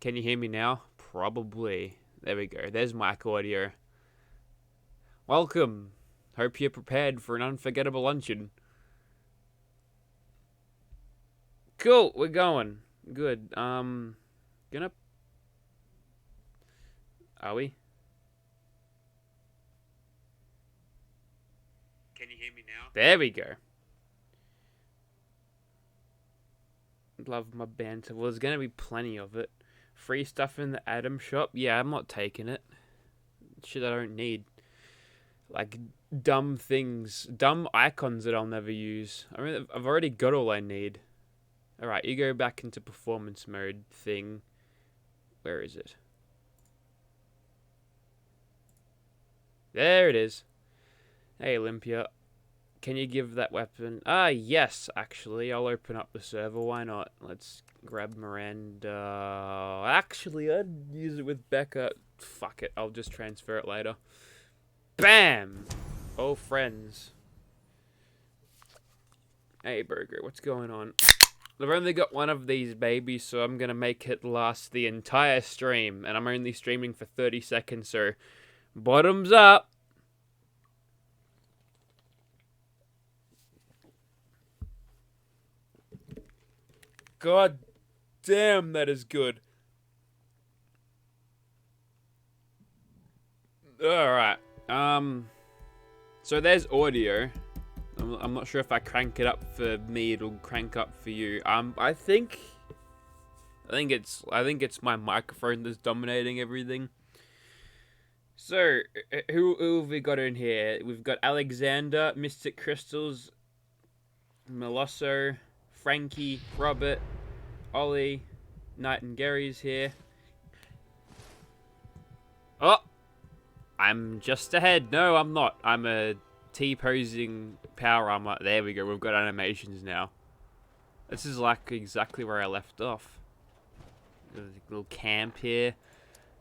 Can you hear me now? Probably. There we go. There's mic audio. Welcome. Hope you're prepared for an unforgettable luncheon. Cool, we're going. Good. Gonna... Are we? Can you hear me now? There we go. Love my banter. Well, there's gonna be plenty of it. Free stuff in the Atom shop? Yeah, I'm not taking it. Shit I don't need. Like, dumb things. Dumb icons that I'll never use. I mean, I've already got all I need. Alright, you go back into performance mode thing. Where is it? There it is. Hey, Olympia. Can you give that weapon? Ah, yes, actually. I'll open up the server. Why not? Let's grab Miranda. Actually, I'd use it with Becca. Fuck it. I'll just transfer it later. Bam! Oh, friends. Hey, Burger. What's going on? I've only got one of these babies, so I'm going to make it last the entire stream. And I'm only streaming for 30 seconds, so bottoms up. God damn, that is good. Alright. So there's audio. I'm not sure if I crank it up for me, it'll crank up for you. I think it's my microphone that's dominating everything. So, who have we got in here? We've got Alexander, Mystic Crystals, Melosso, Frankie, Robert, Ollie, Knight and Gary's here. Oh! I'm just ahead. No, I'm not. I'm a T-posing power armor. There we go. We've got animations now. This is like exactly where I left off. There's a little camp here.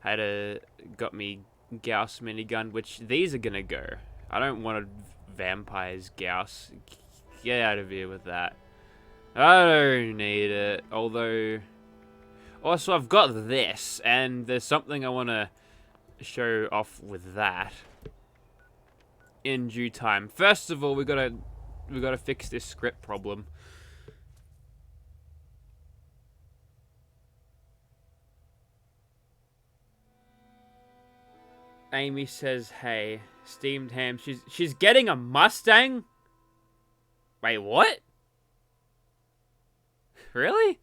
Got me Gauss minigun, which these are gonna go. I don't want a vampire's Gauss. Get out of here with that. I don't need it. Although, also I've got this, and there's something I want to show off with that in due time. First of all, we gotta fix this script problem. Amy says, "Hey, steamed ham. She's getting a Mustang." Wait, what? Really?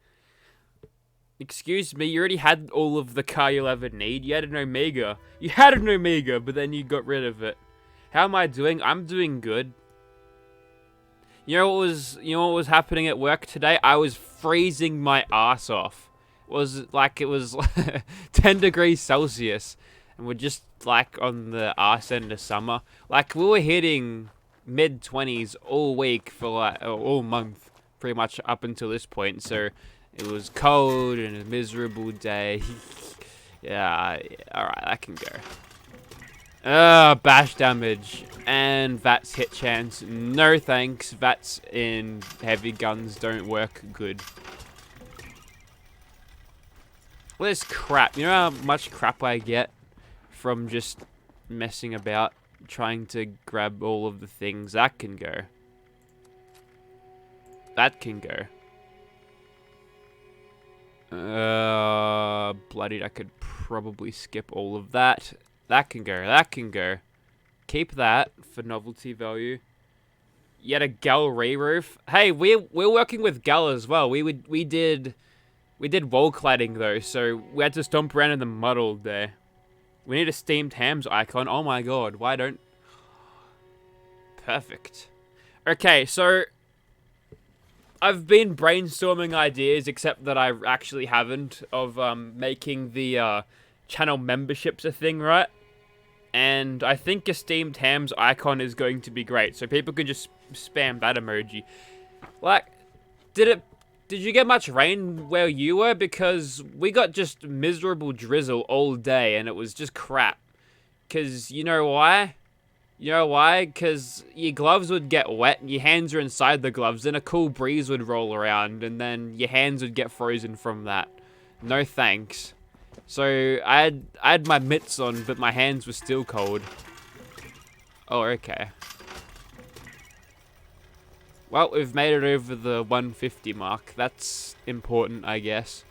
Excuse me, you already had all of the car you'll ever need. You had an Omega. You had an Omega, but then you got rid of it. How am I doing? I'm doing good. You know what was happening at work today? I was freezing my ass off. It was 10 degrees Celsius. And we're just like on the arse end of summer. Like we were hitting mid-20s all week for like all month. Pretty much up until this point, so it was cold and a miserable day. Yeah, alright, that can go. Bash damage and VATS hit chance. No thanks. VATS in heavy guns don't work good. Well, this crap. You know how much crap I get from just messing about, trying to grab all of the things? That can go. That can go. Bloodied, I could probably skip all of that. That can go. That can go. Keep that for novelty value. Yet a Gal re-roof. Hey, we're working with Gal as well. We did wall cladding though, so we had to stomp around in the mud all day. We need a steamed hams icon. Oh my god, why don't... Perfect. Okay, so I've been brainstorming ideas, except that I actually haven't, of making the channel memberships a thing, right? And I think a steamed hams icon is going to be great, so people can just spam that emoji. Like, did you get much rain where you were? Because we got just miserable drizzle all day, and it was just crap. Because you know why? You know why? Because your gloves would get wet, and your hands are inside the gloves, and a cool breeze would roll around, and then your hands would get frozen from that. No thanks. So I had my mitts on, but my hands were still cold. Oh, okay. Well, we've made it over the 150 mark. That's important, I guess.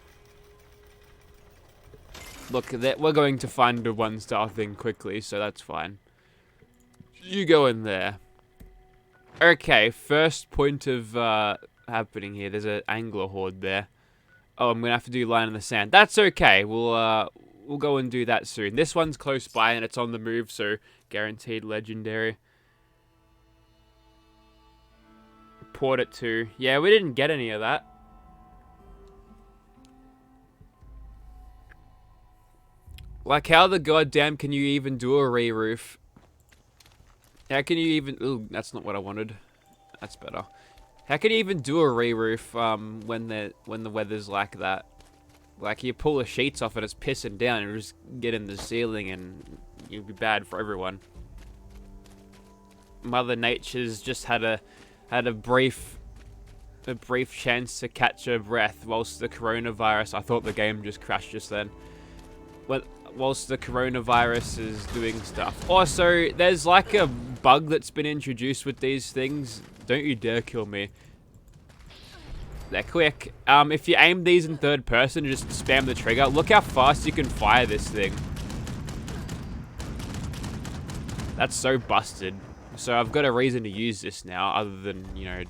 Look, we're going to find a 1-star thing quickly, so that's fine. You go in there. Okay, first point of happening here. There's an angler horde there. Oh, I'm gonna have to do line in the sand. That's okay. We'll go and do that soon. This one's close by and it's on the move, so guaranteed legendary. Port it too. Yeah, we didn't get any of that. Like, how the goddamn can you even do a re-roof? How can you even... Ooh, that's not what I wanted. That's better. How can you even do a re-roof when the weather's like that? Like, you pull the sheets off and it's pissing down and you just get in the ceiling and you'll be bad for everyone. Mother Nature's just had a brief chance to catch her breath whilst the coronavirus... I thought the game just crashed just then. Whilst the coronavirus is doing stuff. Also, there's like a bug that's been introduced with these things. Don't you dare kill me. They're quick. If you aim these in third person, just spam the trigger. Look how fast you can fire this thing. That's so busted. So I've got a reason to use this now, other than, you know,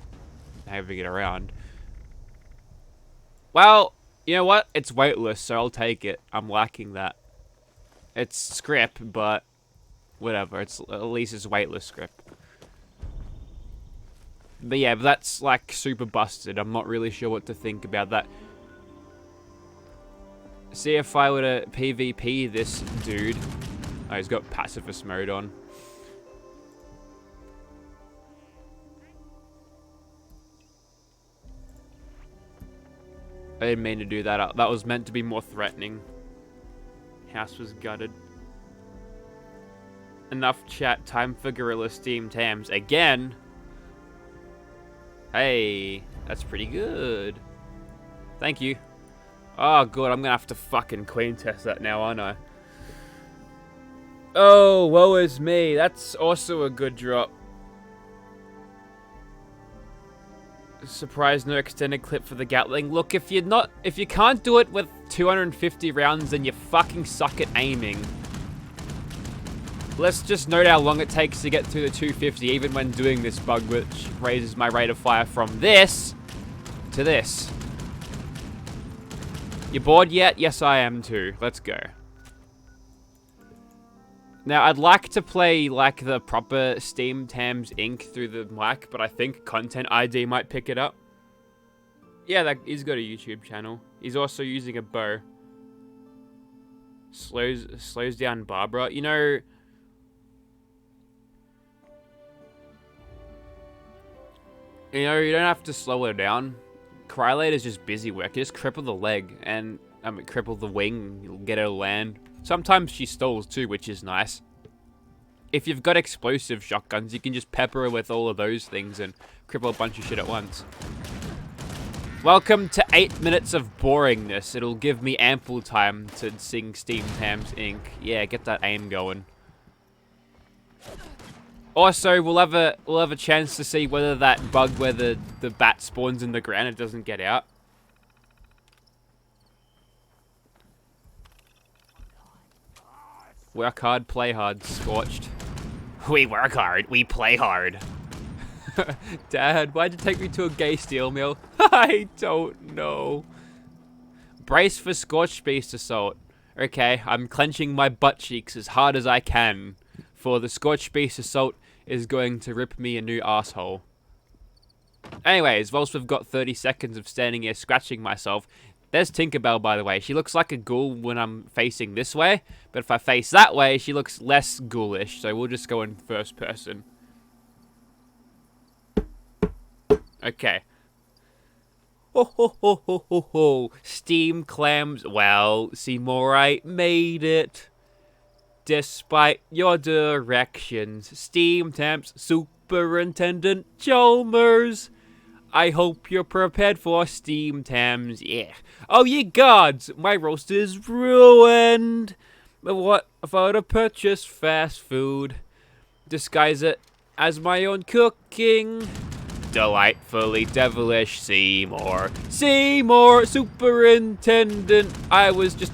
having it around. Well, you know what? It's weightless, so I'll take it. I'm liking that. It's script, but whatever. At least it's weightless script. But yeah, that's like super busted. I'm not really sure what to think about that. See if I were to PvP this dude. Oh, he's got pacifist mode on. I didn't mean to do that. That was meant to be more threatening. House was gutted. Enough chat. Time for Gorilla Steam Tams. Again? Hey, that's pretty good. Thank you. Oh, good. I'm gonna have to fucking clean test that now, aren't I? Oh, woe is me. That's also a good drop. Surprise, no extended clip for the Gatling. Look, if you can't do it with 250 rounds, then you fucking suck at aiming. Let's just note how long it takes to get to the 250, even when doing this bug, which raises my rate of fire from this to this. You bored yet? Yes, I am too. Let's go. Now, I'd like to play, like, the proper Steam Tams Inc. through the mic, but I think Content ID might pick it up. Yeah, he's got a YouTube channel. He's also using a bow. Slows down Barbara. You know... You don't have to slow her down. Krylate is just busy work. You just cripple the leg, and, cripple the wing. You'll get her to land. Sometimes she stalls too, which is nice. If you've got explosive shotguns, you can just pepper her with all of those things and cripple a bunch of shit at once. Welcome to 8 minutes of boringness. It'll give me ample time to sing Steam Tams Inc. Yeah, get that aim going. Also, we'll have a chance to see whether that bug where the bat spawns in the ground and doesn't get out. Work hard, play hard, Scorched. We work hard, we play hard. Dad, why'd you take me to a gay steel mill? I don't know. Brace for Scorched Beast Assault. Okay, I'm clenching my butt cheeks as hard as I can, for the Scorched Beast Assault is going to rip me a new asshole. Anyways, whilst we've got 30 seconds of standing here scratching myself, there's Tinkerbell, by the way. She looks like a ghoul when I'm facing this way, but if I face that way, she looks less ghoulish, so we'll just go in first person. Okay. Ho ho ho ho ho ho. Steam clams. Well, Seymourite made it. Despite your directions, Steam Tams Superintendent Chalmers. I hope you're prepared for steamed hams, yeah. Oh, ye gods, my roast is ruined. But what if I were to purchase fast food? Disguise it as my own cooking. Delightfully devilish Seymour. Seymour, superintendent. I was just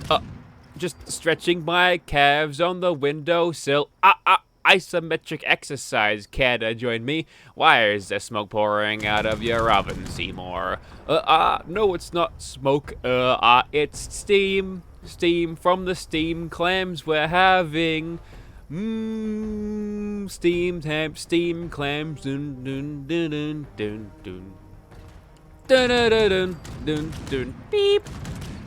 stretching my calves on the windowsill. Isometric exercise. Care to join me? Why is there smoke pouring out of your oven, Seymour? No, it's not smoke. It's steam. Steam from the steam clams we're having. Steamed ham, steam clams. Dun dun dun dun dun dun. Dun dun dun dun dun dun. Beep.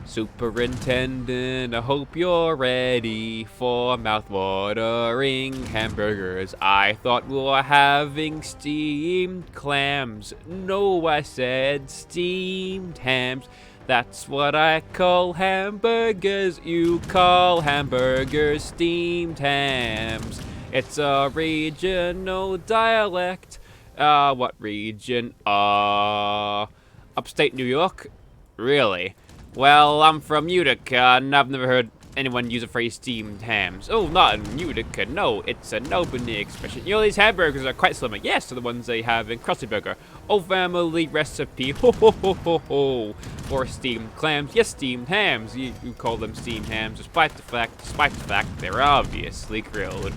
Superintendent, I hope you're ready for mouth-watering hamburgers. I thought we were having steamed clams. No, I said steamed hams. That's what I call hamburgers. You call hamburgers steamed hams. It's a regional dialect. What region? Upstate New York? Really? Well, I'm from Utica, and I've never heard anyone use the phrase steamed hams. Oh, not in Utica, no, it's an Albany expression. You know, these hamburgers are quite similar. Yes, to the ones they have in Krusty Burger. Oh, family recipe, ho ho ho ho ho. For steamed clams, yes, steamed hams. You call them steamed hams, despite the fact they're obviously grilled.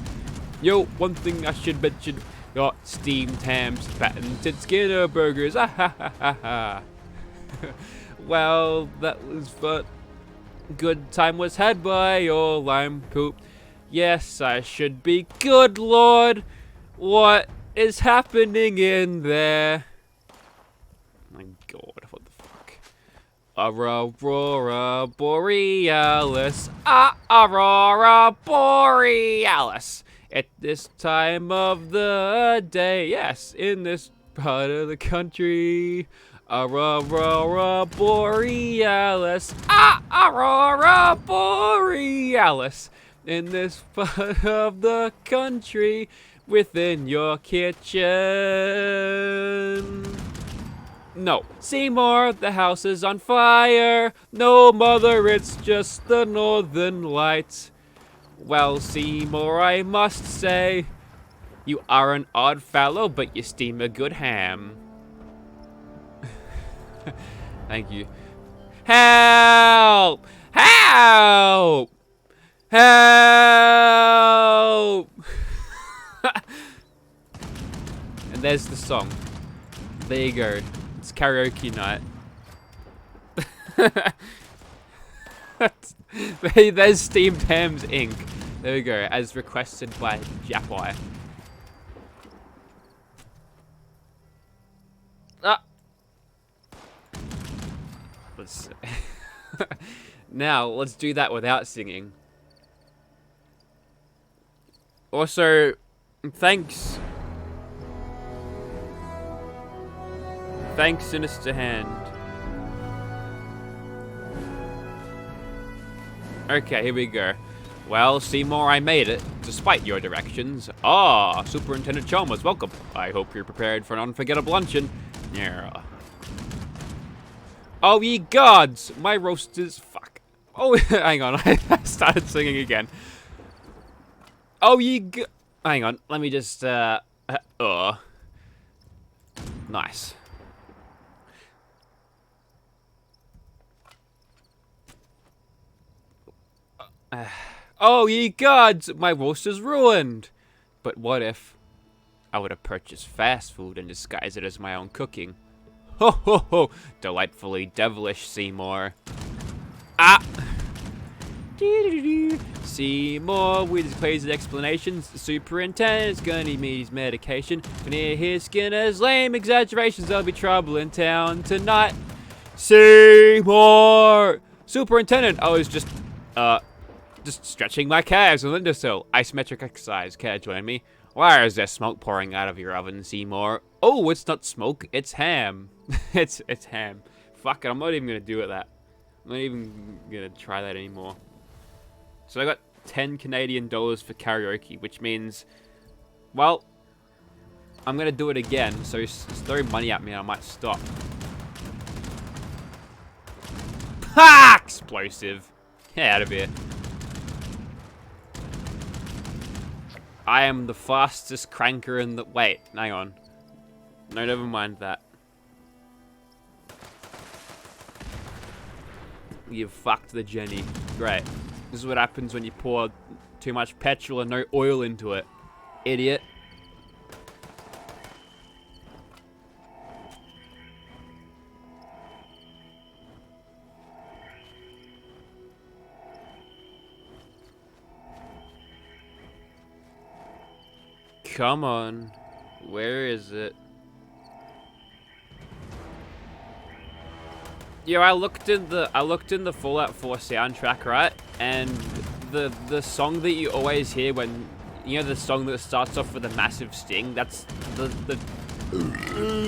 Yo, one thing I should mention, got steamed hams, patented Skinner burgers, ah ha ha ha ha. Well, that was fun. Good time was had by your lime poop. Yes, I should be. Good Lord, what is happening in there? My God, what the fuck? Aurora Borealis. Aurora Borealis. At this time of the day, yes, in this part of the country. Aurora Borealis. Aurora Borealis. In this part of the country, within your kitchen. No. Seymour, the house is on fire. No, mother, it's just the northern lights. Well, Seymour, I must say, you are an odd fellow, but you steam a good ham. Thank you. Help! Help! Help! And there's the song. There you go. It's karaoke night. There's Steamed Hams Inc. There we go, as requested by Japai. Let's now let's do that without singing. Also, thanks, Sinister Hand. Okay, here we go. Well, Seymour, I made it, despite your directions. Ah, Superintendent Chalmers, welcome. I hope you're prepared for an unforgettable luncheon. Yeah. Oh, ye gods! My roast is... Fuck. Oh, hang on. I started singing again. Oh, ye hang on. Let me just... Nice. Oh, ye gods! My roast is ruined! But what if I would have purchased fast food and disguised it as my own cooking? Ho ho ho! Delightfully devilish, Seymour. Ah! Seymour with his crazy explanations. The superintendent's gonna need his medication. When he hears Skinner's lame exaggerations, there'll be trouble in town tonight. Seymour! Superintendent, I was just stretching my calves on the windowsill. Isometric exercise. Care to join me? Why is there smoke pouring out of your oven, Seymour? Oh, it's not smoke, it's ham. it's ham. Fuck it, I'm not even gonna do it that. I'm not even gonna try that anymore. So I got 10 Canadian dollars for karaoke, which means, well, I'm gonna do it again, so throw money at me and I might stop. Ha! Explosive. Get out of here. I am the fastest cranker in the... Wait, hang on. No, never mind that. You fucked the Jenny. Great. This is what happens when you pour too much petrol and no oil into it. Idiot. Come on. Where is it? Yo, I looked in the Fallout 4 soundtrack, right? And the song that you always hear when, you know, the song that starts off with a massive sting, that's the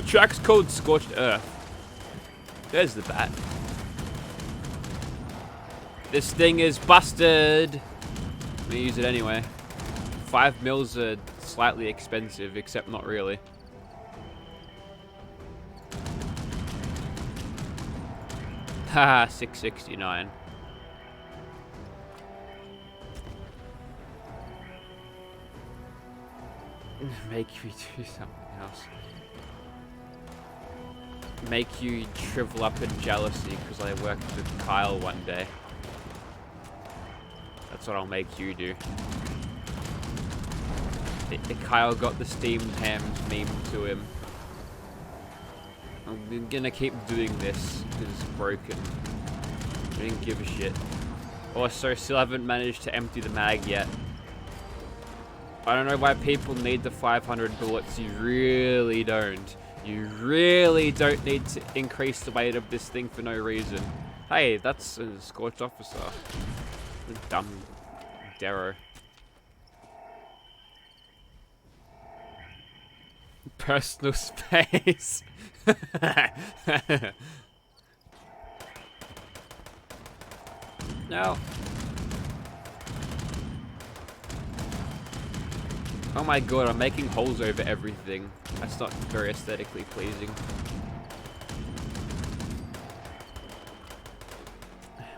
track's called Scorched Earth. There's the bat. This thing is busted. I'm gonna use it anyway. 5 mils are slightly expensive, except not really. Haha, 669. Make you do something else. Make you shrivel up in jealousy because I worked with Kyle one day. That's what I'll make you do. Kyle got the steamed hams meme to him. I'm gonna keep doing this because it's broken. I didn't give a shit. Also, still haven't managed to empty the mag yet. I don't know why people need the 500 bullets. You really don't. You really don't need to increase the weight of this thing for no reason. Hey, that's a Scorched Officer. The dumb Darrow. Personal space. No. Oh my god, I'm making holes over everything. That's not very aesthetically pleasing.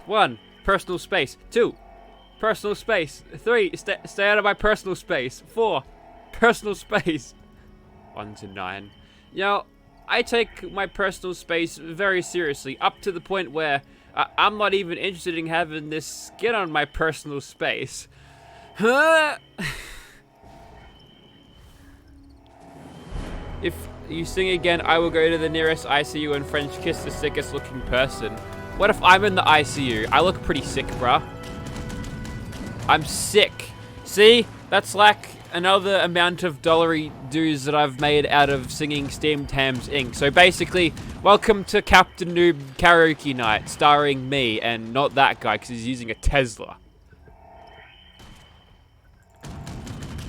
1. Personal space. 2. Personal space. 3. Stay out of my personal space. 4. Personal space. 1 to 9. You know, I take my personal space very seriously, up to the point where I'm not even interested in having this skin on my personal space. Huh? If you sing again, I will go to the nearest ICU and French kiss the sickest looking person. What if I'm in the ICU? I look pretty sick, bruh. I'm sick. See? That's like another amount of dollary dues that I've made out of singing Steamed Hams Inc. So basically, welcome to Captain Noob Karaoke Night, starring me and not that guy because he's using a Tesla.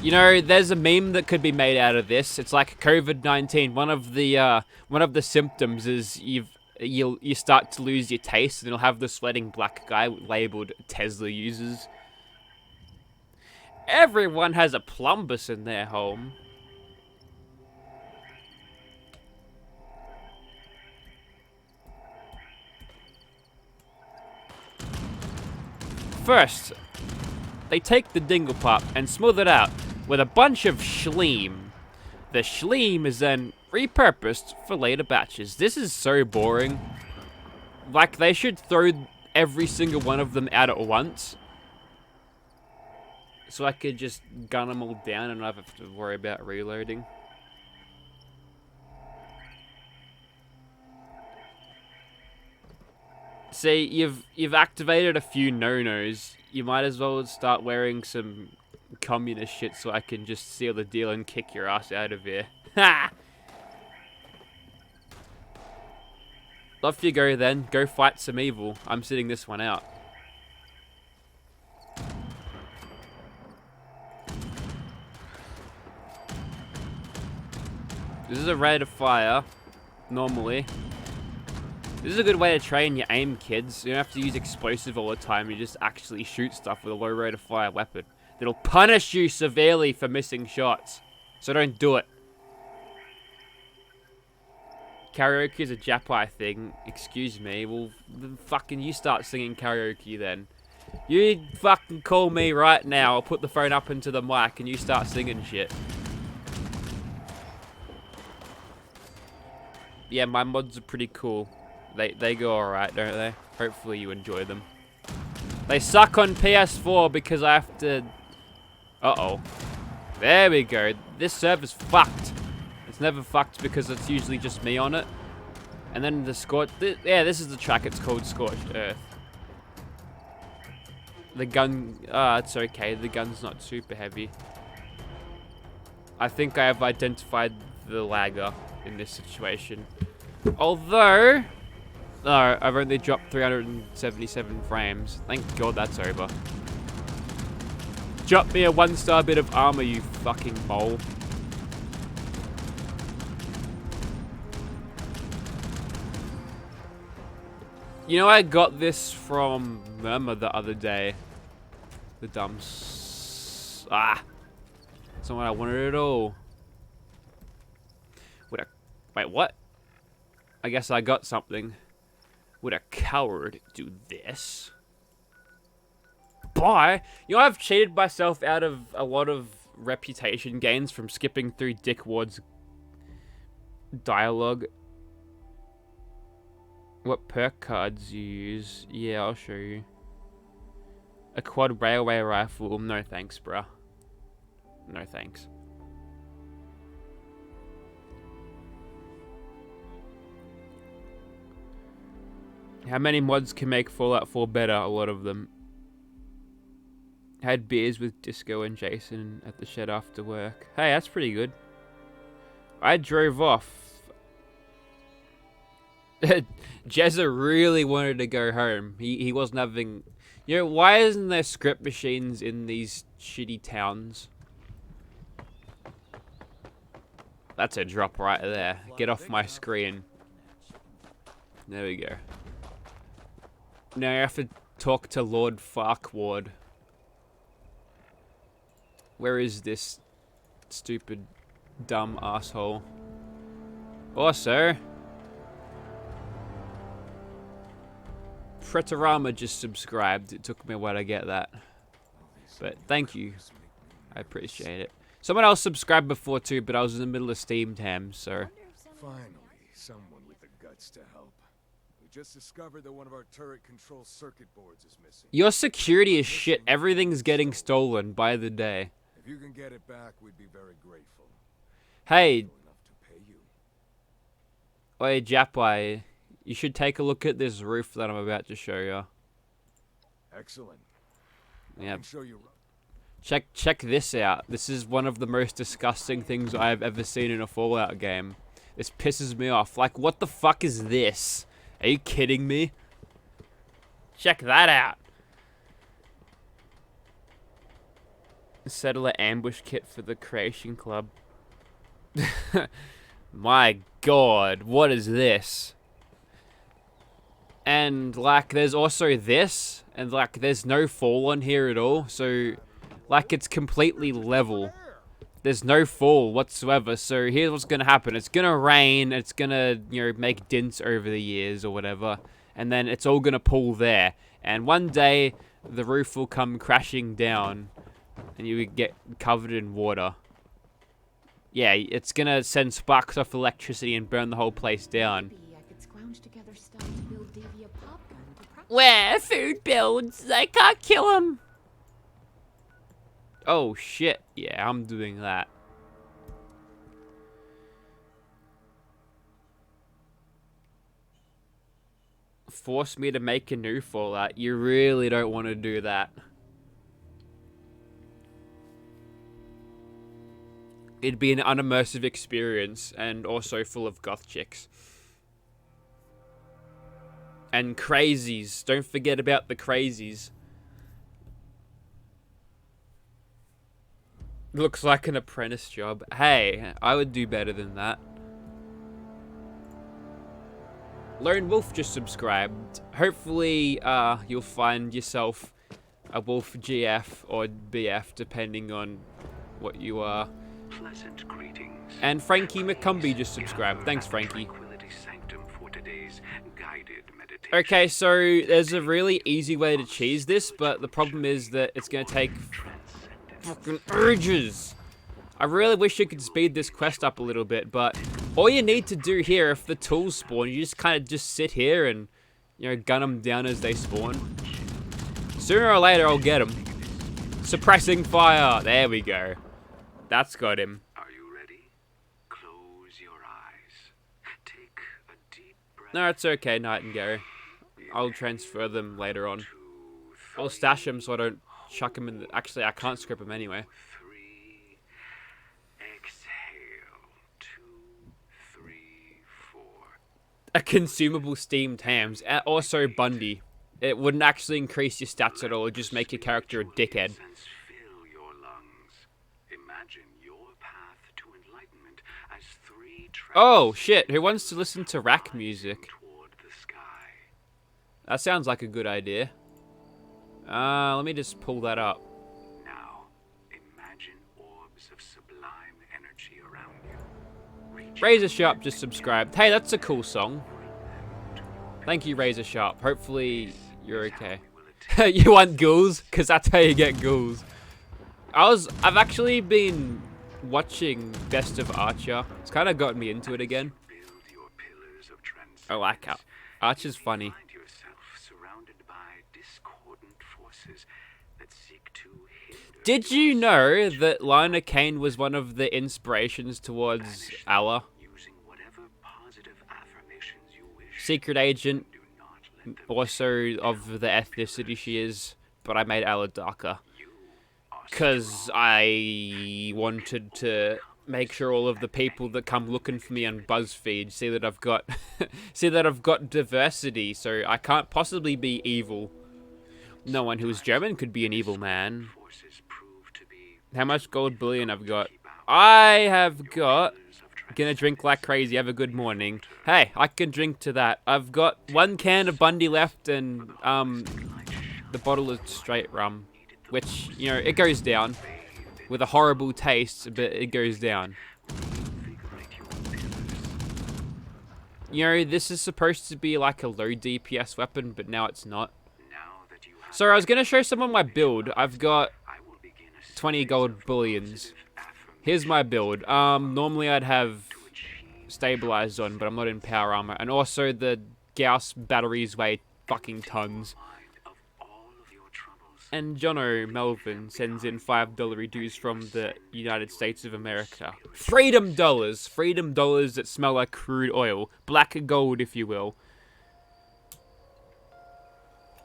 You know, there's a meme that could be made out of this. It's like COVID-19. One of the symptoms is you start to lose your taste, and you'll have the sweating black guy labeled Tesla users. Everyone has a plumbus in their home. First, they take the dingle pop and smooth it out with a bunch of schleem. The schleem is then repurposed for later batches. This is so boring. Like, they should throw every single one of them out at once, so I could just gun them all down and not have to worry about reloading. See, you've activated a few no-nos. You might as well start wearing some communist shit so I can just seal the deal and kick your ass out of here. Ha! Off you go then. Go fight some evil. I'm sitting this one out. This is a rate of fire, normally. This is a good way to train your aim, kids. You don't have to use explosive all the time. You just actually shoot stuff with a low rate of fire weapon. That'll punish you severely for missing shots. So don't do it. Karaoke is a Japai thing. Excuse me. Well, fucking you start singing karaoke then. You fucking call me right now. I'll put the phone up into the mic and you start singing shit. Yeah, my mods are pretty cool. They go alright, don't they? Hopefully you enjoy them. They suck on PS4 because I have to... Uh-oh. There we go. This server's fucked. It's never fucked because it's usually just me on it. And then the Scorch... Yeah, this is the track. It's called Scorched Earth. The gun... it's okay. The gun's not super heavy. I think I have identified the lagger in this situation. Although... No, I've only dropped 377 frames. Thank God that's over. Drop me a 1-star bit of armor, you fucking mole. You know, I got this from Murmur the other day. The dumb it's not what I wanted at all. Wait, what? I guess I got something. Would a coward do this? Bye. You know, I've cheated myself out of a lot of reputation gains from skipping through Dick Ward's dialogue. What perk cards you use? Yeah, I'll show you. A quad railway rifle. No thanks, bruh. No thanks. How many mods can make Fallout 4 better? A lot of them. Had beers with Disco and Jason at the shed after work. Hey, that's pretty good. I drove off. Jezza really wanted to go home. He wasn't having... You know, why isn't there script machines in these shitty towns? That's a drop right there. Get off my screen. There we go. Now I have to talk to Lord Farquaad. Where is this stupid, dumb asshole? Also, Pretorama just subscribed. It took me a while to get that. But thank you. I appreciate it. Someone else subscribed before too, but I was in the middle of Steam Tam, so... Finally, someone with the guts to help. We just discovered that one of our turret control circuit boards is missing. Your security is shit. Everything's getting stolen by the day. If you can get it back, we'd be very grateful. Hey. Oi, Japai. You should take a look at this roof that I'm about to show you. Excellent. Yeah. Show you. Check this out. This is one of the most disgusting things I've ever seen in a Fallout game. This pisses me off. Like, what the fuck is this? Are you kidding me? Check that out. Settler ambush kit for the Creation Club. My God, what is this? And like, there's also this, and like, there's no fall on here at all. So, like, it's completely level. There's no fall whatsoever. So here's what's gonna happen. It's gonna rain. It's gonna, you know, make dints over the years or whatever, and then it's all gonna pool there. And one day, the roof will come crashing down. And you would get covered in water. Yeah, it's gonna send sparks off electricity and burn the whole place down. Where food builds, I can't kill him. Oh shit! Yeah, I'm doing that. Force me to make a new Fallout. You really don't want to do that. It'd be an unimmersive experience, and also full of goth chicks. And crazies. Don't forget about the crazies. Looks like an apprentice job. Hey, I would do better than that. Lone Wolf just subscribed. Hopefully, you'll find yourself a Wolf GF or BF, depending on what you are. And Frankie McCumbee just subscribed. Thanks, Frankie. Okay, so there's a really easy way to cheese this, but the problem is that it's gonna take fucking ages. I really wish you could speed this quest up a little bit, but all you need to do here, if the tools spawn, you just kind of just sit here and, you know, gun them down as they spawn. Sooner or later, I'll get them. Suppressing fire. There we go. That's got him. Are you ready? Close your eyes. Take a deep breath. No, it's okay, Nightingale. I'll transfer them later on. I'll stash them so I don't chuck them in the... Actually, I can't script them anyway. 3. Exhale. 2, 3, 4. A consumable steamed hams. Also Bundy. It wouldn't actually increase your stats at all. It would just make your character a dickhead. Fill your lungs. Imagine your path to enlightenment as 3 Oh, shit. Who wants to listen to rack music? toward the sky. That sounds like a good idea. Let me just pull that up. Now, imagine orbs of sublime energy around you. Razor Sharp just subscribed. Hey, that's a cool song. Thank you, Razor Sharp. Hopefully, you're okay. You want ghouls? Because that's how you get ghouls. I've actually been watching Best of Archer. It's kind of gotten me into it again. I like how Archer's funny. Did you know that Lana Kane was one of the inspirations towards Allah? Secret agent, also of the ethnicity she is, but I made Allah darker. Because I wanted to make sure all of the people that come looking for me on BuzzFeed see that I've got diversity, so I can't possibly be evil. No one who is German could be an evil man. How much gold bullion I've got? I have got... Gonna drink like crazy. Have a good morning. Hey, I can drink to that. I've got 1 can of Bundy left and the bottle of straight rum, which, you know, it goes down with a horrible taste, but it goes down. You know, this is supposed to be like a low DPS weapon, but now it's not. So I was gonna show someone my build. I've got 20 gold bullions. Here's my build. Normally I'd have stabilized on, but I'm not in power armor. And also the Gauss batteries weigh fucking tons. And Jono Melvin sends in $5 dues from the United States of America. Freedom dollars! Freedom dollars that smell like crude oil. Black gold, if you will.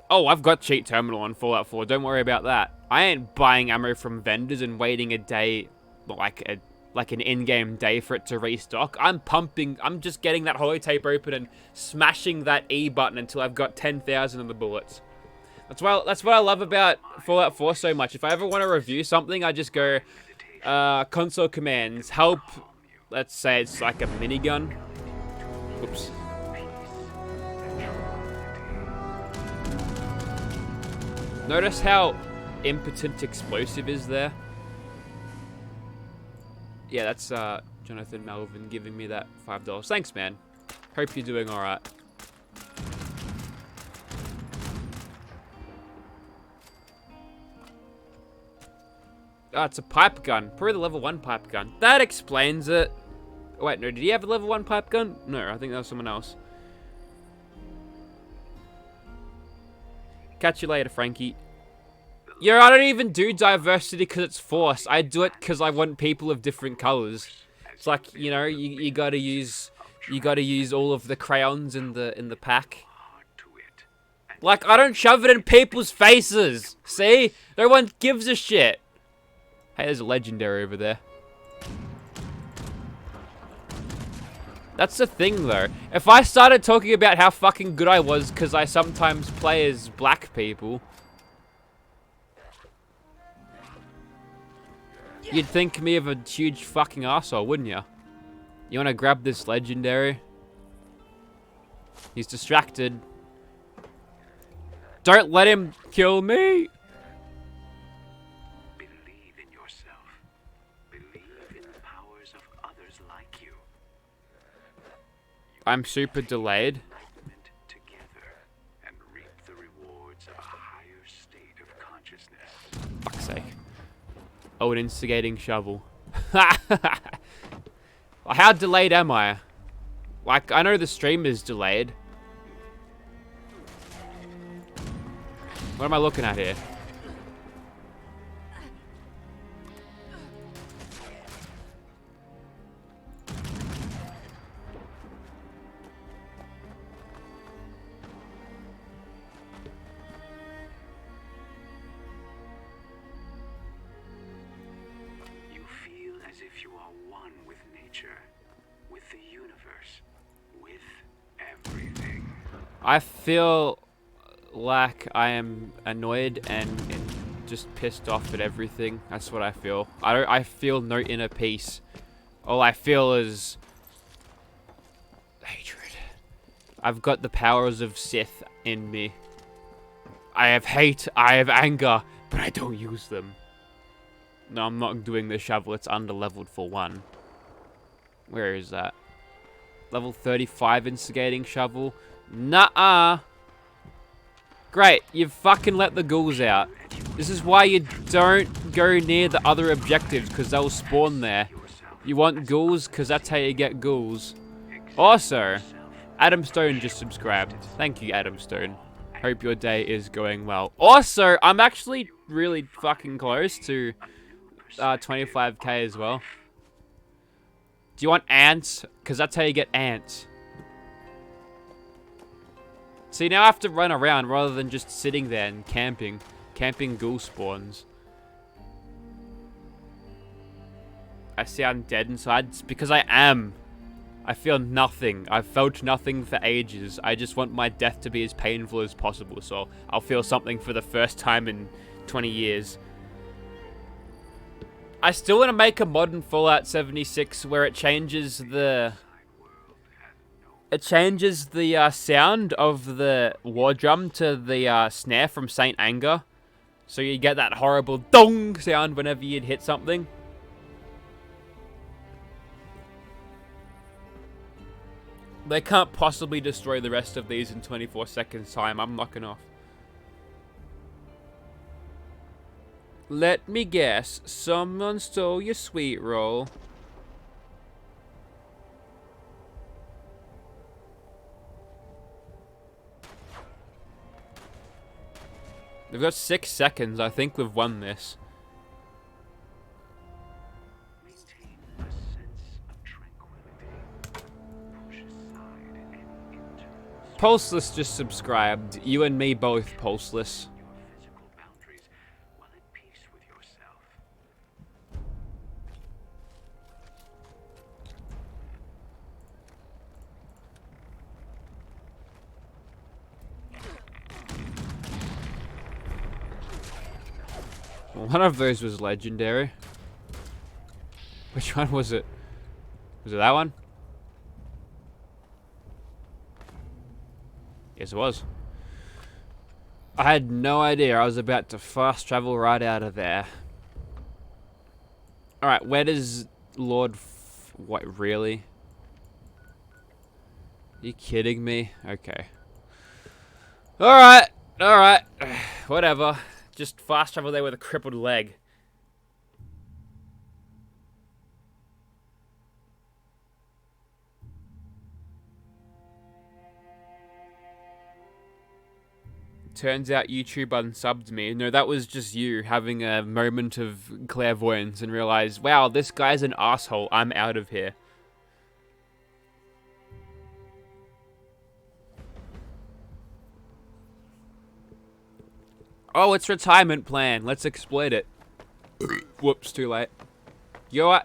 Oh, I've got cheat terminal on Fallout 4. Don't worry about that. I ain't buying ammo from vendors and waiting a day... like an in-game day for it to restock. I'm just getting that holotape open and smashing that E button until I've got 10,000 of the bullets. That's what I love about Fallout 4 so much. If I ever want to review something, I just go, console commands, help, let's say it's like a minigun. Oops. Notice how impotent explosive is there? Yeah, that's Jonathan Melvin giving me that $5. Thanks, man. Hope you're doing alright. Oh, it's a pipe gun. Probably the level 1 pipe gun. That explains it. Oh, wait, no, did he have a level 1 pipe gun? No, I think that was someone else. Catch you later, Frankie. Yo, I don't even do diversity because it's forced. I do it because I want people of different colors. It's like, you know, you gotta use all of the crayons in the pack. Like, I don't shove it in people's faces. See? No one gives a shit. Hey, there's a legendary over there. That's the thing, though. If I started talking about how fucking good I was because I sometimes play as black people, you'd think me of a huge fucking arsehole, wouldn't you? You wanna grab this legendary? He's distracted. Don't let him kill me! Believe in yourself. Believe in the powers of others like you. I'm super delayed. of a higher state of consciousness. Fuck's sake. Oh, an instigating shovel. How delayed am I? Like, I know the stream is delayed. What am I looking at here? You feel as if you are one with nature, with the universe, with everything. I feel like I am annoyed and just pissed off at everything. That's what I feel. I feel no inner peace. All I feel is hatred. I've got the powers of Sith in me. I have hate, I have anger, but I don't use them. No, I'm not doing the shovel. It's under-leveled for one. Where is that? Level 35 instigating shovel. Nuh-uh. Great, you've fucking let the ghouls out. This is why you don't go near the other objectives, because they'll spawn there. You want ghouls, because that's how you get ghouls. Also, Adam Stone just subscribed. Thank you, Adam Stone. Hope your day is going well. Also, I'm actually really fucking close to 25k as well. Do you want ants? Because that's how you get ants. See, now I have to run around rather than just sitting there and camping. Camping ghoul spawns. I sound dead inside. It's because I am. I feel nothing. I've felt nothing for ages. I just want my death to be as painful as possible, so I'll feel something for the first time in 20 years. I still want to make a modern Fallout 76 where it changes the... sound of the war drum to the snare from Saint Anger. So you get that horrible dong sound whenever you'd hit something. They can't possibly destroy the rest of these in 24 seconds time. I'm knocking off. Let me guess. Someone stole your sweet roll. We've got 6 seconds. I think we've won this. Maintain a sense of tranquility. Push aside any internal Pulseless just subscribed. You and me both, Pulseless. your physical boundaries while at peace with yourself. One of those was legendary. Which one was it? Was it that one? Yes, it was. I had no idea. I was about to fast travel right out of there. Alright, where does Lord... what, really? Are you kidding me? Okay. Alright, alright. Whatever. Just fast travel there with a crippled leg. Turns out YouTube unsubbed me. No, that was just you having a moment of clairvoyance and realized, wow, this guy's an asshole. I'm out of here. Oh, it's retirement plan. Let's exploit it. Whoops, too late. Yo,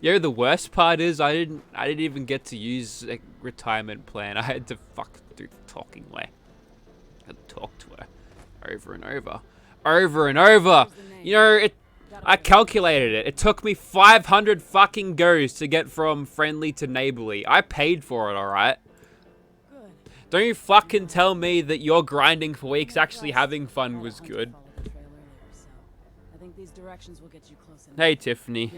yo, the worst part is I didn't even get to use a retirement plan. I had to do the talking way. I had to talk to her over and over. Over and over. You know, I calculated it. It took me 500 fucking goes to get from friendly to neighborly. I paid for it, alright? Don't you fucking tell me that your grinding for weeks actually having fun was good. Hey, Tiffany.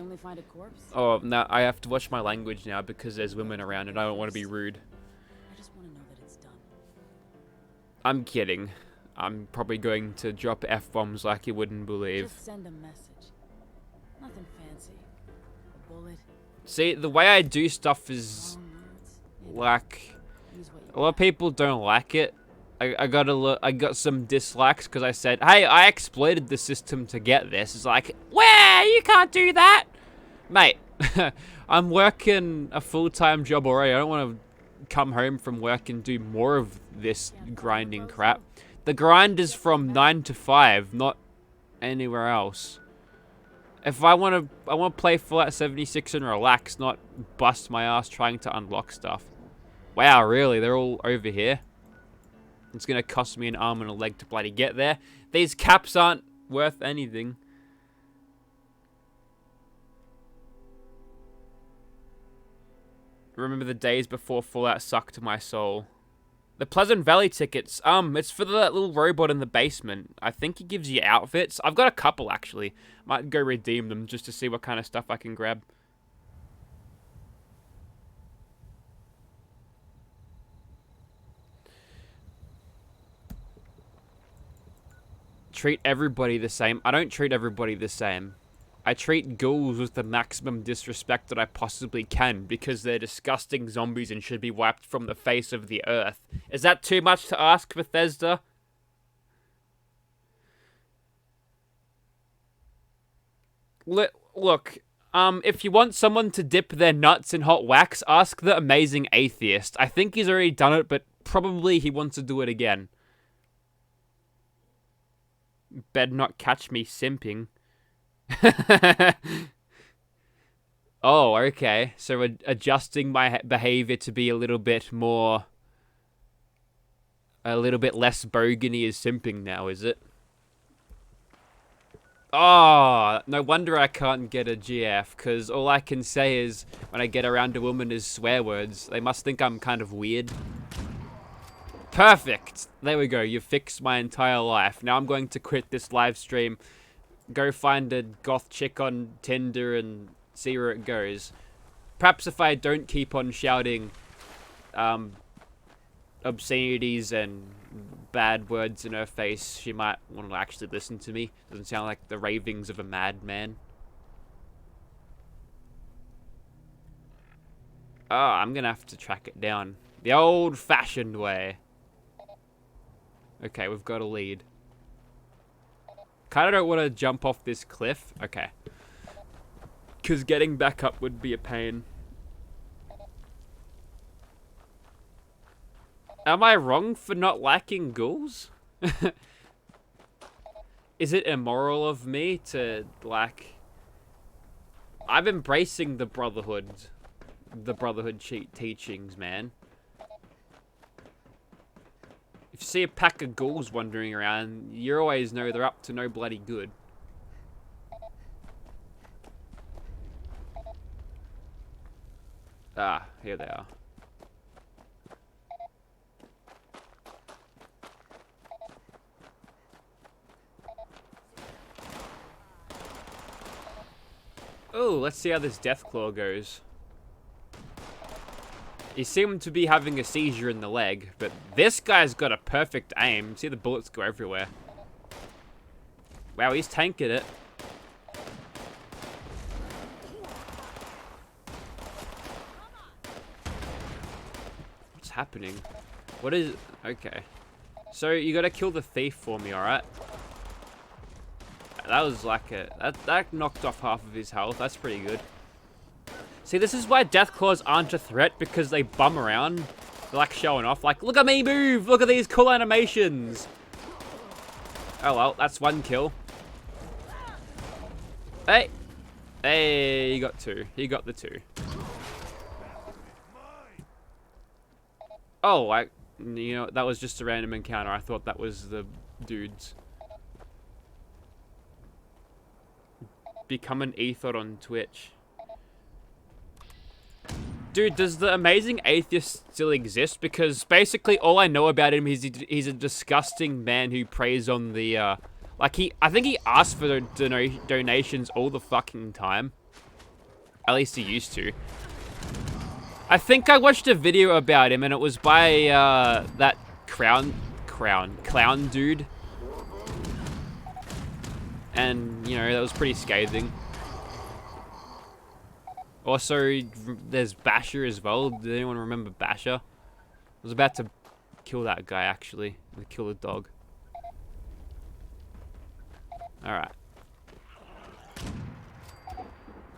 Oh, now I have to watch my language now because there's women around and I don't want to be rude. I'm kidding. I'm probably going to drop F-bombs like you wouldn't believe. Just send a message. Nothing fancy. A bullet. See, the way I do stuff is Long words. Maybe like use what you a lot of people don't like it. I got some dislikes because I said, hey, I exploited the system to get this. It's like, where? You can't do that. Mate, I'm working a full-time job already. I don't want to come home from work and do more of this grinding crap. The grind is from 9 to 5, not anywhere else. If I want to play Fallout 76 and relax, not bust my ass trying to unlock stuff. Wow, really? They're all over here? It's going to cost me an arm and a leg to bloody get there. These caps aren't worth anything. Remember the days before Fallout sucked my soul. The Pleasant Valley tickets, it's for that little robot in the basement. I think he gives you outfits. I've got a couple, actually. Might go redeem them just to see what kind of stuff I can grab. Treat everybody the same. I don't treat everybody the same. I treat ghouls with the maximum disrespect that I possibly can because they're disgusting zombies and should be wiped from the face of the earth. Is that too much to ask, Bethesda? Look, if you want someone to dip their nuts in hot wax, ask the amazing atheist. I think he's already done it, but probably he wants to do it again. Better not catch me simping. Oh, okay. So adjusting my behavior to be a little bit more... a little bit less bogany is simping now, is it? Oh, no wonder I can't get a GF, because all I can say is, when I get around a woman, is swear words. They must think I'm kind of weird. Perfect! There we go, you fixed my entire life. Now I'm going to quit this live stream, go find a goth chick on Tinder and see where it goes. Perhaps if I don't keep on shouting obscenities and bad words in her face, she might want to actually listen to me. Doesn't sound like the ravings of a madman. Oh, I'm gonna have to track it down. The old-fashioned way. Okay, we've got a lead. Kinda don't want to jump off this cliff. Okay. Because getting back up would be a pain. Am I wrong for not liking ghouls? Is it immoral of me to, like... I'm embracing the Brotherhood. The Brotherhood teachings, man. If you see a pack of ghouls wandering around, you always know they're up to no bloody good. Ah, here they are. Oh, let's see how this Deathclaw goes. He seemed to be having a seizure in the leg, but this guy's got a perfect aim. See the bullets go everywhere. Wow, he's tanking it. What's happening? What is... Okay. So, you gotta kill the thief for me, alright? That was like a... That knocked off half of his health. That's pretty good. See, this is why Deathclaws aren't a threat, because they bum around. They're like showing off, like, look at me move! Look at these cool animations! Oh well, that's one kill. Hey! Hey, he got two. He got the two. Oh, you know, that was just a random encounter. I thought that was the dudes. Become an ethod on Twitch. Dude, does the amazing atheist still exist? Because basically all I know about him is he's a disgusting man who preys on the, like I think he asks for donations all the fucking time. At least he used to. I think I watched a video about him and it was by, that clown dude. And, you know, that was pretty scathing. Also, there's Basher as well. Does anyone remember Basher? I was about to kill that guy, actually. Kill the dog. Alright.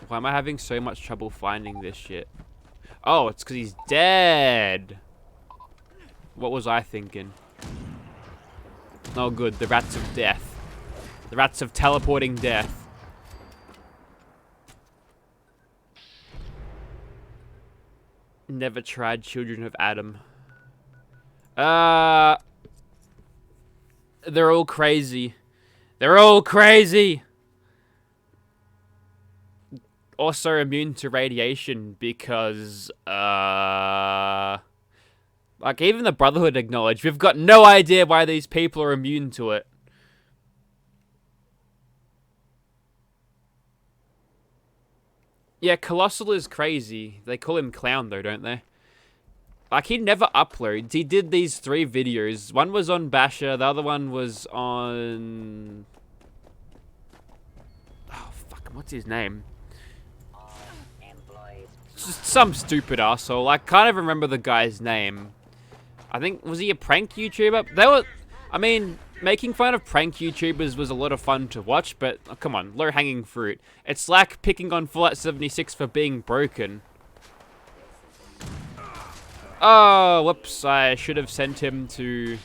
Why am I having so much trouble finding this shit? Oh, it's because he's dead. What was I thinking? Oh, good. The rats of death. The rats of teleporting death. Never tried Children of Adam. They're all crazy. They're all crazy! Also immune to radiation because, like, even the Brotherhood acknowledged, we've got no idea why these people are immune to it. Yeah, Colossal is crazy. They call him Clown, though, don't they? Like, he never uploads. He did these 3 videos. One was on Basher, the other one was on... Oh, fuck, what's his name? Just some stupid asshole. I can't even remember the guy's name. I think, was he a prank YouTuber? They were, I mean, making fun of prank YouTubers was a lot of fun to watch, but oh, come on, low-hanging fruit. It's like picking on Fallout 76 for being broken. Oh, whoops, I should have sent him to...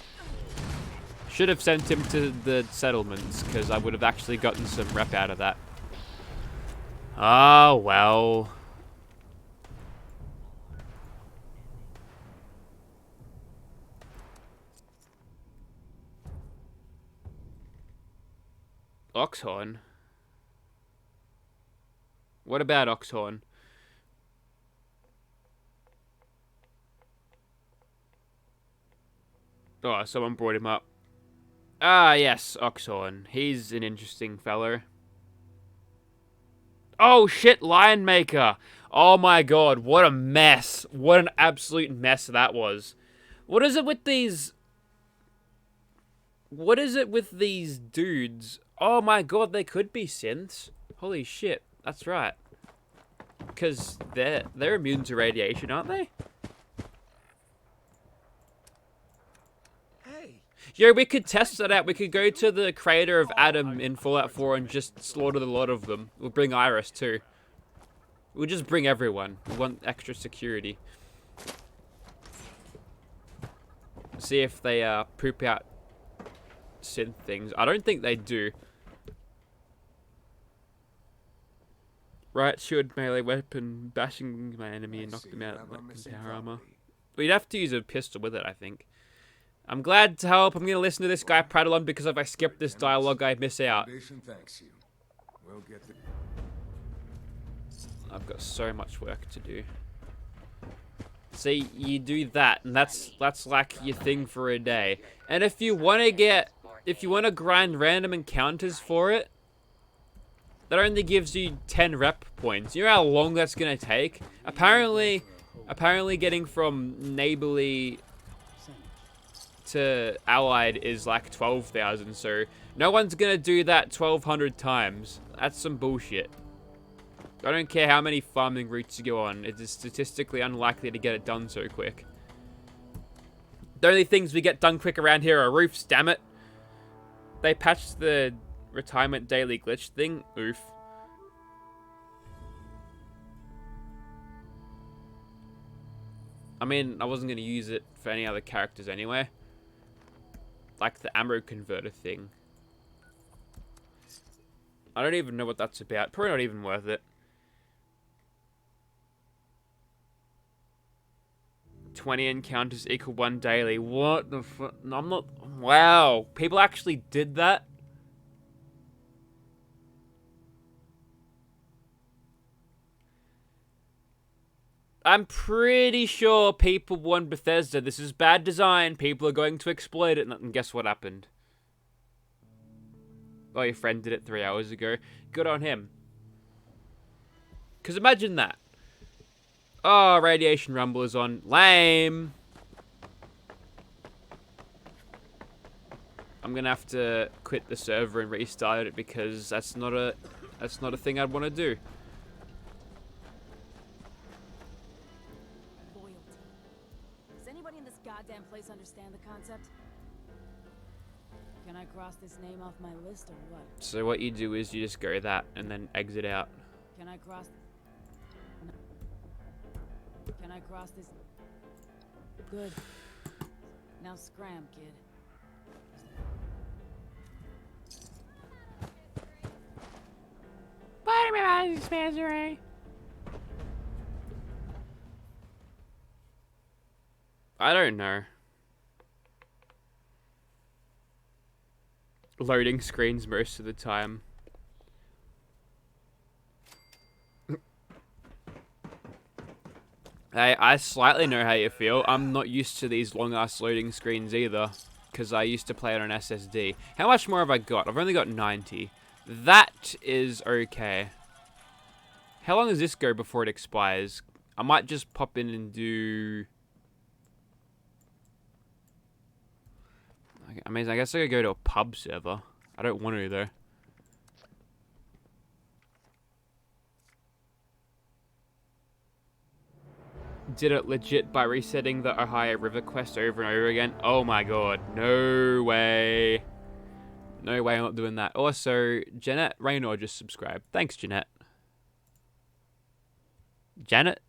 the settlements, because I would have actually gotten some rep out of that. Oh, well... Oxhorn? What about Oxhorn? Oh, someone brought him up. Ah, yes, Oxhorn. He's an interesting fellow. Oh, shit, Lion Maker! Oh my god, what a mess. What an absolute mess that was. What is it with these... What is it with these dudes? Oh my god, they could be synths. Holy shit, that's right. Because they're immune to radiation, aren't they? Hey. Yo, we could test that out. We could go to the creator of Adam in Fallout 4 and just slaughter the lot of them. We'll bring Iris too. We'll just bring everyone. We want extra security. See if they poop out synth things. I don't think they do. Right shield melee weapon, bashing my enemy and knock them out with power armor. We'd have to use a pistol with it, I think. I'm glad to help. I'm going to listen to this guy prattle on because if I skip this dialogue, I miss out. I've got so much work to do. See, you do that, and that's like your thing for a day. And if you want to grind random encounters for it, that only gives you 10 rep points. You know how long that's gonna take? Apparently getting from neighborly to allied is like 12,000, so no one's gonna do that 1,200 times. That's some bullshit. I don't care how many farming routes you go on, it is statistically unlikely to get it done so quick. The only things we get done quick around here are roofs, damn it. They patched the retirement daily glitch thing. Oof. I mean, I wasn't going to use it for any other characters anyway. Like the ammo converter thing. I don't even know what that's about. Probably not even worth it. 20 encounters equal 1 daily. What the fuck? No, I'm not... Wow. People actually did that? I'm pretty sure people warned Bethesda, this is bad design, people are going to exploit it, and guess what happened? Oh, your friend did it 3 hours ago. Good on him. Because imagine that. Oh, Radiation Rumble is on. Lame. I'm gonna have to quit the server and restart it because that's not a thing I'd want to do. Loyalty. Does anybody in this goddamn place understand the concept? Can I cross this name off my list or what? So what you do is you just go that and then exit out. Can I cross? Can I cross this? Good. Now scram, kid. I don't know. Loading screens most of the time. Hey, I slightly know how you feel. I'm not used to these long-ass loading screens either, because I used to play it on SSD. How much more have I got? I've only got 90. That is okay. How long does this go before it expires? I might just pop in and do... I mean, I guess I could go to a pub server. I don't want to, though. Did it legit by resetting the Ohio River quest over and over again? Oh my god. No way. No way I'm not doing that. Also, Jeanette Raynor just subscribed. Thanks, Jeanette. Janet?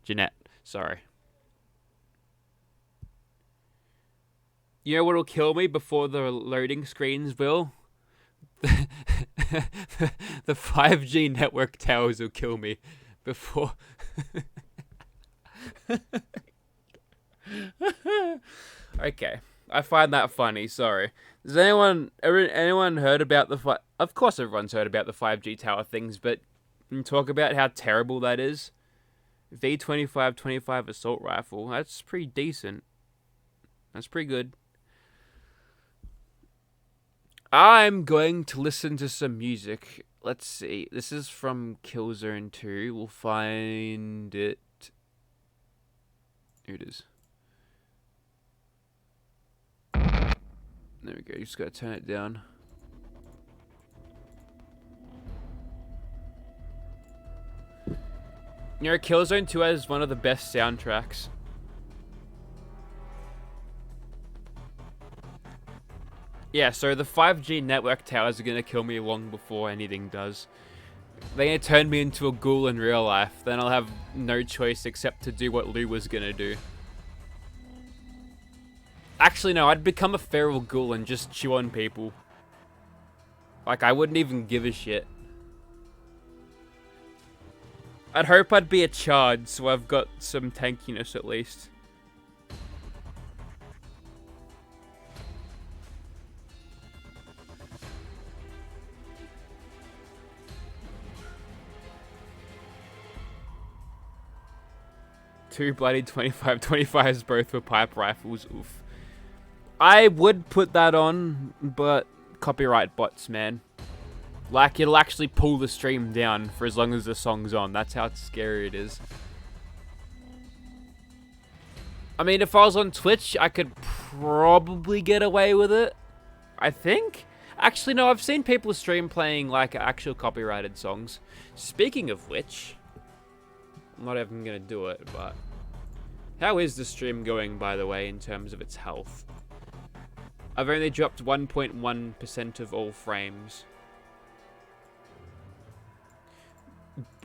Jeanette. Sorry. You know what'll kill me before the loading screens will? The 5G network towers will kill me before... Okay, I find that funny. Sorry. Does anyone heard about the Of course, everyone's heard about the 5G tower things, but talk about how terrible that is. V25 assault rifle. That's pretty decent. That's pretty good. I'm going to listen to some music. Let's see. This is from Killzone 2. We'll find it. Here it is. There we go. You just gotta turn it down. You know, Killzone 2 has one of the best soundtracks. Yeah, so the 5G network towers are gonna kill me long before anything does. They're gonna turn me into a ghoul in real life. Then I'll have no choice except to do what Lou was gonna do. Actually, no, I'd become a feral ghoul and just chew on people. Like, I wouldn't even give a shit. I'd hope I'd be a chard, so I've got some tankiness at least. Two bloody 25s both were pipe rifles. Oof. I would put that on, but copyright bots, man. Like, it'll actually pull the stream down for as long as the song's on. That's how scary it is. I mean, if I was on Twitch, I could probably get away with it. I think. Actually, no, I've seen people stream playing, like, actual copyrighted songs. Speaking of which... I'm not even going to do it, but... How is the stream going, by the way, in terms of its health? I've only dropped 1.1% of all frames.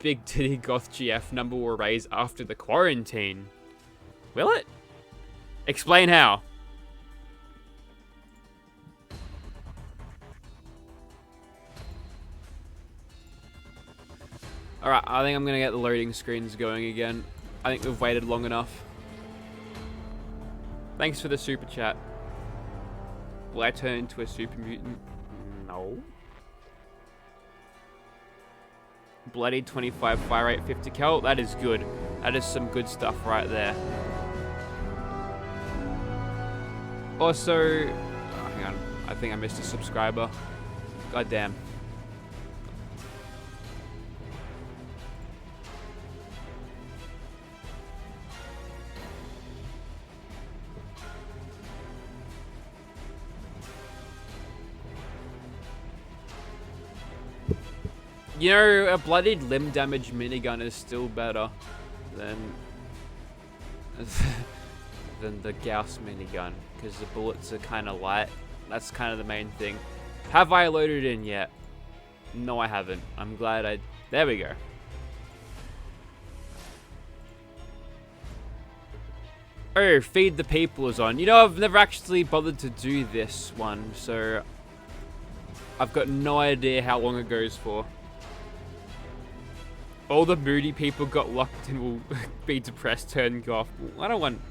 Big Titty Goth GF number will raise after the quarantine. Will it? Explain how. Alright, I think I'm going to get the loading screens going again. I think we've waited long enough. Thanks for the super chat. Will I turn into a super mutant? No. Bloody 25 fire rate 50 cal. That is good. That is some good stuff right there. Also, oh, hang on. I think I missed a subscriber. God damn. You know, a bloodied limb damage minigun is still better than than the Gauss minigun, because the bullets are kind of light. That's kind of the main thing. Have I loaded in yet? No, I haven't. I'm glad I... There we go. Oh, Feed the People is on. You know, I've never actually bothered to do this one, so... I've got no idea how long it goes for. All the moody people got locked and will be depressed, turning off. I don't want...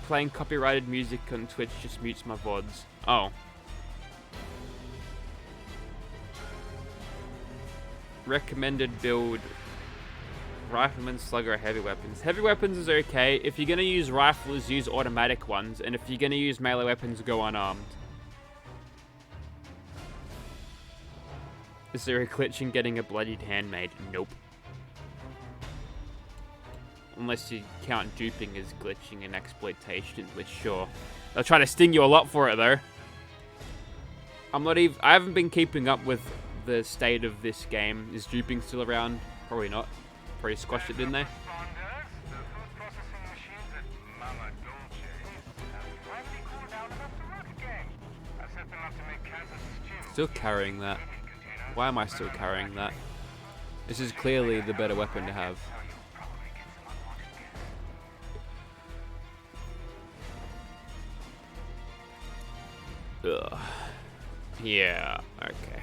Playing copyrighted music on Twitch just mutes my VODs. Oh. Recommended build. Rifleman, slugger, heavy weapons. Heavy weapons is okay. If you're gonna use rifles, use automatic ones. And if you're gonna use melee weapons, go unarmed. Is there a glitch in getting a bloodied handmade? Nope. Unless you count duping as glitching and exploitation, which sure. They'll try to sting you a lot for it though. I haven't been keeping up with the state of this game. Is duping still around? Probably not. Probably squashed it, didn't they? Still carrying that. Why am I still carrying that? This is clearly the better weapon to have. Ugh. Yeah, okay.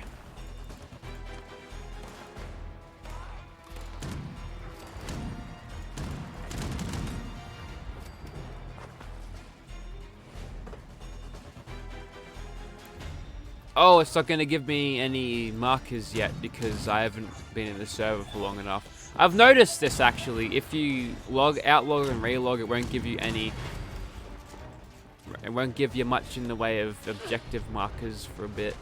Oh, it's not going to give me any markers yet because I haven't been in the server for long enough. I've noticed this actually. If you outlog and relog, it won't give you any... It won't give you much in the way of objective markers for a bit.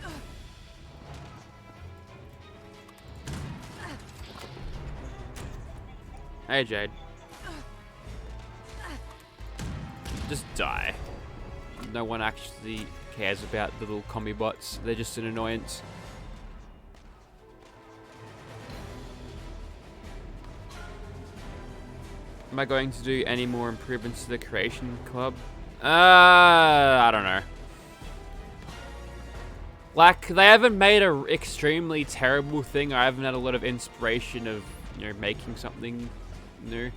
Hey, Jade. Just die. No one actually cares about the little commie bots. They're just an annoyance. Am I going to do any more improvements to the Creation Club? I don't know. Like, they haven't made a extremely terrible thing. I haven't had a lot of inspiration of, you know, making something new.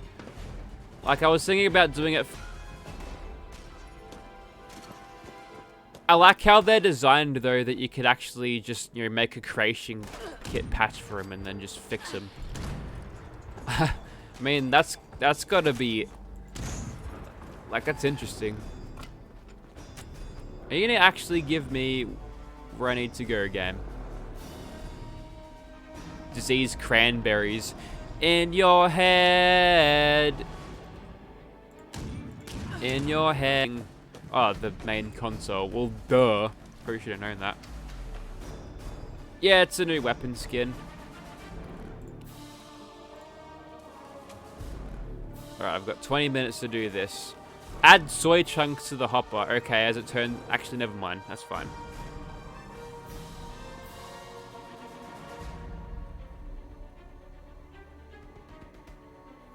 Like, I was thinking about doing it. I like how they're designed, though, that you could actually just, you know, make a creation kit patch for him and then just fix him. I mean, that's gotta be... Like, that's interesting. Are you gonna actually give me where I need to go, game? Disease cranberries in your head. In your head. Oh, the main console. Well, duh. Probably should have known that. Yeah, it's a new weapon skin. Alright, I've got 20 minutes to do this. Add soy chunks to the hopper. Okay, as it turned... Actually, never mind. That's fine.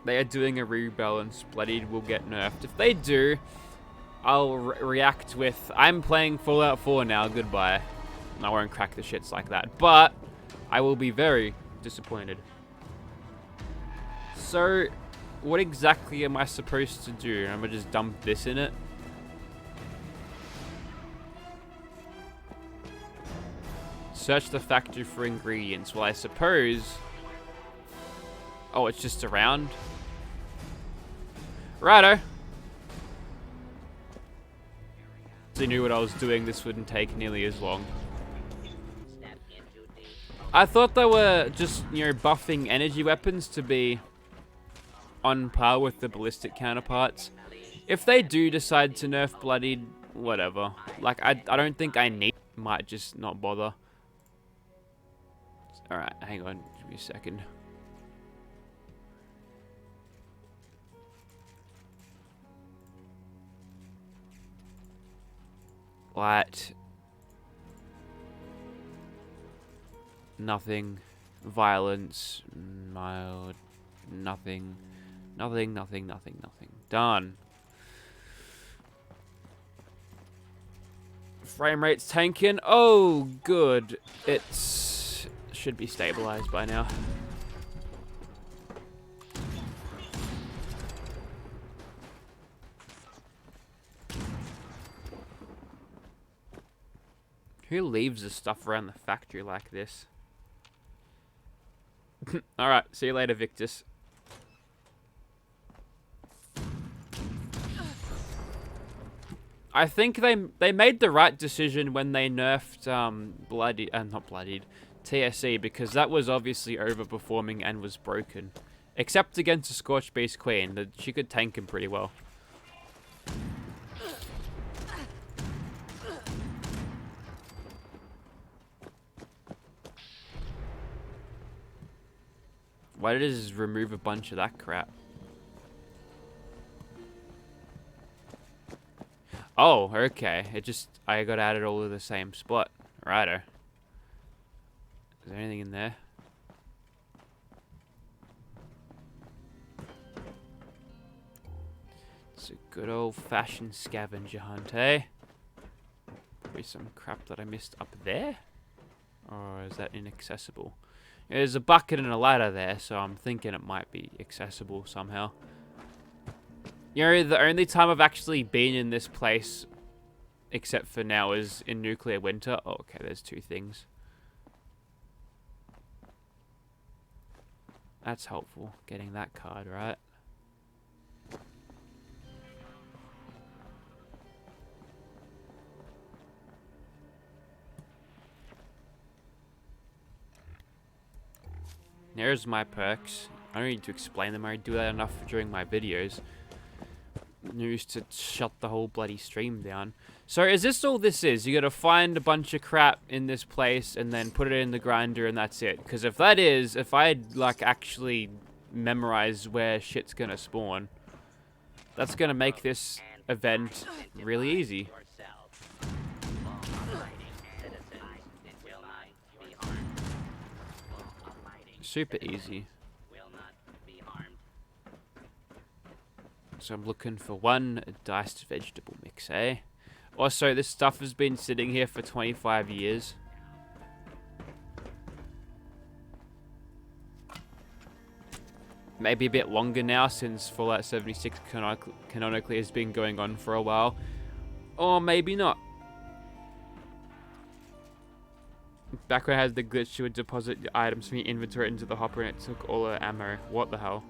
They are doing a rebalance. Bloodied will get nerfed. If they do, I'll react with... I'm playing Fallout 4 now. Goodbye. I won't crack the shits like that. But I will be very disappointed. So... What exactly am I supposed to do? Am I just dump this in it? Search the factory for ingredients. Well, I suppose... Oh, it's just around? Righto. If I knew what I was doing, this wouldn't take nearly as long. I thought they were just, you know, buffing energy weapons to be on par with the ballistic counterparts. If they do decide to nerf bloodied, whatever. Like, I don't think I need... Might just not bother. Alright, hang on. Give me a second. Light. Nothing. Violence. Mild. Nothing. Nothing, nothing, nothing, nothing. Done. Frame rate's tanking. Oh, good. It's should be stabilized by now. Who leaves the stuff around the factory like this? Alright, see you later, Victus. I think they made the right decision when they nerfed not bloodied TSE, because that was obviously overperforming and was broken. Except against a Scorched Beast Queen, she could tank him pretty well. Why did it just remove a bunch of that crap? Oh, okay. I got added all to the same spot. Righto. Is there anything in there? It's a good old-fashioned scavenger hunt, eh? Probably some crap that I missed up there? Or is that inaccessible? There's a bucket and a ladder there, so I'm thinking it might be accessible somehow. You know, the only time I've actually been in this place, except for now, is in Nuclear Winter. Oh, okay, there's two things. That's helpful, getting that card, right? There's my perks. I don't need to explain them. I do that enough during my videos. News to shut the whole bloody stream down. So is this all this is? You gotta find a bunch of crap in this place and then put it in the grinder and that's it. Because if that is, if I'd like actually memorize where shit's gonna spawn, that's gonna make this event really easy. Super easy. So I'm looking for one diced vegetable mix, eh? Also, this stuff has been sitting here for 25 years. Maybe a bit longer now, since Fallout 76 canonically has been going on for a while. Or maybe not. Back when I had the glitch, you would deposit your items from your inventory into the hopper and it took all the ammo. What the hell?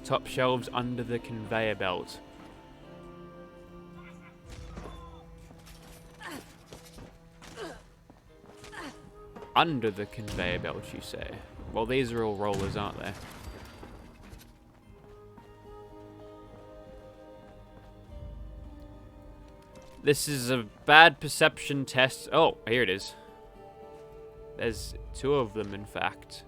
Top shelves under the conveyor belt. Under the conveyor belt, you say? Well, these are all rollers, aren't they? This is a bad perception test. Oh, here it is. There's two of them, in fact.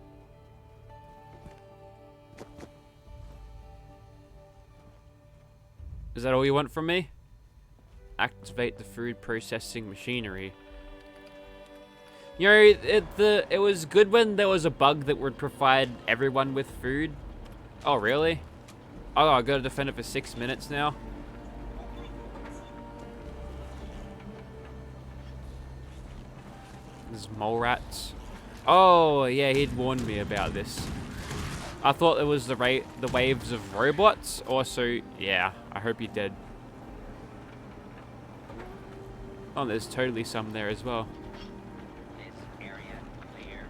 Is that all you want from me? Activate the food processing machinery. You know, it was good when there was a bug that would provide everyone with food. Oh, really? Oh, I gotta defend it for 6 minutes now. There's mole rats. Oh, yeah, he'd warned me about this. I thought it was the waves of robots. Also, yeah, I hope you're dead. Oh, there's totally some there as well. This area clear.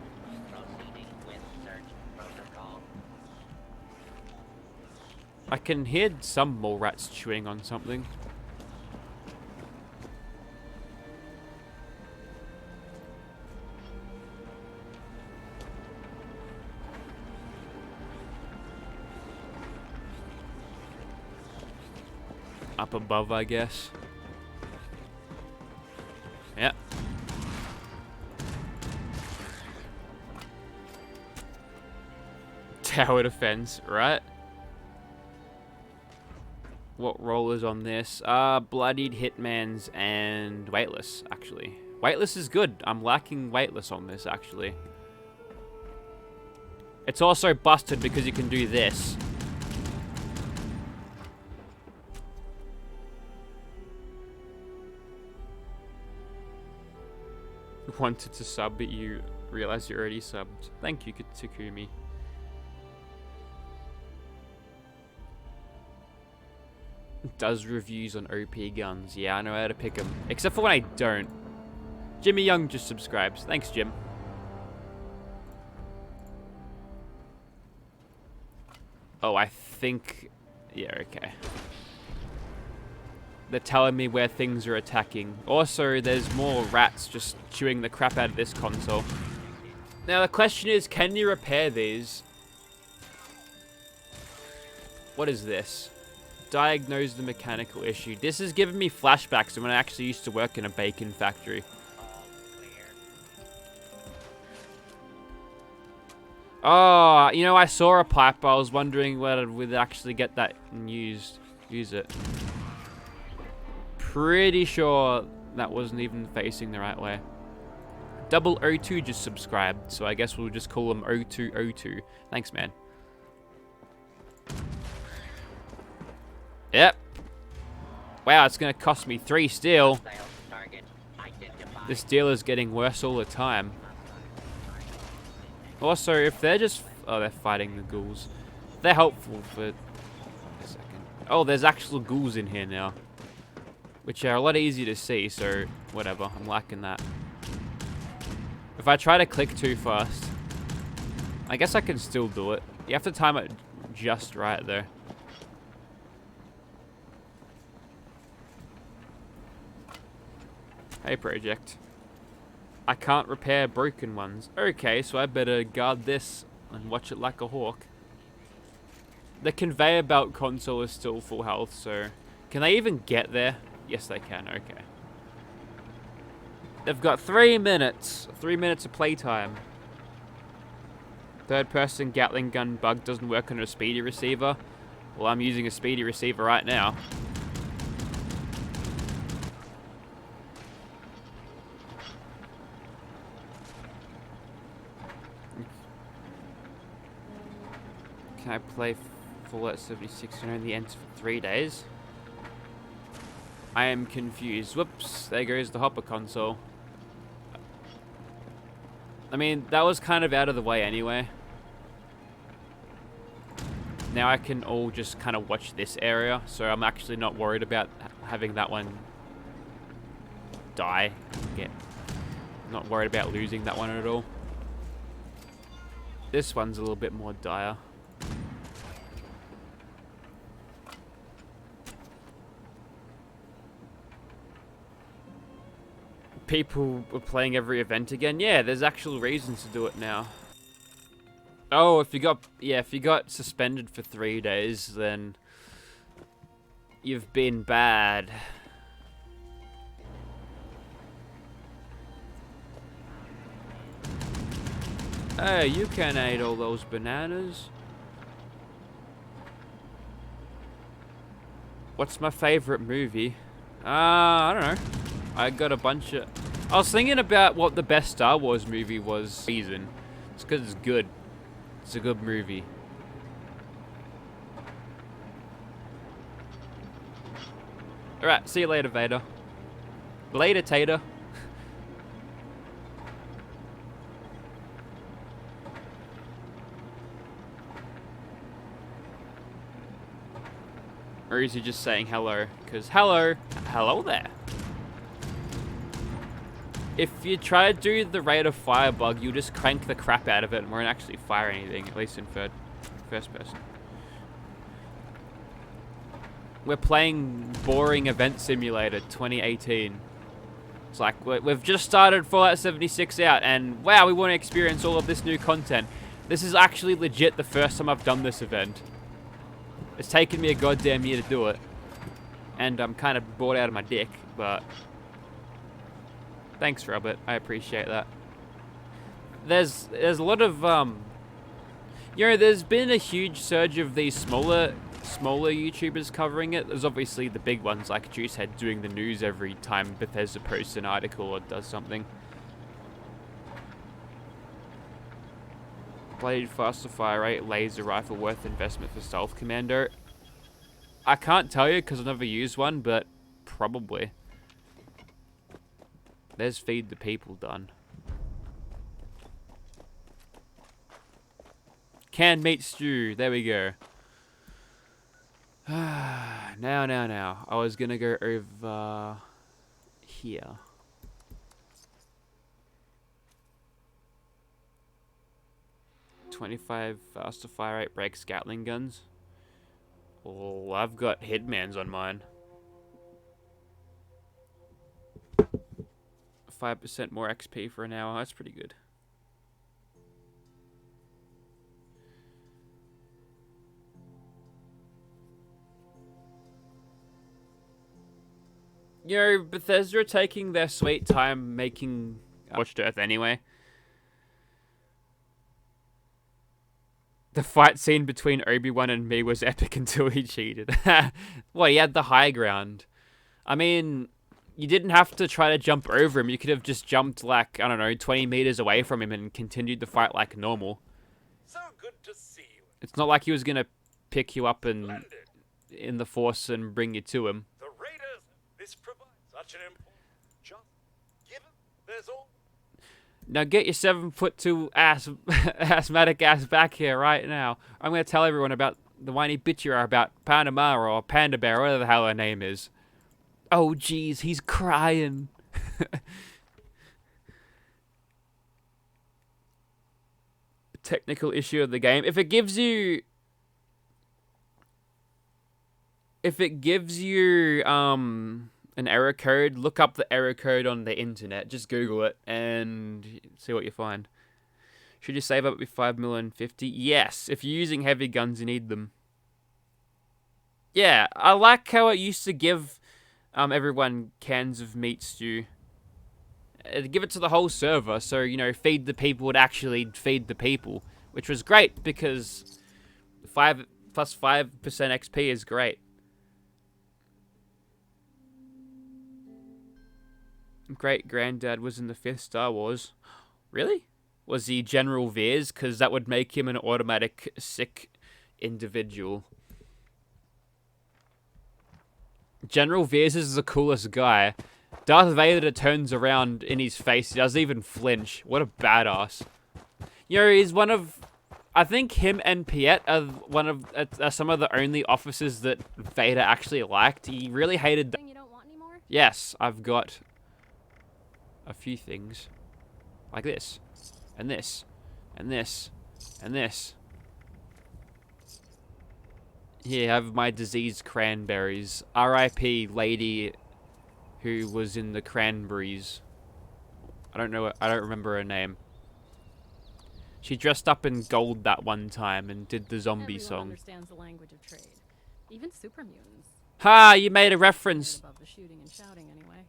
Proceeding with search protocol. I can hear some mole rats chewing on something. Up above, I guess. Yeah. Tower defense, right? What roll is on this? Bloodied, Hitmans, and Weightless, actually. Weightless is good. I'm lacking weightless on this, actually. It's also busted because you can do this. Wanted to sub, but you realize you already subbed. Thank you, Takumi. Does reviews on OP guns. Yeah, I know how to pick them. Except for when I don't. Jimmy Young just subscribes. Thanks, Jim. Oh, I think... Yeah, okay. They're telling me where things are attacking. Also, there's more rats just chewing the crap out of this console. Now, the question is, can you repair these? What is this? Diagnose the mechanical issue. This is giving me flashbacks to when I actually used to work in a bacon factory. Oh, you know, I saw a pipe. I was wondering whether we'd actually get that and use it. Pretty sure that wasn't even facing the right way. Double O2 just subscribed, so I guess we'll just call him O2O2. Thanks, man. Yep. Wow, it's gonna cost me 3 steel. This deal is getting worse all the time. Also, if they're just... Oh, they're fighting the ghouls. They're helpful for a second. Oh, there's actual ghouls in here now. Which are a lot easier to see, so whatever. I'm liking that. If I try to click too fast, I guess I can still do it. You have to time it just right there. Hey, project. I can't repair broken ones. Okay, so I better guard this and watch it like a hawk. The conveyor belt console is still full health, so... Can they even get there? Yes, they can. Okay. They've got 3 minutes. 3 minutes of playtime. Third-person Gatling gun bug doesn't work on a speedy receiver. Well, I'm using a speedy receiver right now. Can I play Fallout 76 and only ends for 3 days? I am confused. Whoops, there goes the hopper console. I mean, that was kind of out of the way anyway. Now I can all just kind of watch this area, so I'm actually not worried about having that one die. Not worried about losing that one at all. This one's a little bit more dire. People were playing every event again. Yeah, there's actual reasons to do it now. Oh, if you got suspended for 3 days, then you've been bad. Hey, you can eat all those bananas. What's my favorite movie? I don't know. I got a bunch of... I was thinking about what the best Star Wars movie was. Season. It's because it's good. It's a good movie. Alright, see you later, Vader. Later, Tater. Or is he just saying hello? Because hello. Hello there. If you try to do the rate of fire bug, you'll just crank the crap out of it and won't actually fire anything, at least in first person. We're playing Boring Event Simulator 2018. It's like, we've just started Fallout 76 out, and wow, we want to experience all of this new content. This is actually legit the first time I've done this event. It's taken me a goddamn year to do it. And I'm kind of bored out of my dick, but... Thanks, Robert. I appreciate that. There's a lot of, you know, there's been a huge surge of these smaller smaller YouTubers covering it. There's obviously the big ones like Juicehead doing the news every time Bethesda posts an article or does something. Blade faster fire rate, laser rifle worth investment for stealth commando. I can't tell you because I've never used one, but probably. There's feed the people done. Canned meat stew. There we go. Now. I was gonna go over here. .25 faster fire rate breaks Gatling guns. Oh, I've got Hitmans on mine. 5% more XP for an hour. That's pretty good. You know, Bethesda are taking their sweet time making Scorched Earth anyway. The fight scene between Obi-Wan and me was epic until he cheated. Well, he had the high ground. I mean, you didn't have to try to jump over him. You could have just jumped, like, I don't know, 20 meters away from him and continued the fight like normal. So good to see you. It's not like he was going to pick you up and in the Force and bring you to him. The Raiders, this provides such an important job. Given there's all. Now get your 7'2" asthmatic ass back here right now. I'm going to tell everyone about the whiny bitch you are about Panamara or Panda Bear, whatever the hell her name is. Oh, jeez, he's crying. Technical issue of the game. If it gives you an error code, look up the error code on the internet. Just Google it and see what you find. Should you save up with 5 million 50? Yes, if you're using heavy guns, you need them. Yeah, I like how it used to give everyone cans of meat stew. Give it to the whole server, so, you know, feed the people would actually feed the people, which was great because 5 plus 5% XP is great. Great granddad was in the 5th Star Wars. Really? Was he General Veers? Because that would make him an automatic sick individual. General Veers is the coolest guy. Darth Vader turns around in his face. He doesn't even flinch. What a badass. You know, he's one of... I think him and Piet are some of the only officers that Vader actually liked. He really hated... You don't want anymore? Yes, I've got a few things. Like this. And this. And this. And this. Here, I have my diseased cranberries. R.I.P. lady who was in the cranberries. I don't remember her name. She dressed up in gold that one time and did the zombie Everyone song. understands the language of trade. Even super mutants. Ha! You made a reference. Above the shooting and shouting anyway.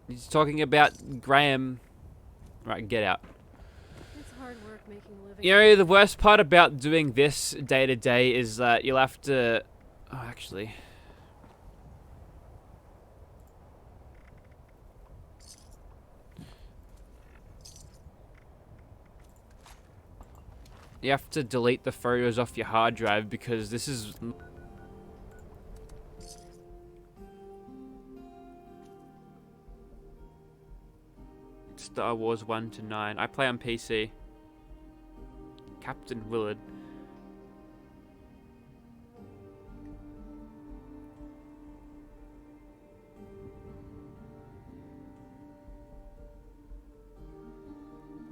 He's talking about Graham. Right, get out. It's hard work making a living. You know, the worst part about doing this day to day is that you'll have to... Oh, actually... You have to delete the photos off your hard drive because this is... Star Wars 1 to 9. I play on PC. Captain Willard.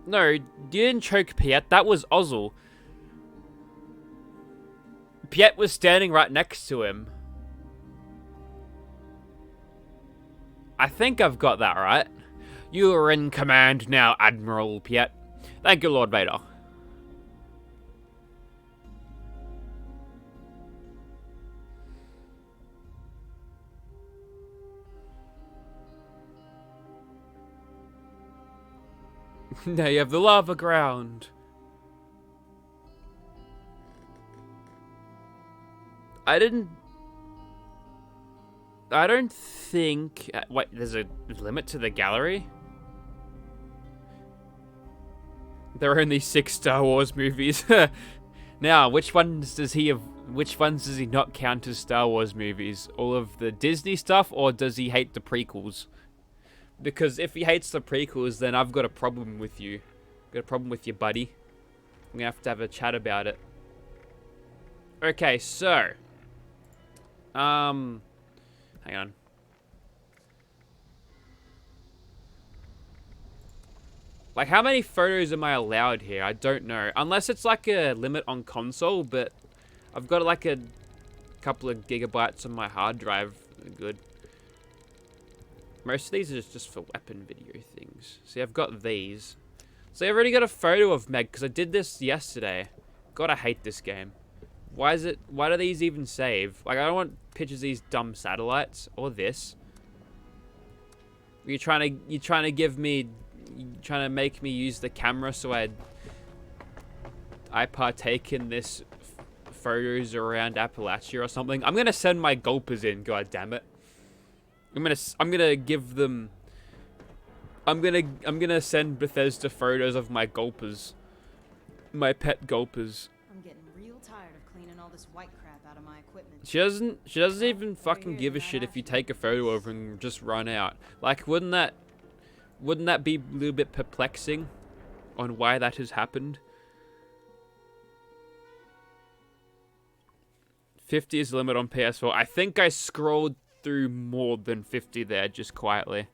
No, you didn't choke Piet. That was Ozzel. Piet was standing right next to him. I think I've got that right. You are in command now, Admiral Piet. Thank you, Lord Vader. Now you have the lava ground. I don't think... wait, there's a limit to the gallery? There are only 6 Star Wars movies. Now, which ones does he not count as Star Wars movies? All of the Disney stuff, or does he hate the prequels? Because if he hates the prequels, then I've got a problem with you. Got a problem with you, buddy. I'm gonna have a chat about it. Okay, so... hang on. Like, how many photos am I allowed here? I don't know. Unless it's like a limit on console, but I've got like a couple of gigabytes on my hard drive. Good. Most of these are just for weapon video things. See, I've got these. So I've already got a photo of Meg, because I did this yesterday. God, I hate this game. Why do these even save? Like, I don't want pictures of these dumb satellites, or this. You're trying to make me use the camera so I partake in this photos around Appalachia or something. I'm gonna send my gulpers in, god damn it. I'm gonna give them I'm gonna send Bethesda photos of my gulpers. My pet gulpers. I'm getting real tired of cleaning all this white crap out of my equipment. She doesn't even fucking give a shit if you take a photo of her and just run out. Like, wouldn't that be a little bit perplexing on why that has happened? 50 is the limit on PS4. I think I scrolled through more than 50 there, just quietly.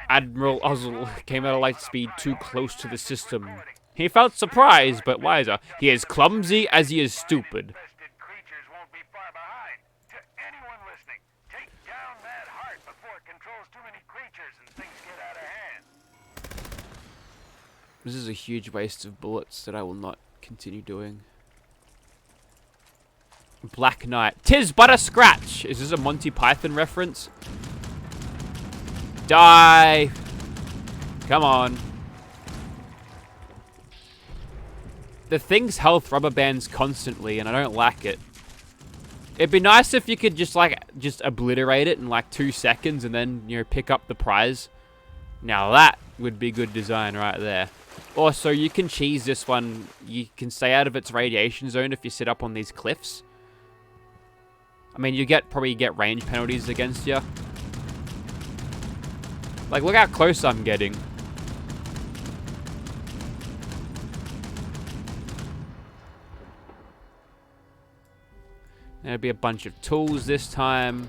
Admiral Ozzel came at a light speed too close to the system. He felt surprised, but wiser. He is clumsy as he is stupid. Creatures won't be far behind. To anyone listening, take down that heart before it controls too many creatures and things get out of hand. This is a huge waste of bullets that I will not continue doing. Black Knight. 'Tis but a scratch! Is this a Monty Python reference? Die! Come on. The thing's health rubber bands constantly, and I don't like it. It'd be nice if you could just obliterate it in like 2 seconds and then, you know, pick up the prize. Now that would be good design right there. Also, you can cheese this one. You can stay out of its radiation zone if you sit up on these cliffs. I mean, you probably get range penalties against you. Like, look how close I'm getting. There'll be a bunch of tools this time.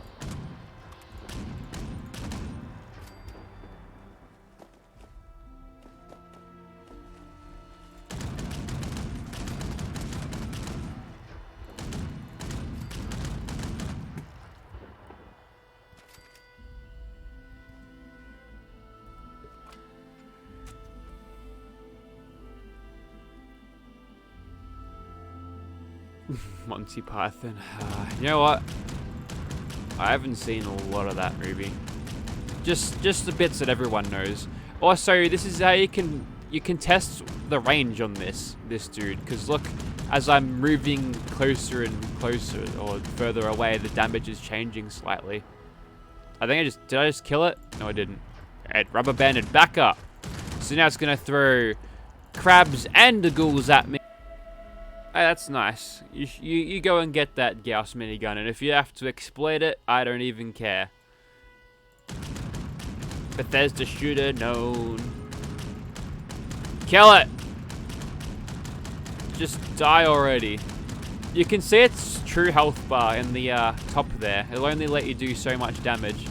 Monty Python. You know what? I haven't seen a lot of that movie. Just the bits that everyone knows. Also, this is how you can test the range on this dude. Because look, as I'm moving closer and closer or further away, the damage is changing slightly. I think did I just kill it? No, I didn't. It rubber banded back up. So now it's gonna throw crabs and the ghouls at me. Hey, that's nice. You go and get that Gauss minigun, and if you have to exploit it, I don't even care. Bethesda shooter known. Kill it! Just die already. You can see its true health bar in the top there. It'll only let you do so much damage.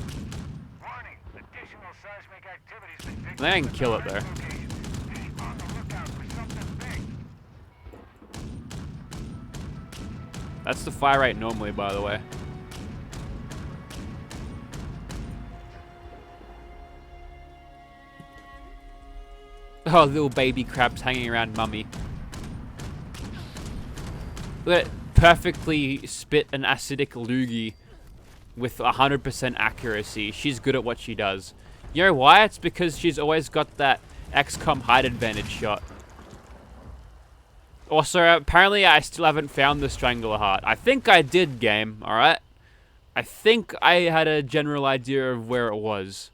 Warning, additional seismic activity's been picked I can kill it though. Keep on the lookout for something big. That's the fire rate normally, by the way. Oh, little baby crabs hanging around mummy. Look at it, perfectly spit an acidic loogie with 100% accuracy. She's good at what she does. You know why? It's because she's always got that XCOM height advantage shot. Also, apparently I still haven't found the Strangler Heart. I think I did, game, alright? I think I had a general idea of where it was.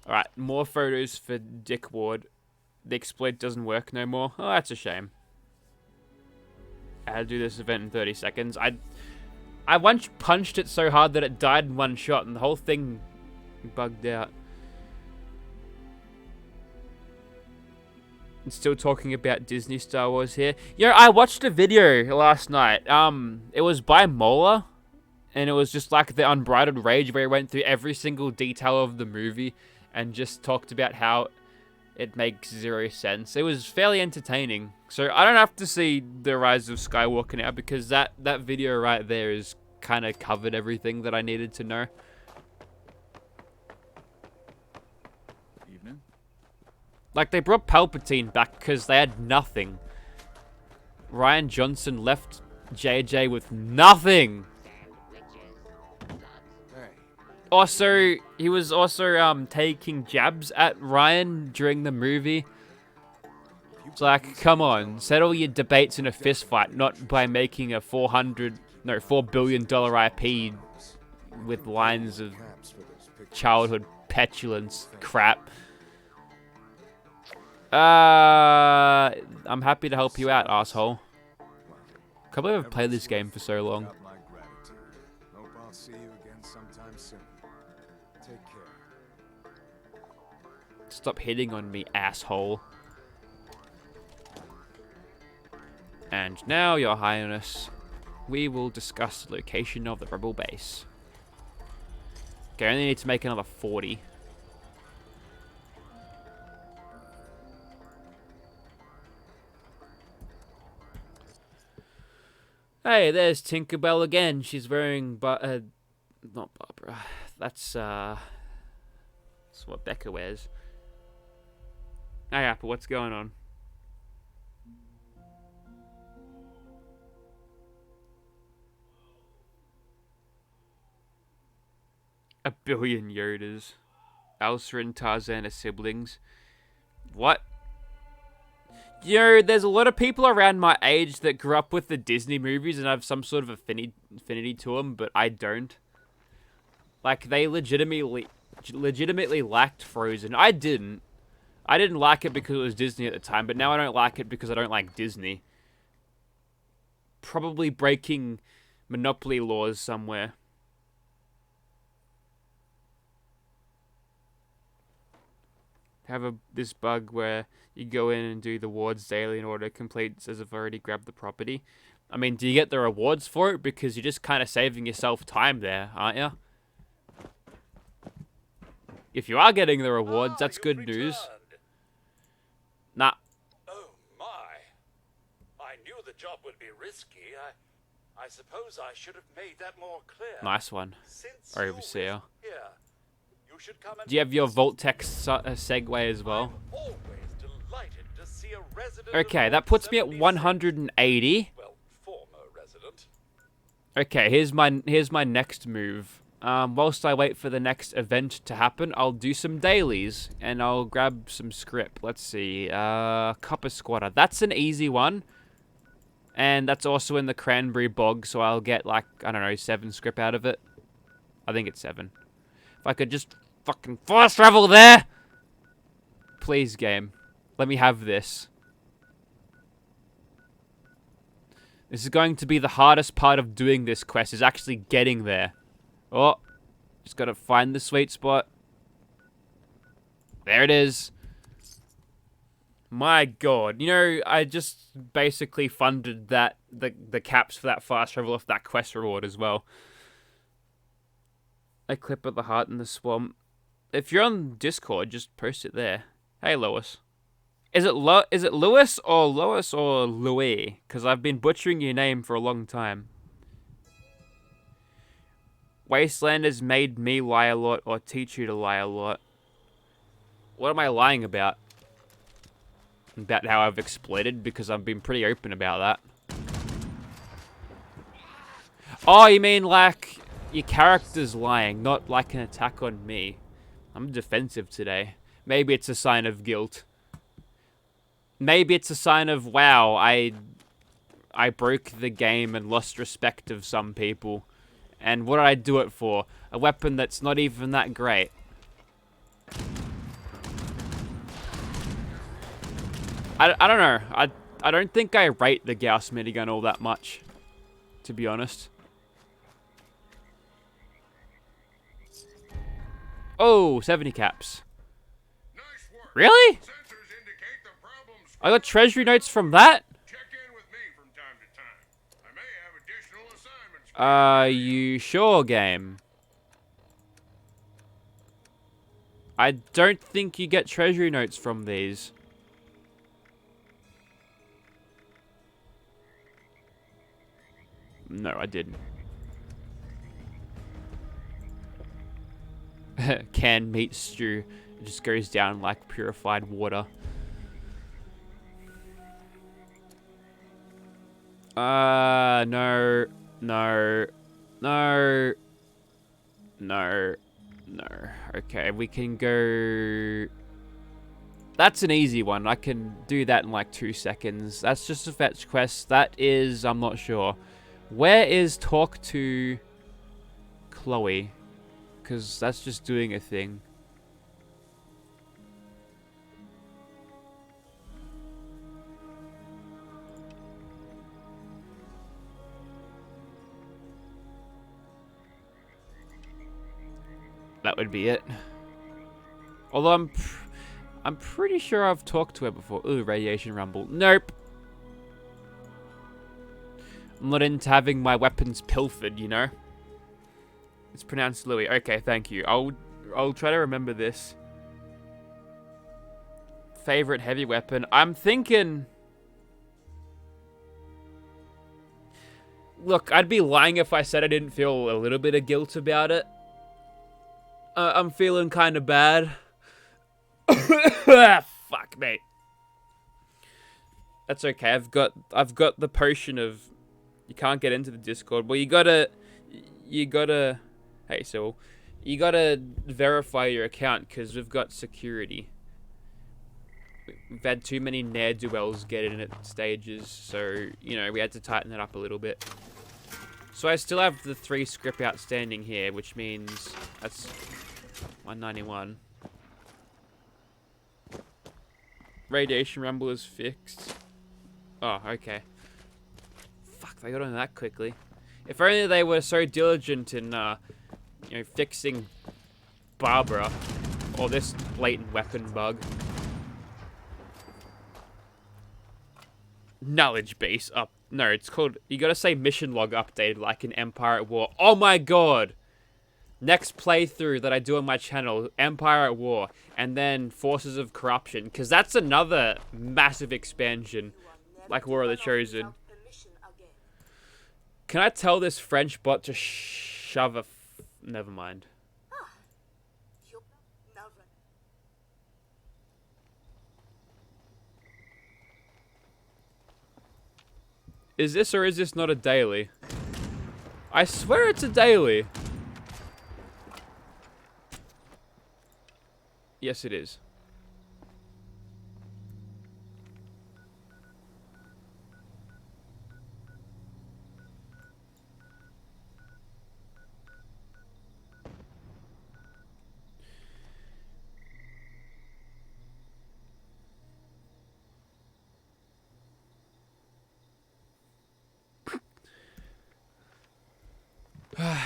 Alright, more photos for Dick Ward. The exploit doesn't work no more. Oh, that's a shame. I had to do this event in 30 seconds. I once punched it so hard that it died in one shot and the whole thing bugged out. I'm still talking about Disney Star Wars here. You know, I watched a video last night. It was by Mola. And it was just like the Unbridled Rage where he went through every single detail of the movie and just talked about how it makes zero sense. It was fairly entertaining. So I don't have to see The Rise of Skywalker now because that video right there is kind of covered everything that I needed to know. Evening. Like, they brought Palpatine back because they had nothing. Rian Johnson left JJ with nothing. Also, he was also taking jabs at Ryan during the movie. It's like, come on, settle your debates in a fist fight, not by making a $4 billion IP with lines of childhood petulance crap. I'm happy to help you out, asshole. Can't believe I've played this game for so long. Hope I'll see you again sometime soon. Take care. Stop hitting on me, asshole. And now, Your Highness, we will discuss the location of the rebel base. Okay, I only need to make another 40. Hey, there's Tinkerbell again. She's wearing, not Barbara. That's what Becca wears. Hey, Apple, what's going on? A billion Yodas. Elsa and Tarzan are siblings. What? You know, there's a lot of people around my age that grew up with the Disney movies and have some sort of affinity to them, but I don't. Like, they legitimately liked Frozen. I didn't. I didn't like it because it was Disney at the time, but now I don't like it because I don't like Disney. Probably breaking monopoly laws somewhere. Have this bug where you go in and do the rewards daily in order to complete, says I've already grabbed the property. I mean, do you get the rewards for it? Because you're just kind of saving yourself time there, aren't you? If you are getting the rewards, that's good news. Nah. Oh my. I knew the job would be risky. I suppose I should have made that more clear. Nice one. Since Overseer. here, you should come and Do you have your Voltec segue as well? I'm always delighted to see a resident Okay, of that puts me at 76. 180. Well, former resident. Okay, here's my next move. Whilst I wait for the next event to happen, I'll do some dailies and I'll grab some script. Let's see, Copper Squatter. That's an easy one, and that's also in the Cranberry Bog, so I'll get like, I don't know, 7 script out of it. I think it's 7. If I could just fucking fast travel there, please, game, let me have this. This is going to be the hardest part of doing this quest, is actually getting there. Oh, just gotta find the sweet spot. There it is. My god. You know, I just basically funded that the caps for that fast travel off that quest reward as well. A clip of the heart in the swamp. If you're on Discord, just post it there. Hey, Lois. Is it Lewis or Lois or Louis? Because I've been butchering your name for a long time. Wastelanders made me lie a lot or teach you to lie a lot. What am I lying about? About how I've exploited, because I've been pretty open about that. Oh, you mean like your character's lying, not like an attack on me. I'm defensive today. Maybe it's a sign of guilt. Maybe it's a sign of, wow, I broke the game and lost respect of some people. And what did I do it for? A weapon that's not even that great. I don't know. I don't think I rate the Gauss minigun all that much, to be honest. Oh, 70 caps. Nice work. Really? Sensors indicate the problem's I got treasury notes from that? check in with me from time to time. I may have additional assignments. For you. You sure, game? I don't think you get treasury notes from these. No, I didn't. Canned meat stew. It just goes down like purified water. No. No. No. No. No. Okay, we can go... That's an easy one. I can do that in like 2 seconds. That's just a fetch quest. That is... I'm not sure. Where is talk to Chloe? Because that's just doing a thing. That would be it. Although I'm pretty sure I've talked to her before. Ooh, radiation rumble. Nope. I'm not into having my weapons pilfered, you know? It's pronounced Louis. Okay, thank you. I'll try to remember this. Favorite heavy weapon. I'm thinking... Look, I'd be lying if I said I didn't feel a little bit of guilt about it. I'm feeling kind of bad. Fuck, mate. That's okay. I've got the potion of... You can't get into the Discord. Well, you gotta... Hey, so... You gotta verify your account, because we've got security. We've had too many ne'er-do-wells get in at stages, so, you know, we had to tighten it up a little bit. So I still have the 3 script outstanding here, which means... That's... 191. Radiation rumble is fixed. Oh, okay. Fuck, they got on that quickly. If only they were so diligent in, you know, fixing Barbara. Or this blatant weapon bug. Knowledge base up. No, it's called... You gotta say mission log updated like in Empire at War. Oh my god! Next playthrough that I do on my channel, Empire at War, and then Forces of Corruption, because that's another massive expansion, like War of the Chosen. Can I tell this French bot to shove a... Never mind. Is this or is this not a daily? I swear it's a daily. Yes, it is.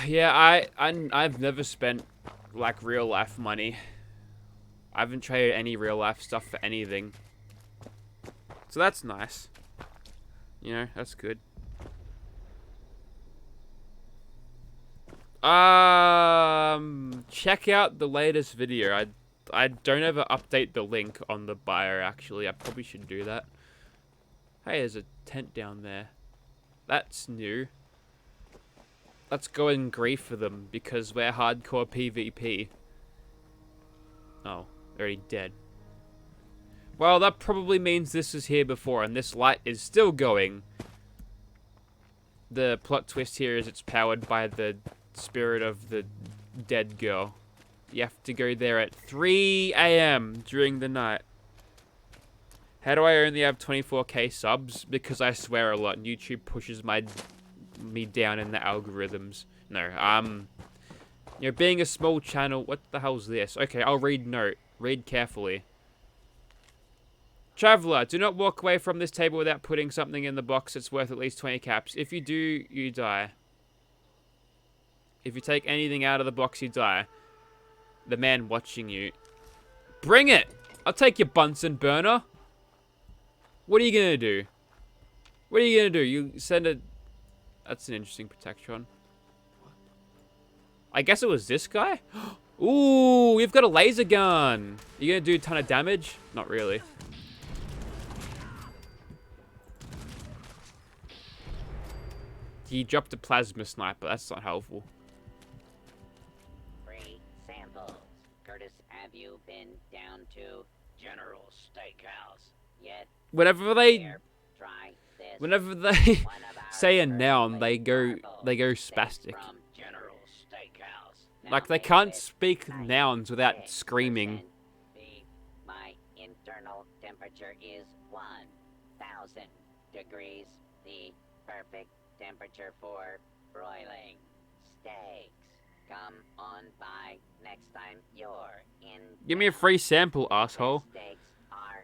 Yeah, I've never spent like real life money. I haven't traded any real life stuff for anything. So that's nice. You know, that's good. Check out the latest video. I don't ever update the link on the bio actually. I probably should do that. Hey, there's a tent down there. That's new. Let's go and grief for them because we're hardcore PvP. Oh, already dead. Well, that probably means this was here before and this light is still going. The plot twist here is it's powered by the spirit of the dead girl. You have to go there at 3 a.m. during the night. How do I only have 24k subs? Because I swear a lot and YouTube pushes me down in the algorithms. No, you know, being a small channel, what the hell's this? Okay, I'll read note. Read carefully. Traveler, do not walk away from this table without putting something in the box that's worth at least 20 caps. If you do, you die. If you take anything out of the box, you die. The man watching you. Bring it! I'll take your Bunsen burner. What are you gonna do? What are you gonna do? You send a... That's an interesting protection. I guess it was this guy? Ooh, we've got a laser gun. You gonna do a ton of damage? Not really. He dropped a plasma sniper. That's not helpful. Free samples. Curtis, have you been down to General Steakhouse yet? Whenever they Here, try this. Whenever they One of our say a first noun, they go marbles. spastic. From General Steakhouse. Now Like they made can't with speak nouns without 96% screaming. beef. My internal temperature is 1,000 degrees. The perfect temperature for broiling steaks. Come on by next time you're in. Give me a town. free sample, asshole. Steaks are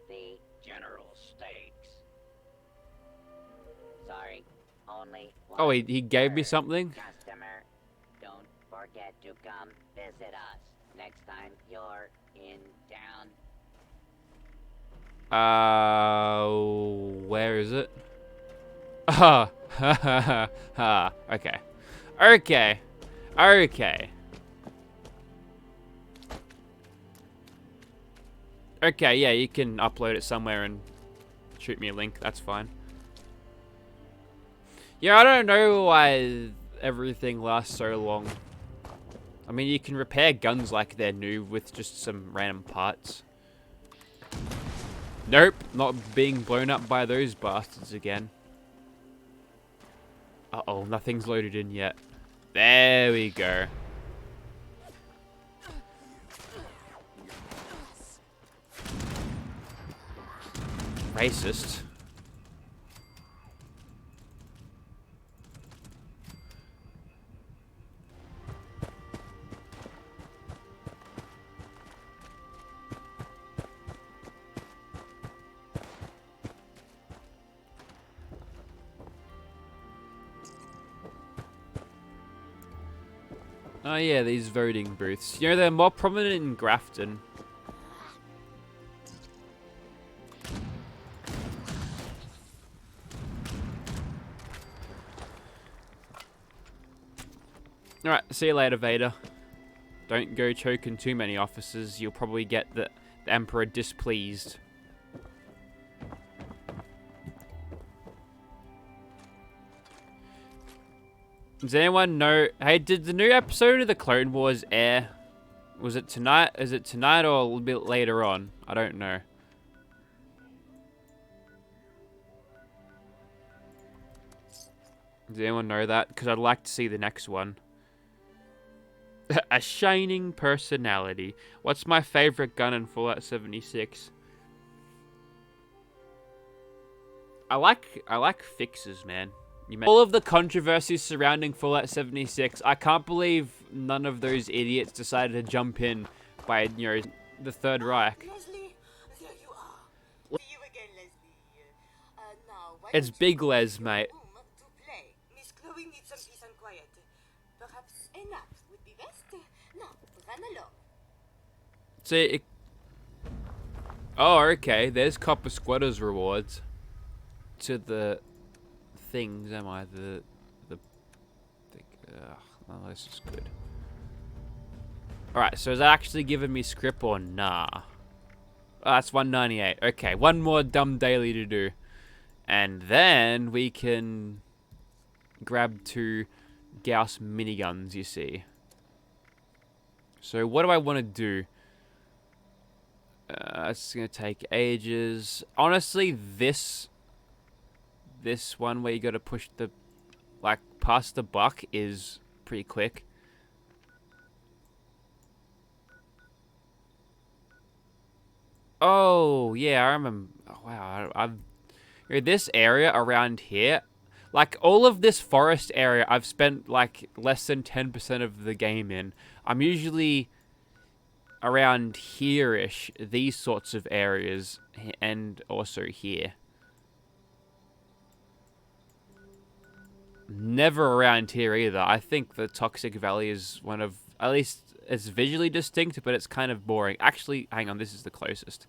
the General Steaks. Sorry, only one Oh, he gave me per something? customer. Don't forget to come visit us next time you're in town. Where is it? Ah, ha ha ha ha. Okay. Okay. Okay. Okay, yeah, you can upload it somewhere and shoot me a link. That's fine. Yeah, I don't know why everything lasts so long. I mean, you can repair guns like they're new with just some random parts. Nope, not being blown up by those bastards again. Uh-oh, nothing's loaded in yet. There we go. Racist. Oh yeah, these voting booths. You know, they're more prominent in Grafton. Alright, see you later, Vader. Don't go choking too many officers. You'll probably get the Emperor displeased. Does anyone know? Hey, did the new episode of the Clone Wars air? Was it tonight? Is it tonight or a little bit later on? I don't know. Does anyone know that? Because I'd like to see the next one. A shining personality. What's my favorite gun in Fallout 76? I like fixes, man. All of the controversies surrounding Fallout 76, I can't believe none of those idiots decided to jump in by, you know, the Third Reich. Leslie, there you are. See you again, Leslie. Now, why It's don't you Big go Les, to your mate. room to play? Miss Chloe needs some peace and quiet. Perhaps a nap would be best. Now, run along. See, oh, okay. There's Copper Squatters rewards. To the things, am I? Well, this is good. Alright, so is that actually giving me script or nah? Oh, that's 198. Okay, one more dumb daily to do. And then we can grab 2 Gauss miniguns, you see. So what do I want to do? It's going to take ages. Honestly, this one where you got to push the, like, past the buck is pretty quick. Oh, yeah, I remember. Oh, wow, this area around here, like all of this forest area, I've spent like less than 10% of the game in. I'm usually around here-ish, these sorts of areas, and also here. Never around here either. I think the Toxic Valley is one of, at least it's visually distinct, but it's kind of boring. Actually, hang on, this is the closest.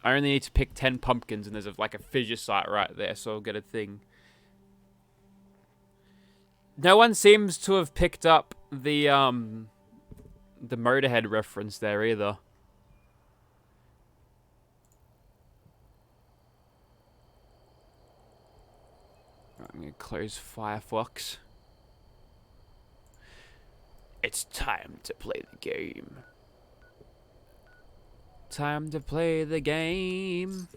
I only need to pick 10 pumpkins, and there's like a fissure site right there, so I'll get a thing. No one seems to have picked up the Motorhead reference there either. Right, I'm gonna close Firefox. It's time to play the game. Time to play the game.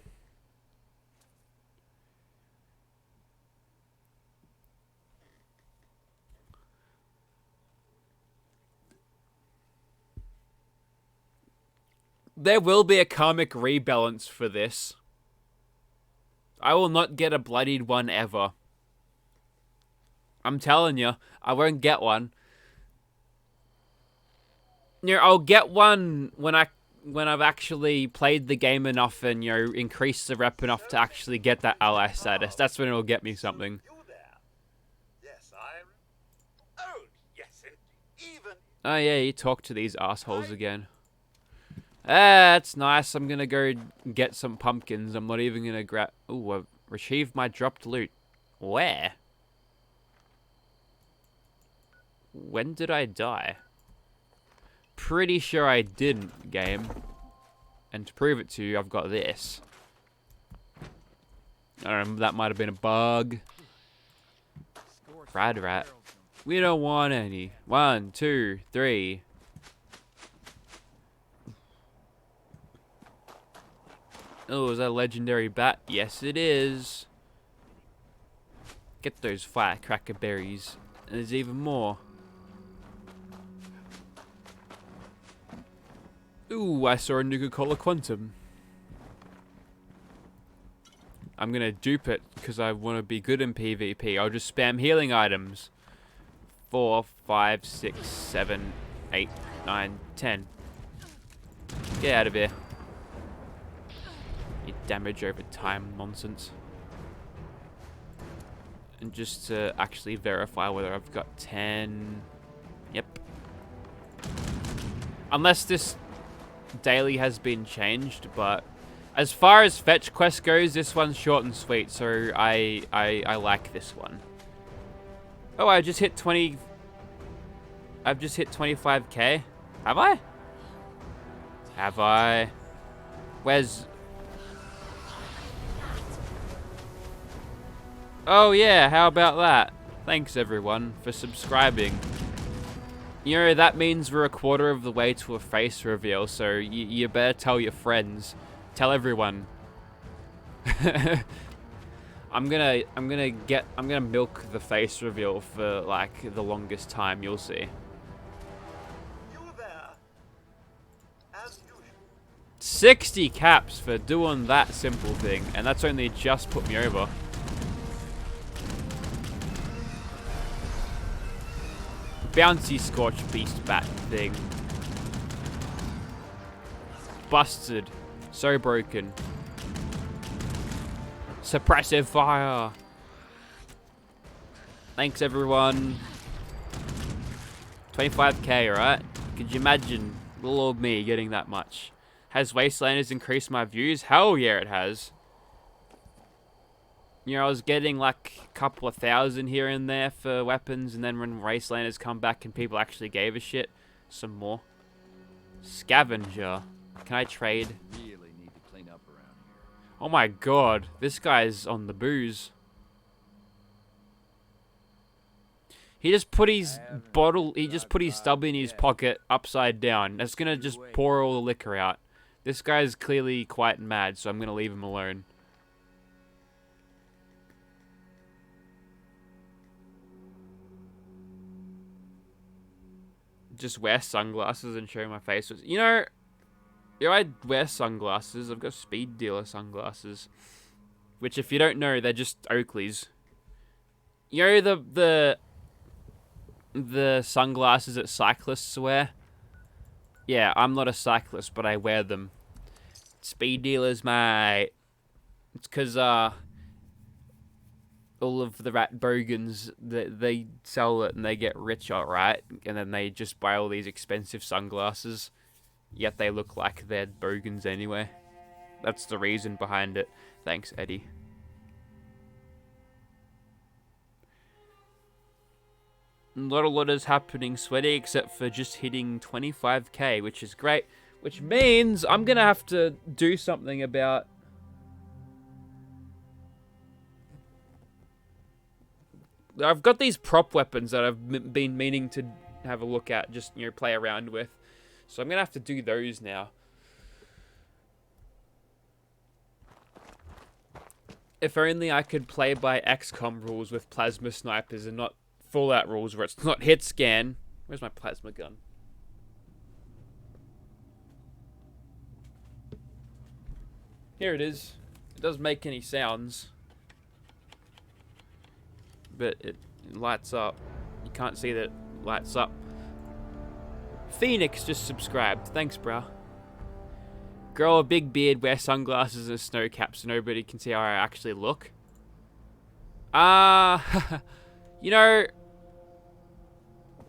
There will be a karmic rebalance for this. I will not get a bloodied one ever. I'm telling you, I won't get one. You know, I'll get one when I've actually played the game enough and, you know, increased the rep enough to actually get that ally status. That's when it'll get me something. Yes, I'm... Oh, yes, and even... Oh yeah, you talk to these assholes again. That's nice. I'm gonna go get some pumpkins. I'm not even gonna grab... Ooh, I've retrieved my dropped loot. Where? When did I die? Pretty sure I didn't, game. And to prove it to you, I've got this. I don't know, that might have been a bug. Rad rat. We don't want any. 1, 2, 3. Oh, is that a legendary bat? Yes, it is. Get those firecracker berries. And there's even more. Ooh, I saw a Nuka-Cola Quantum. I'm gonna dupe it because I want to be good in PvP. I'll just spam healing items. 4, 5, 6, 7, 8, 9, 10. Get out of here. You damage over time nonsense. And just to actually verify whether I've got 10. Yep. Unless this daily has been changed, but as far as fetch quest goes, this one's short and sweet, so I like this one. Oh, I just hit 20. I've just hit 25k. Have I? Have I? Where's... Oh yeah, how about that? Thanks everyone for subscribing. You know, that means we're a quarter of the way to a face reveal, so you better tell your friends. Tell everyone. I'm gonna milk the face reveal for like the longest time, you'll see. You there, as usual. 60 caps for doing that simple thing, and that's only just put me over. Bouncy Scorched Beast Bat thing. Busted. So broken. Suppressive fire. Thanks everyone. 25k, alright? Could you imagine little old me getting that much? Has Wastelanders increased my views? Hell yeah, it has. You know, I was getting like a couple of thousand here and there for weapons, and then when Wastelanders come back and people actually gave a shit, some more. Scavenger. Can I trade? Really need to clean up around here. Oh my god, this guy's on the booze. He just put his bottle, he just put his stub in his pocket upside down. That's gonna just pour all the liquor out. This guy's clearly quite mad, so I'm gonna leave him alone. just wear sunglasses and show my face. You know, I wear sunglasses. I've got speed dealer sunglasses, which, if you don't know, they're just Oakleys. You know the sunglasses that cyclists wear? Yeah, I'm not a cyclist, but I wear them. Speed dealers, mate. It's because all of the rat bogans, they sell it and they get rich, alright? And then they just buy all these expensive sunglasses. Yet they look like they're bogans anyway. That's the reason behind it. Thanks, Eddie. Not a lot is happening, Sweaty, except for just hitting 25k, which is great. Which means I'm going to have to do something about... I've got these prop weapons that I've been meaning to have a look at, just, you know, play around with. So I'm going to have to do those now. If only I could play by XCOM rules with plasma snipers and not Fallout rules where it's not hit scan. Where's my plasma gun? Here it is. It doesn't make any sounds. But it lights up. You can't see that it lights up. Phoenix just subscribed. Thanks, bro. Grow a big beard, wear sunglasses and snow caps so nobody can see how I actually look. You know,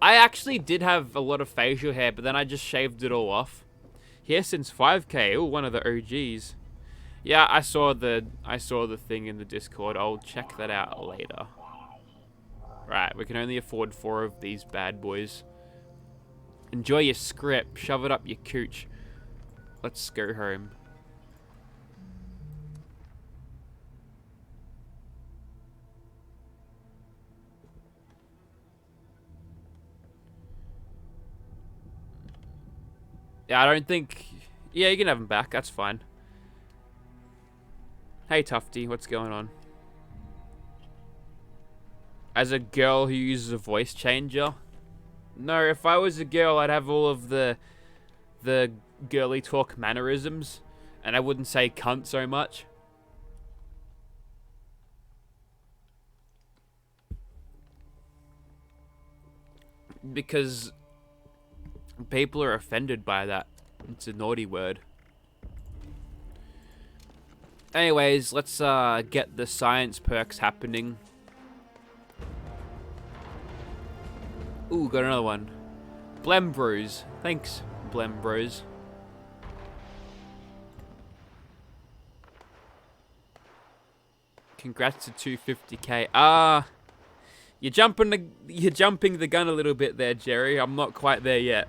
I actually did have a lot of facial hair, but then I just shaved it all off. Here since 5k. Oh, one of the OGs. Yeah, I saw the thing in the Discord. I'll check that out later. Right, we can only afford 4 of these bad boys. Enjoy your script. Shove it up your cooch. Let's go home. Yeah, I don't think... Yeah, you can have him back. That's fine. Hey, Tufty. What's going on? As a girl who uses a voice changer? No, if I was a girl, I'd have all of the girly talk mannerisms, and I wouldn't say cunt so much. Because people are offended by that. It's a naughty word. Anyways, let's get the science perks happening. Ooh, got another one. Blembros. Thanks, Blembros. Congrats to 250k. You're jumping the gun a little bit there, Jerry. I'm not quite there yet.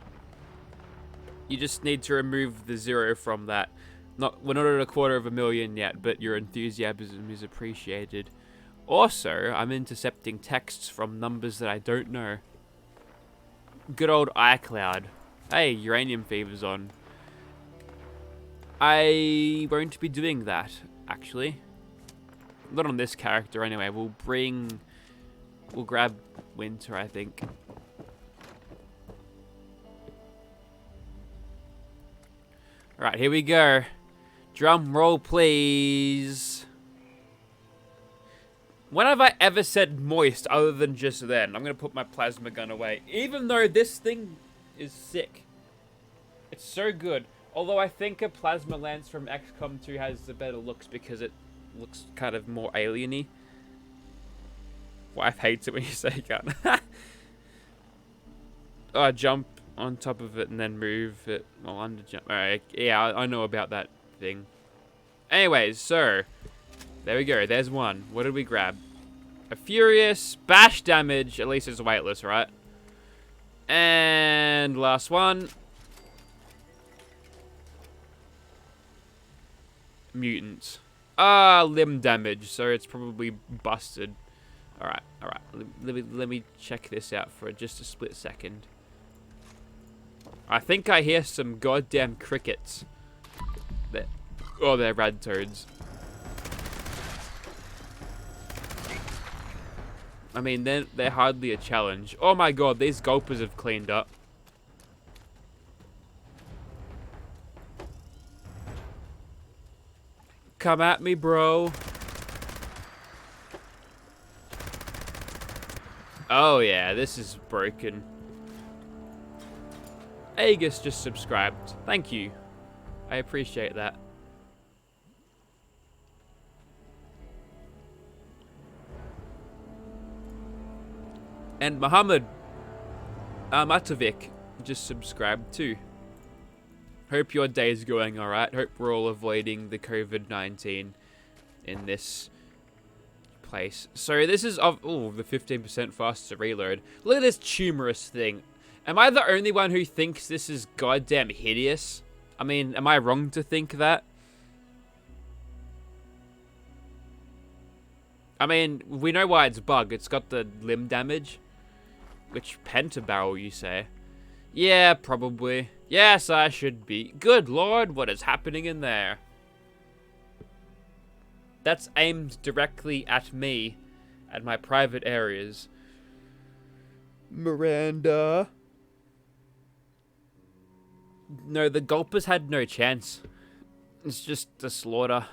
You just need to remove the 0 from that. We're not at 250,000 yet, but your enthusiasm is appreciated. Also, I'm intercepting texts from numbers that I don't know. Good old iCloud. Hey, Uranium Fever's on. I won't be doing that, actually. Not on this character, anyway. We'll grab Winter, I think. Alright, here we go. Drum roll, please. When have I ever said moist other than just then? I'm going to put my plasma gun away. Even though this thing is sick. It's so good. Although I think a plasma lance from XCOM 2 has the better looks because it looks kind of more alien-y. Wife hates it when you say gun. Oh, jump on top of it and then move it. Well, under jump. Alright, yeah, I know about that thing. Anyways, so... There we go, there's one. What did we grab? A Furious, bash damage, at least it's weightless, right? And last one. Mutants. Limb damage, so it's probably busted. Alright. Let me check this out for just a split second. I think I hear some goddamn crickets. Oh, they're rad toads. I mean, they're hardly a challenge. Oh my god, these gulpers have cleaned up. Come at me, bro. Oh yeah, this is broken. Aegis just subscribed. Thank you. I appreciate that. And Muhammad Matovic just subscribed too. Hope your day's going alright. Hope we're all avoiding the COVID-19 in this place. So this is of the 15% faster reload. Look at this tumorous thing. Am I the only one who thinks this is goddamn hideous? I mean, am I wrong to think that? I mean, we know why it's bug. It's got the limb damage. Which pentabarrel, you say? Yeah, probably. Yes, I should be. Good lord, what is happening in there? That's aimed directly at me, at my private areas. Miranda. No, the gulpers had no chance. It's just a slaughter.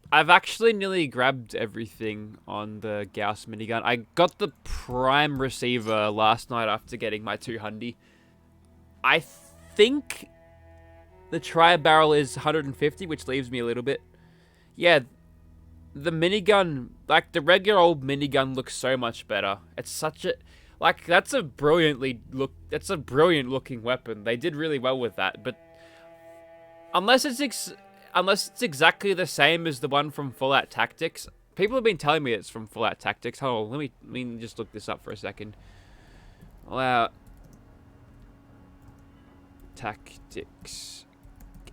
I've actually nearly grabbed everything on the Gauss minigun. I got the prime receiver last night after getting my 200. I think the tri-barrel is 150, which leaves me a little bit. Yeah, the minigun, like the regular old minigun looks so much better. It's such a, like that's a brilliant looking weapon. They did really well with that, but unless it's exactly the same as the one from Fallout Tactics. People have been telling me it's from Fallout Tactics. Hold on, let me just look this up for a second. Fallout Tactics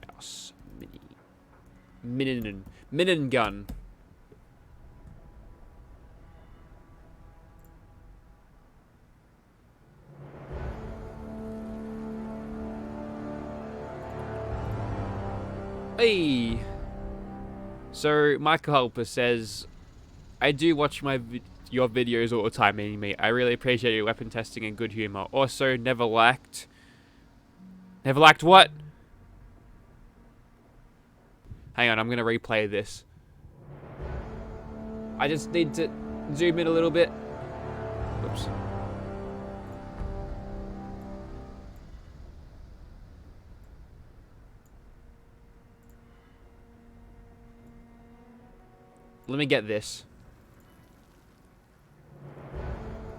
Gauss Minin gun. Hey! So, Michael Helper says, I do watch your videos all the time, Amy. I really appreciate your weapon testing and good humor. Also, never liked what? Hang on, I'm gonna replay this. I just need to zoom in a little bit. Whoops. Let me get this.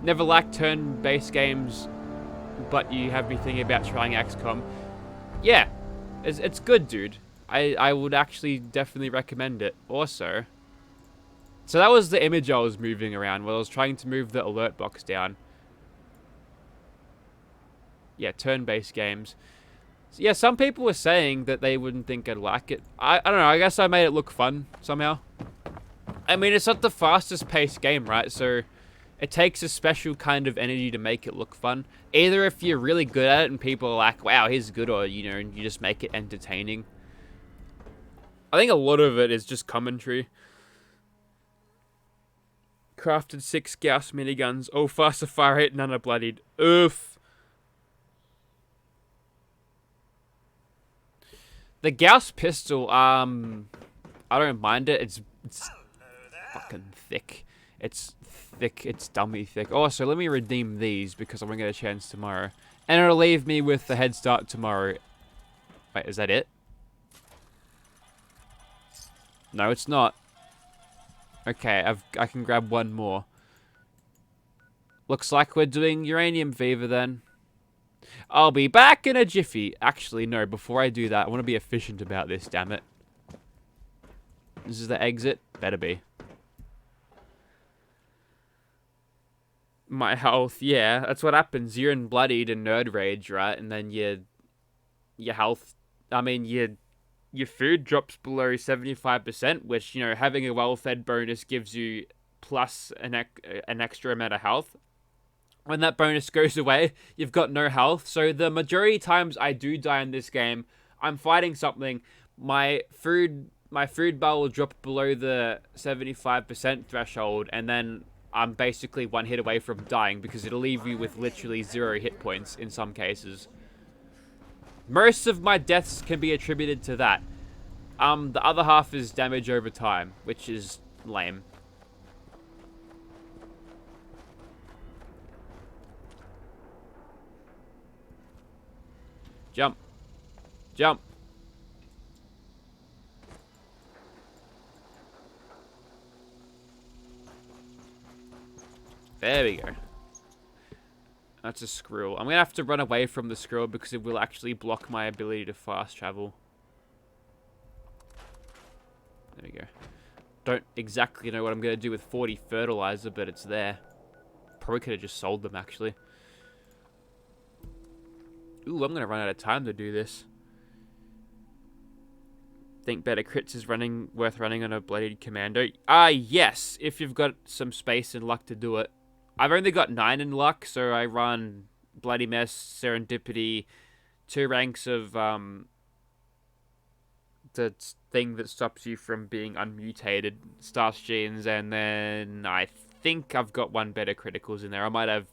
Never liked turn-based games, but you have me thinking about trying XCOM. Yeah, it's good, dude. I would actually definitely recommend it. Also, so that was the image I was moving around while I was trying to move the alert box down. Yeah, turn-based games. So yeah, some people were saying that they wouldn't think I'd like it. I don't know, I guess I made it look fun somehow. I mean, it's not the fastest paced game, right? So it takes a special kind of energy to make it look fun. Either if you're really good at it and people are like, wow, he's good, or, you know, you just make it entertaining. I think a lot of it is just commentary. Crafted 6 Gauss miniguns. All faster fire rate, none are bloodied. Oof. The Gauss pistol, I don't mind it. It's fucking thick. It's thick. It's dummy thick. Also, let me redeem these because I'm going to get a chance tomorrow. And it'll leave me with the head start tomorrow. Wait, is that it? No, it's not. Okay, I can grab one more. Looks like we're doing uranium fever then. I'll be back in a jiffy. Actually, no, before I do that, I want to be efficient about this, damn it. This is the exit? Better be. My health, yeah, that's what happens. You're in bloodied and nerd rage, right? And then your health, I mean, your food drops below 75%, which, you know, having a well-fed bonus gives you plus an extra amount of health. When that bonus goes away, you've got no health. So the majority of times I do die in this game, I'm fighting something, my food bar will drop below the 75% threshold, and then I'm basically one hit away from dying because it'll leave you with literally 0 hit points in some cases. Most of my deaths can be attributed to that. The other half is damage over time, which is lame. Jump. Jump. There we go. That's a scroll. I'm gonna have to run away from the scroll because it will actually block my ability to fast travel. There we go. Don't exactly know what I'm gonna do with 40 fertilizer, but it's there. Probably could have just sold them, actually. Ooh, I'm gonna run out of time to do this. Think better crits is worth running on a bloodied commando? Yes, if you've got some space and luck to do it. I've only got 9 in luck, so I run Bloody Mess, Serendipity, 2 ranks of the thing that stops you from being unmutated, Starch Genes, and then I think I've got 1 better criticals in there. I might have,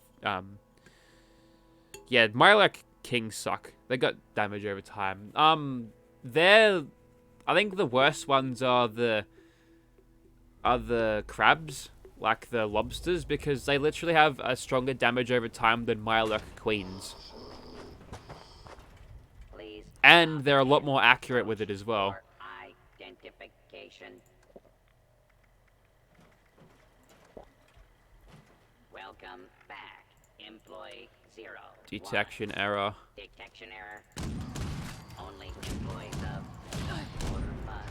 yeah, Myrloc Kings suck. They got damage over time. I think the worst ones are the crabs, like the lobsters, because they literally have a stronger damage over time than Myrloc Queens. Please. And they're a lot more accurate with it as well. Identification. Welcome back. Employee 0. Detection error. Detection error. Only employees of Order Bus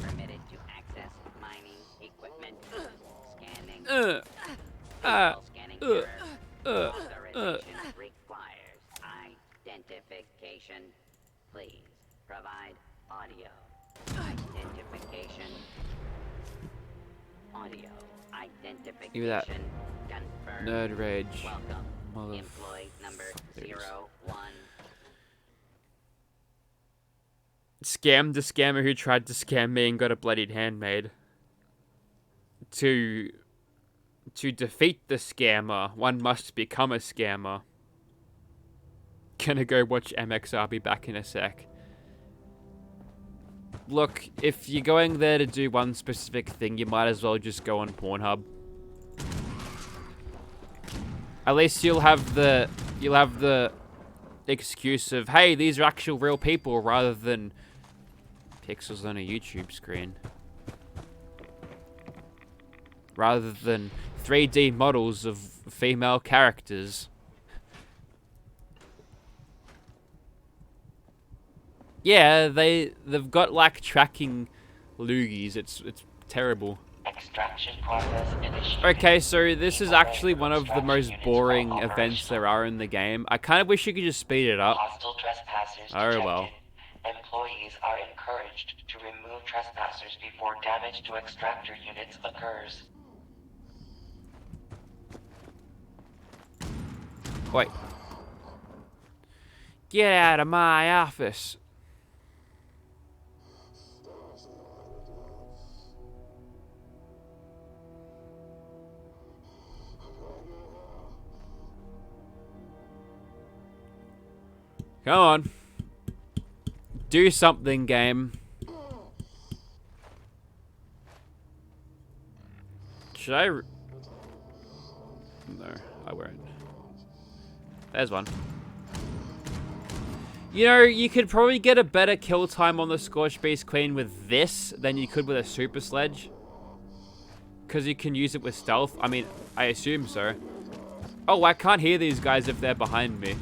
permitted to access mining equipment. Scanning. Scanning error. Authorization requires identification. Please provide audio. Identification. Audio. Identification. Give me that. Confirmed. Nerd rage. Welcome. Employee number 01. Scammed the scammer who tried to scam me and got a bloodied handmaid. To defeat the scammer, one must become a scammer. Gonna go watch MXR, be back in a sec. Look, if you're going there to do one specific thing, you might as well just go on Pornhub. At least you'll have the excuse of, hey, these are actual real people, rather than pixels on a YouTube screen. Rather than 3D models of female characters. Yeah, they've got like tracking loogies. It's terrible. Extraction process initiated. Okay, so this is actually one of the most boring events there are in the game. I kind of wish you could just speed it up. Hostile trespassers Oh detected. well. Employees are encouraged to remove trespassers before damage to extractor units occurs. Wait. Get out of my office. Come on. Do something, game. Should I... No, I won't. There's one. You know, you could probably get a better kill time on the Scorched Beast Queen with this than you could with a Super Sledge. Because you can use it with stealth. I mean, I assume so. Oh, I can't hear these guys if they're behind me.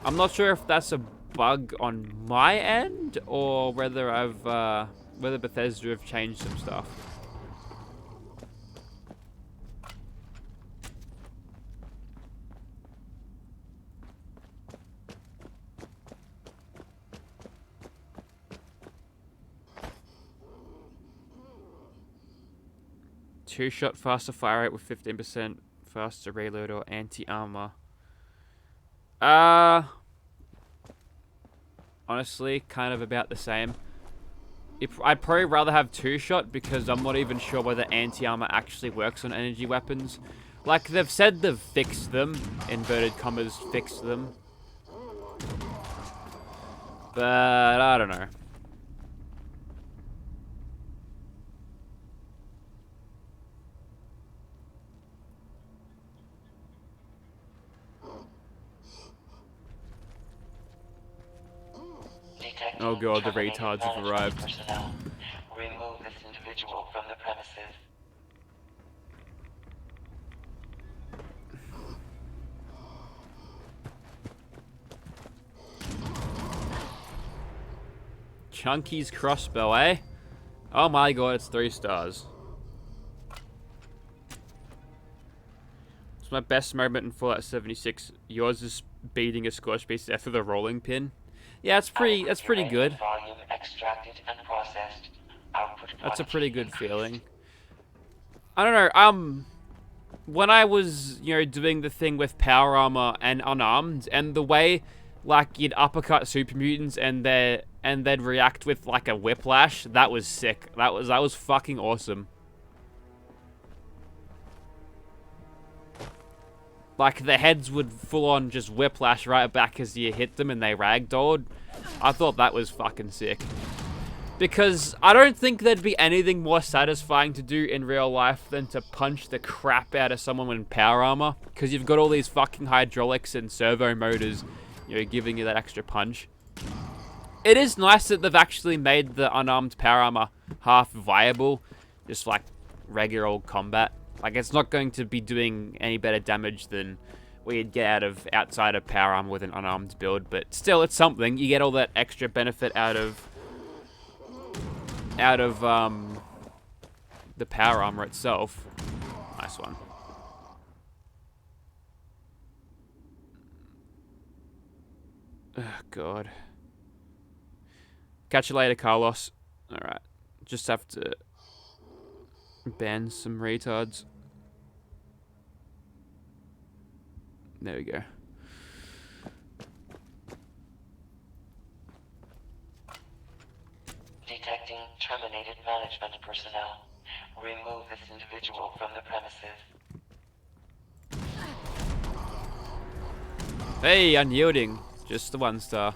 I'm not sure if that's a bug on my end or whether whether Bethesda have changed some stuff. Two-shot faster fire rate with 15% faster reload or anti-armor. Honestly, kind of about the same. I'd probably rather have two-shot because I'm not even sure whether anti-armor actually works on energy weapons. Like, they've said they've fixed them. Inverted commas, fixed them. But, I don't know. Detecting Oh god, the terminated retards have management arrived. personnel. Remove this individual from the premises. Chunky's crossbow, eh? Oh my god, it's 3 stars. It's my best moment in Fallout 76. Yours is beating a Scorch Beast after the rolling pin. Yeah, that's pretty good. Volume extracted and processed. Output That's a quantity pretty good increased. feeling. I don't know, when I was, doing the thing with power armor and unarmed, and the way, like, you'd uppercut super mutants and they'd react with, like, a whiplash, that was sick. That was fucking awesome. Like, the heads would full-on just whiplash right back as you hit them and they ragdolled. I thought that was fucking sick. Because I don't think there'd be anything more satisfying to do in real life than to punch the crap out of someone in power armor. Because you've got all these fucking hydraulics and servo motors, giving you that extra punch. It is nice that they've actually made the unarmed power armor half viable. Just like regular old combat. Like, it's not going to be doing any better damage than what you'd get outside of power armor with an unarmed build. But still, it's something. You get all that extra benefit out of the power armor itself. Nice one. Oh, God. Catch you later, Carlos. Alright. Just have to ban some retards. There we go. Detecting terminated management personnel. Remove this individual from the premises. Hey, unyielding. Just the 1 star.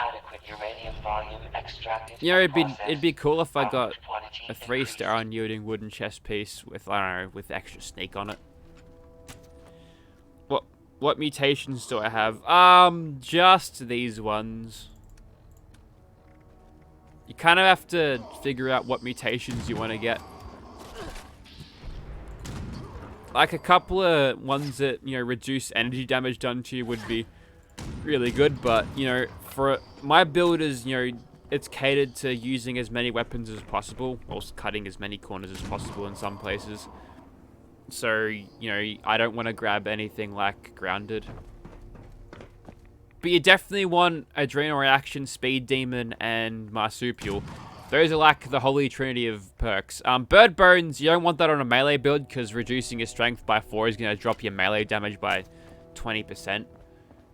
Adequate uranium volume extracted. It'd be cool if I got Output quantity a 3-star unyielding wooden chest piece with, I don't know, with extra sneak on it. What mutations do I have? Just these ones. You kind of have to figure out what mutations you want to get. Like, a couple of ones that, reduce energy damage done to you would be really good, but, for my build is, it's catered to using as many weapons as possible, whilst cutting as many corners as possible in some places. So, I don't want to grab anything like Grounded. But you definitely want Adrenal Reaction, Speed Demon, and Marsupial. Those are like the holy trinity of perks. Bird Bones, you don't want that on a melee build, because reducing your strength by 4 is going to drop your melee damage by 20%.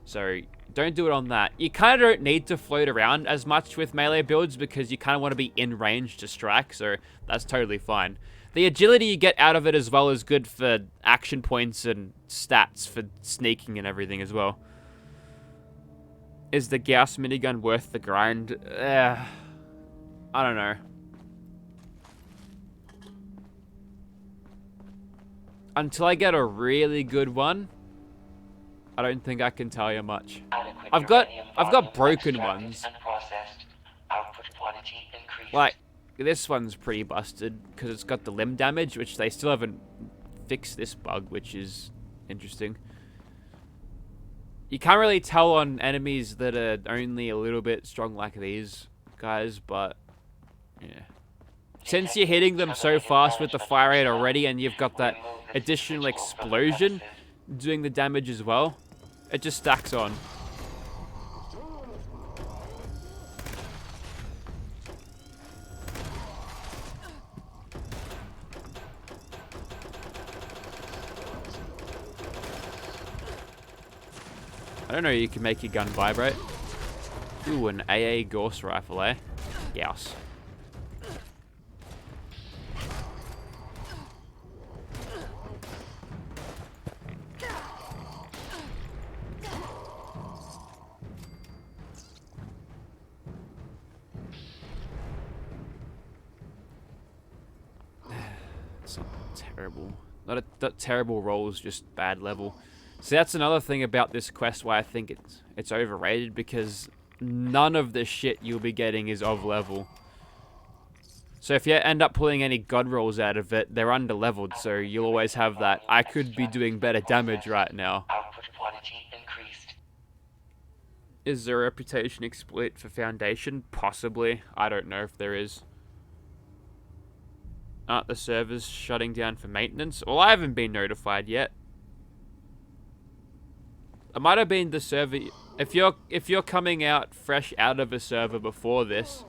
So, don't do it on that. You kind of don't need to float around as much with melee builds, because you kind of want to be in range to strike, so that's totally fine. The agility you get out of it as well is good for action points and stats for sneaking and everything as well. Is the Gauss minigun worth the grind? I don't know. Until I get a really good one, I don't think I can tell you much. I've got broken ones. Output quantity increased. Like, this one's pretty busted because it's got the limb damage, which they still haven't fixed this bug, which is interesting. You can't really tell on enemies that are only a little bit strong like these guys, but yeah. Since you're hitting them so fast with the fire rate already, and you've got that additional explosion doing the damage as well, it just stacks on. I don't know, you can make your gun vibrate. Ooh, an AA Gauss rifle, eh? Gauss. It's not terrible. Not terrible rolls, just bad level. See, that's another thing about this quest why I think it's overrated, because none of the shit you'll be getting is of level. So if you end up pulling any god rolls out of it, they're under-leveled, so you'll always have that. I could be doing better damage right now. Output quantity increased. Is there a reputation exploit for Foundation? Possibly. I don't know if there is. Aren't the servers shutting down for maintenance? Well, I haven't been notified yet. It might have been the server. If you're coming out fresh out of a server before this,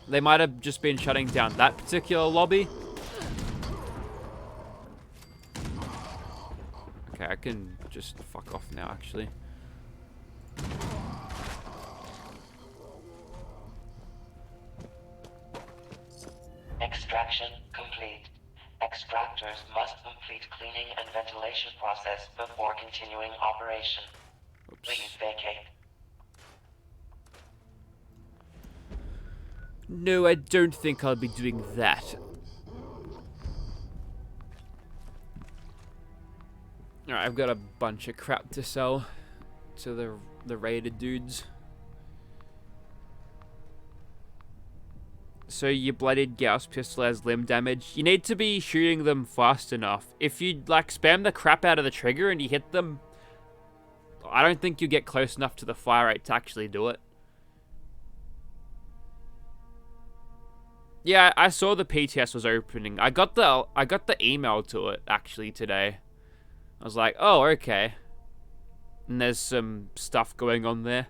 they might have just been shutting down that particular lobby. Okay, I can just fuck off now, actually. Extraction complete. Extractors must complete cleaning and ventilation process before continuing operation. Please vacate. No, I don't think I'll be doing that. Alright, I've got a bunch of crap to sell to the raided dudes. So your blooded Gauss pistol has limb damage. You need to be shooting them fast enough. If you like spam the crap out of the trigger and you hit them, I don't think you get close enough to the fire rate to actually do it. Yeah, I saw the PTS was opening. I got the email to it actually today. I was like, oh, okay. And there's some stuff going on there.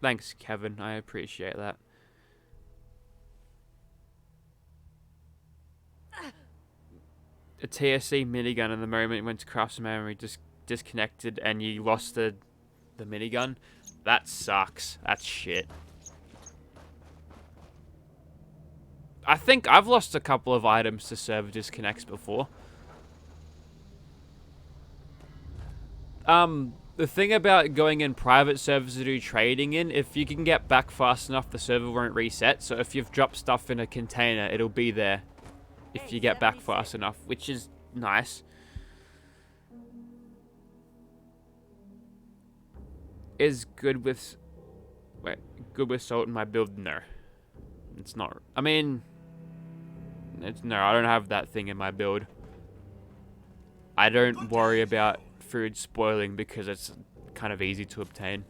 Thanks, Kevin. I appreciate that. A TSC minigun in the moment you went to craft some memory disconnected and you lost the minigun. That sucks. That's shit. I think I've lost a couple of items to server disconnects before. The thing about going in private servers to do trading in, if you can get back fast enough, the server won't reset. So if you've dropped stuff in a container, it'll be there if you get back fast enough, which is nice. Is good with... Wait, good with salt in my build? No. It's not. I mean... No, I don't have that thing in my build. I don't worry about food spoiling because it's kind of easy to obtain.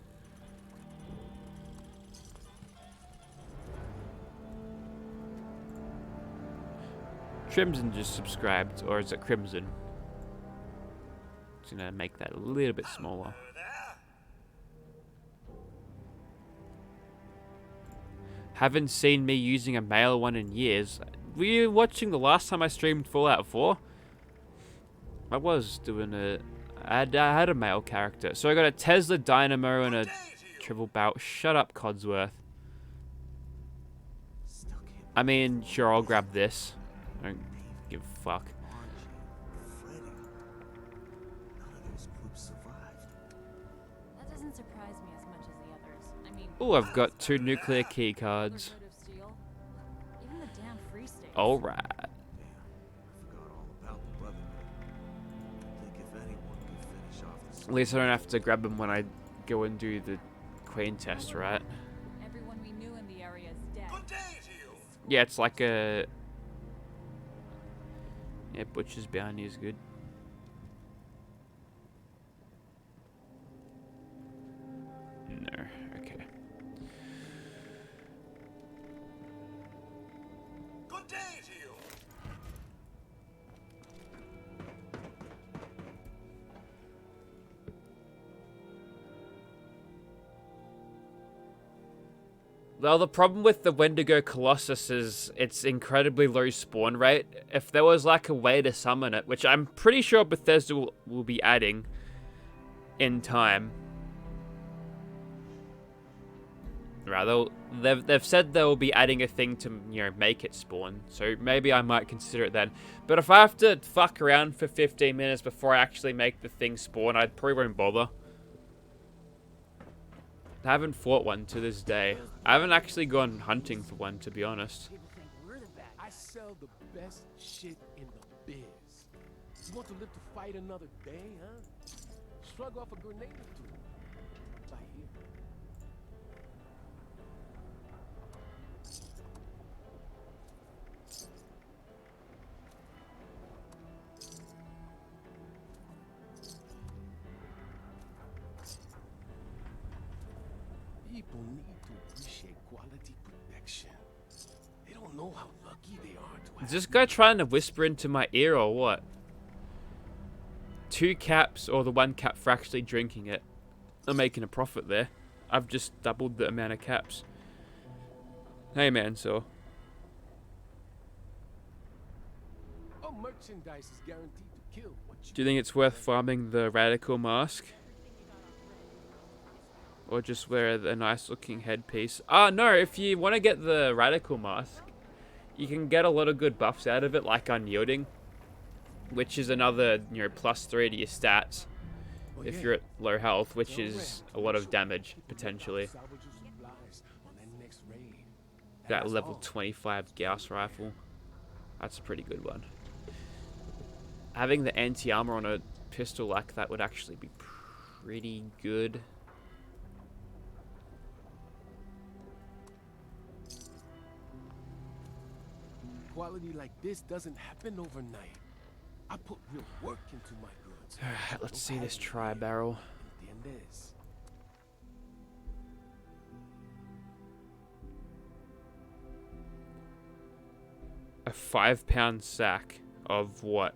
Crimson just subscribed, or is it Crimson? Just gonna make that a little bit smaller. Haven't seen me using a male one in years. Were you watching the last time I streamed Fallout 4? I was doing a... I had a male character. So I got a Tesla Dynamo and a Triple Bout. Shut up, Codsworth. I mean, sure, I'll grab this. I don't give a fuck. That doesn't surprise me as much as the others. I mean, Oh, I've got 2 nuclear key cards. even the damn free states. Alright. At least I don't have to grab them when I go and do the Queen test, right? Everyone we knew in the area is dead. Yeah, it's like a... Yeah, Butcher's Bounty is good. No, okay. Good day to you. Well, the problem with the Wendigo Colossus is its incredibly low spawn rate. If there was like a way to summon it, which I'm pretty sure Bethesda will be adding in time. Rather, they've said they will be adding a thing to, you know, make it spawn. So maybe I might consider it then. But if I have to fuck around for 15 minutes before I actually make the thing spawn, I probably won't bother. I haven't fought one to this day. I haven't actually gone hunting for one, to be honest. I sell the best shit in the biz. You want to live to fight another day, huh? Shrug off a grenade or two. Right here. People need to appreciate quality protection. They don't know how lucky they are to Is this guy trying to whisper into my ear or what? 2 caps or the 1 cap for actually drinking it. I'm making a profit there. I've just doubled the amount of caps. Hey man, so. All merchandise is guaranteed to kill what you Do you think it's worth farming the radical mask? Or just wear a nice looking headpiece? No, if you want to get the radical mask, you can get a lot of good buffs out of it, like unyielding, which is another, +3 to your stats if you're at low health, which is a lot of damage, potentially. That level 25 Gauss rifle, that's a pretty good one. Having the anti-armor on a pistol like that would actually be pretty good. Quality like this doesn't happen overnight. I put real work into my goods. Alright, let's see this tri-barrel. ¿Entiendes? A 5-pound sack of what?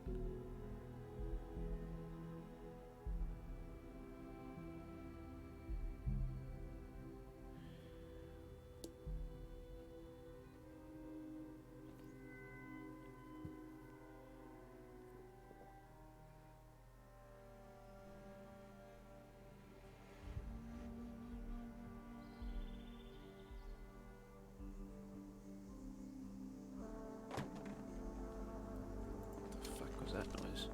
That noise.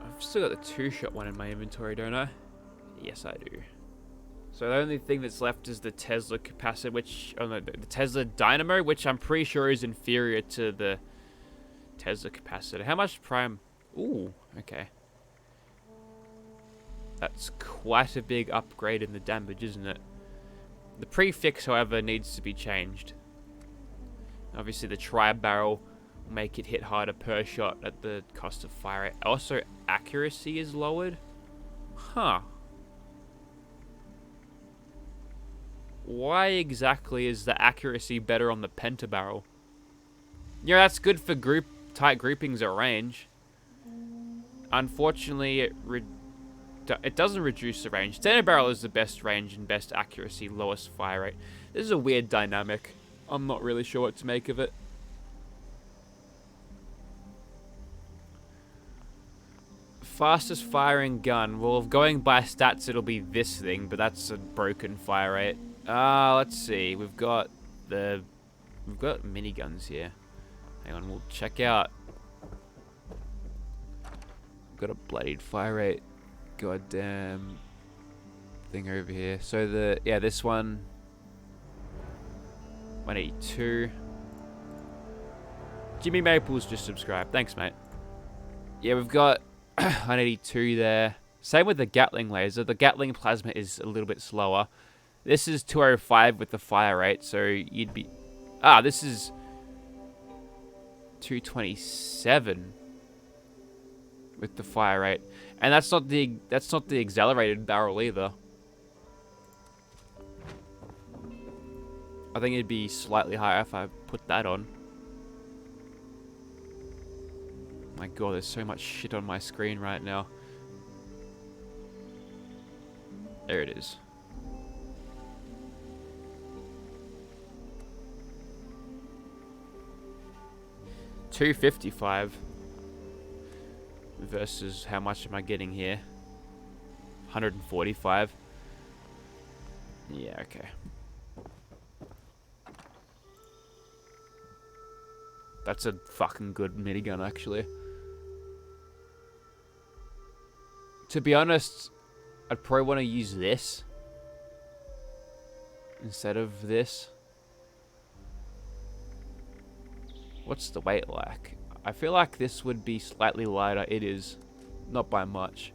I've still got the 2-shot one in my inventory, don't I? Yes, I do. So the only thing that's left is the Tesla capacitor, which, oh no, the Tesla dynamo, which I'm pretty sure is inferior to the Tesla capacitor. How much prime? Ooh, okay. That's quite a big upgrade in the damage, isn't it? The prefix, however, needs to be changed. Obviously, the tri-barrel will make it hit harder per shot at the cost of fire rate. Also, accuracy is lowered. Huh. Why exactly is the accuracy better on the pentabarrel? Yeah, that's good for tight groupings at range. Unfortunately, it doesn't reduce the range. Standard barrel is the best range and best accuracy, lowest fire rate. This is a weird dynamic. I'm not really sure what to make of it. Fastest firing gun. Well, going by stats, it'll be this thing, but that's a broken fire rate. Let's see. We've got miniguns here. Hang on, we'll check out. Got a bloodied fire rate. Goddamn thing over here. So this one 182. Jimmy Maples just subscribed. Thanks, mate. Yeah, we've got 182 there. Same with the Gatling laser. The Gatling plasma is a little bit slower. This is 205 with the fire rate, so you'd be... this is 227 with the fire rate, and that's not the accelerated barrel either. I think it'd be slightly higher if I put that on. My god, there's so much shit on my screen right now. There it is. $255 versus how much am I getting here? 145. Yeah, okay. That's a fucking good minigun, actually. To be honest, I'd probably want to use this instead of this. What's the weight like? I feel like this would be slightly lighter. It is. Not by much.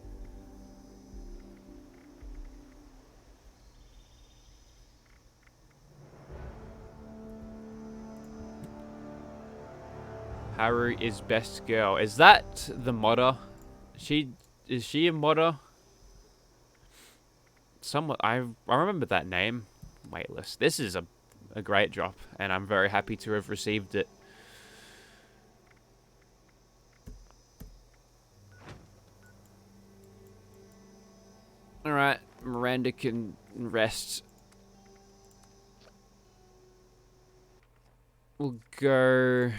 Haru is best girl. Is that the modder? Is she a modder? Somewhat. I remember that name. Weightless. This is a great drop, and I'm very happy to have received it. Alright, Miranda can rest. We'll go...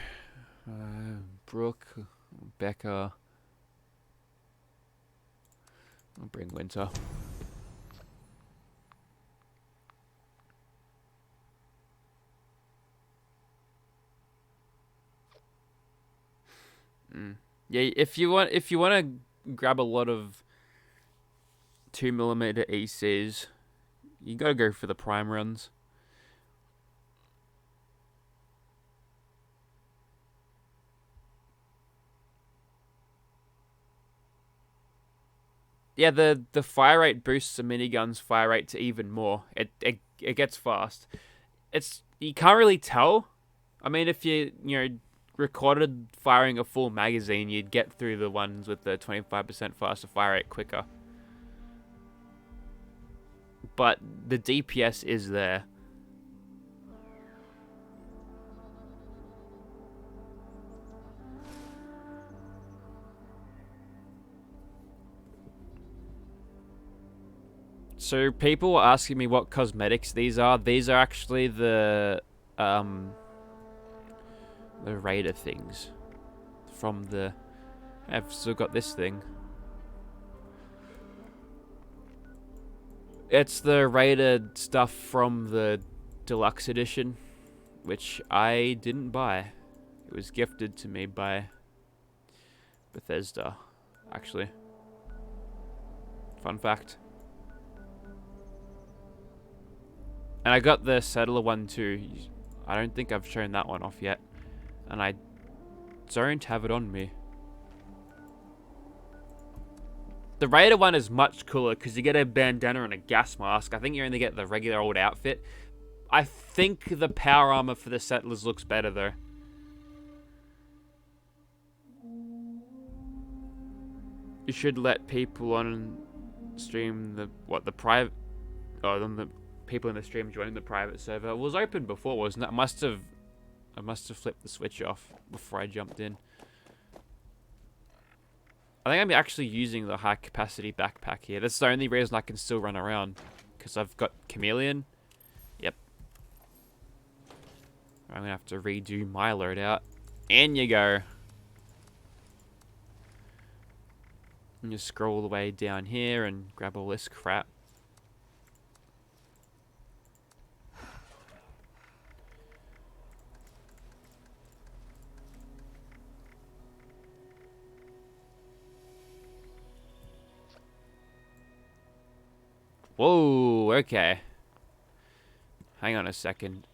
Brooke, Becca. I'll bring Winter. Yeah, if you want to grab a lot of 2mm ECs, you gotta go for the prime runs. Yeah, the fire rate boosts the minigun's fire rate to even more. It gets fast. You can't really tell. I mean, if you recorded firing a full magazine, you'd get through the ones with the 25% faster fire rate quicker. But the DPS is there. So people were asking me what cosmetics these are. These are actually the Raider things from the... I've still got this thing. It's the Raider stuff from the deluxe edition, which I didn't buy. It was gifted to me by Bethesda, actually. Fun fact. And I got the Settler one too. I don't think I've shown that one off yet. And I don't have it on me. The Raider one is much cooler because you get a bandana and a gas mask. I think you only get the regular old outfit. I think the power armor for the Settlers looks better though. You should let people on stream the private... Oh, then the people in the stream joining the private server. It was open before, wasn't it? I must have flipped the switch off before I jumped in. I think I'm actually using the high capacity backpack here. That's the only reason I can still run around. Because I've got Chameleon. Yep. I'm going to have to redo my loadout. In you go. And just scroll all the way down here and grab all this crap. Whoa, okay. Hang on a second.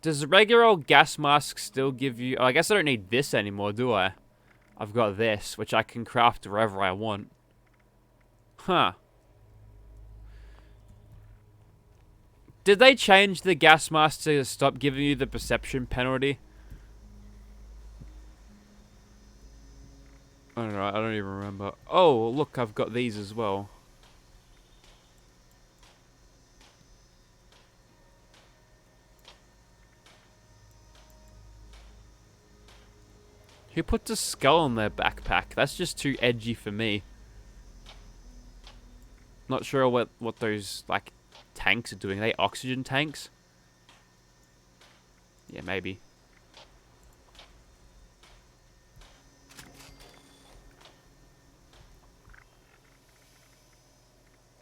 Does the regular old gas mask still give you... Oh, I guess I don't need this anymore, do I? I've got this, which I can craft wherever I want. Huh. Did they change the gas mask to stop giving you the perception penalty? I don't know, I don't even remember. Oh, look, I've got these as well. Who puts a skull in their backpack? That's just too edgy for me. Not sure what those, like, tanks are doing. Are they oxygen tanks? Yeah, maybe.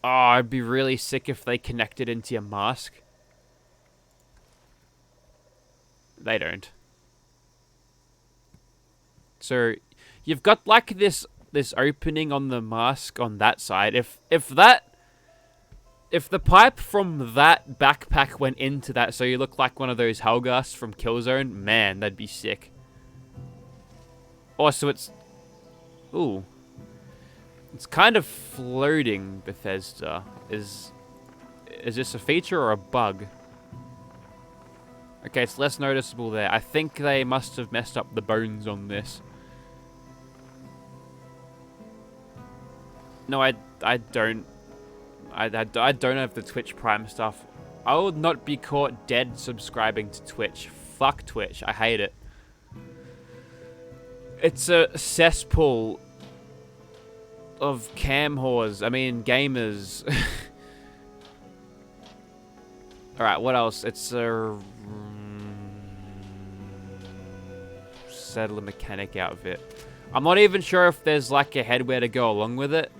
Oh, I'd be really sick if they connected into your mask. They don't. So you've got like this opening on the mask on that side. If the pipe from that backpack went into that, so you look like one of those Helghast from Killzone, man, that'd be sick. Also, it's... Ooh. It's kind of floating, Bethesda. Is this a feature or a bug? Okay, it's less noticeable there. I think they must have messed up the bones on this. No, I don't. I don't have the Twitch Prime stuff. I would not be caught dead subscribing to Twitch. Fuck Twitch. I hate it. It's a cesspool of cam whores. I mean, gamers. Alright, what else? It's a... settler mechanic outfit. I'm not even sure if there's like a headwear to go along with it.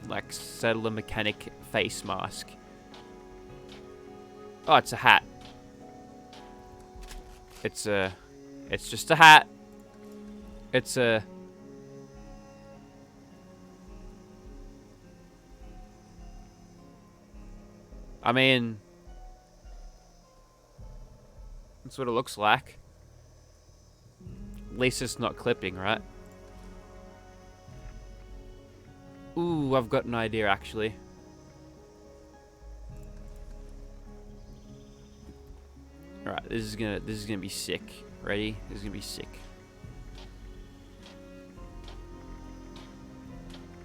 Like settler mechanic face mask. Oh, it's a hat. It's just a hat. It's a... I mean... that's what it looks like. At least it's not clipping, right? Ooh, I've got an idea actually. Alright, this is gonna be sick. Ready? This is gonna be sick.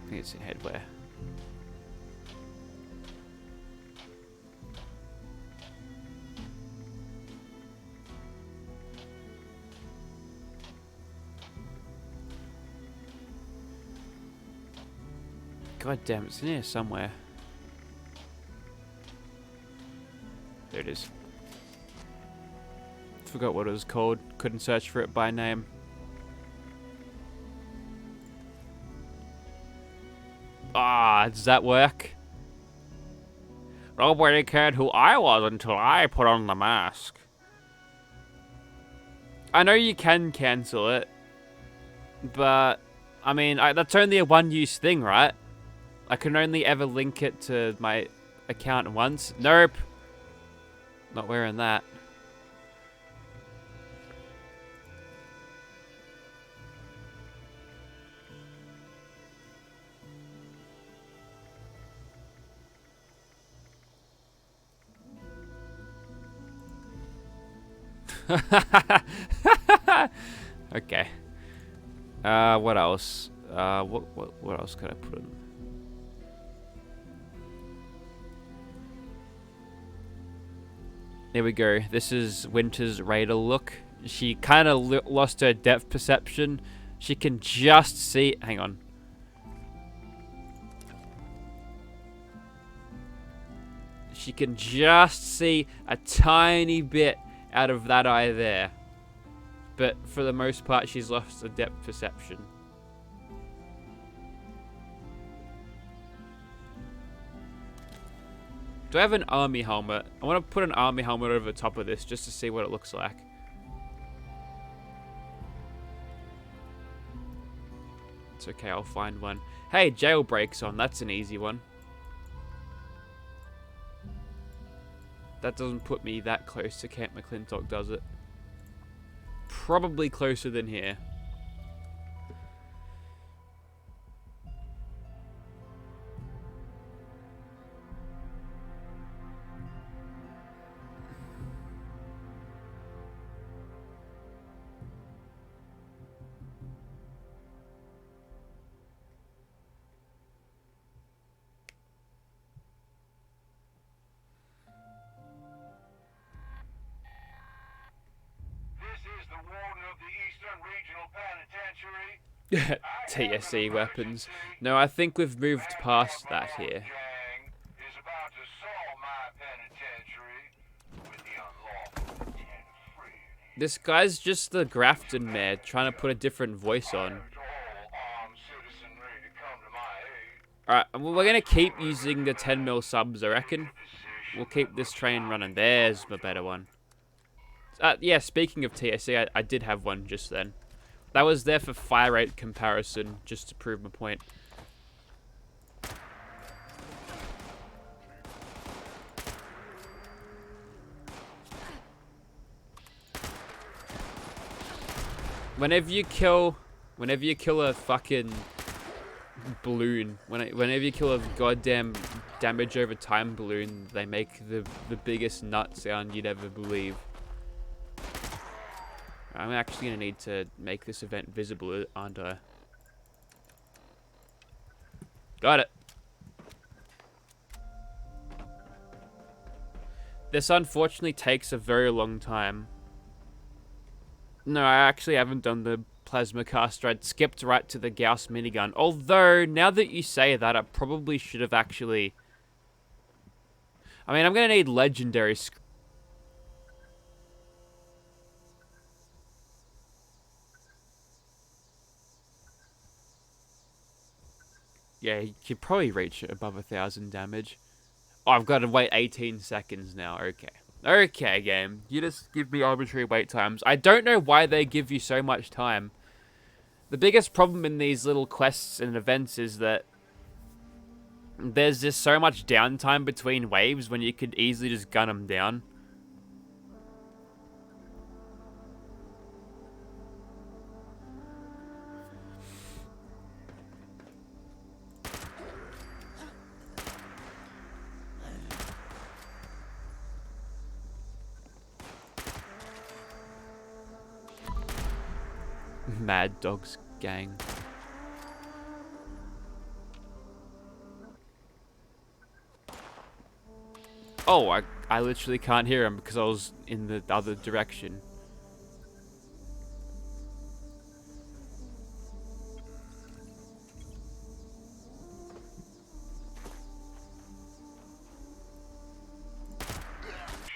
I think it's in headwear. God damn, it's in here somewhere. There it is. Forgot what it was called. Couldn't search for it by name. Ah, does that work? Nobody cared who I was until I put on the mask. I know you can cancel it, but I mean, that's only a one-use thing, right? I can only ever link it to my account once. Nope. Not wearing that. Okay. What else? What else could I put in? There we go. This is Winter's Raider look. She kind of lost her depth perception. She can just see... hang on. She can just see a tiny bit out of that eye there. But for the most part, she's lost her depth perception. Do I have an army helmet? I want to put an army helmet over the top of this just to see what it looks like. It's okay, I'll find one. Hey, jailbreak's on. That's an easy one. That doesn't put me that close to Camp McClintock, does it? Probably closer than here. TSE weapons. No, I think we've moved past that here. This guy's just the Grafton mayor trying to put a different voice on. Alright, we're gonna keep using the 10mm subs, I reckon. We'll keep this train running. There's a better one. Yeah, speaking of TSE, I did have one just then. That was there for fire rate comparison, just to prove my point. Whenever you kill a fucking balloon, whenever you kill a goddamn damage over time balloon, they make the biggest nut sound you'd ever believe. I'm actually gonna need to make this event visible, aren't I? Got it. This unfortunately takes a very long time. No, I actually haven't done the plasma caster. I'd skipped right to the Gauss minigun. Although, now that you say that, I probably should have actually... I mean, I'm going to need legendary... Yeah, you could probably reach above 1,000 damage. Oh, I've got to wait 18 seconds now. Okay. Okay, game. You just give me arbitrary wait times. I don't know why they give you so much time. The biggest problem in these little quests and events is that there's just so much downtime between waves when you could easily just gun them down. Mad Dogs gang. Oh, I literally can't hear him because I was in the other direction.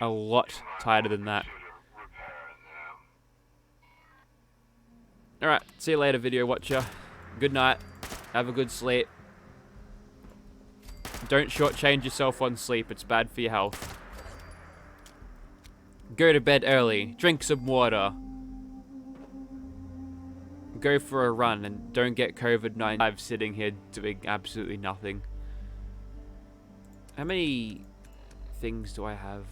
A lot tighter than that. Alright, see you later, video watcher. Good night. Have a good sleep. Don't shortchange yourself on sleep, it's bad for your health. Go to bed early, drink some water. Go for a run and don't get COVID-19 sitting here doing absolutely nothing. How many things do I have?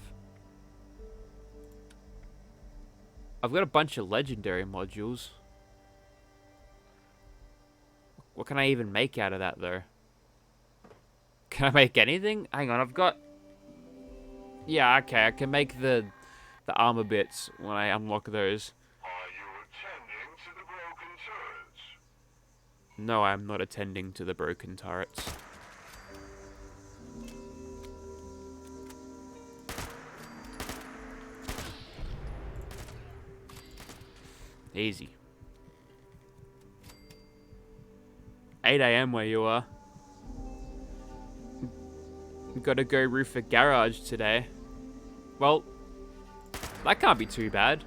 I've got a bunch of legendary modules. What can I even make out of that, though? Can I make anything? Hang on, I've got... Yeah, okay, I can make the armor bits when I unlock those. Are you attending to the broken turrets? No, I'm not attending to the broken turrets. Easy. 8 AM where you are. Gotta go roof a garage today. Well, that can't be too bad.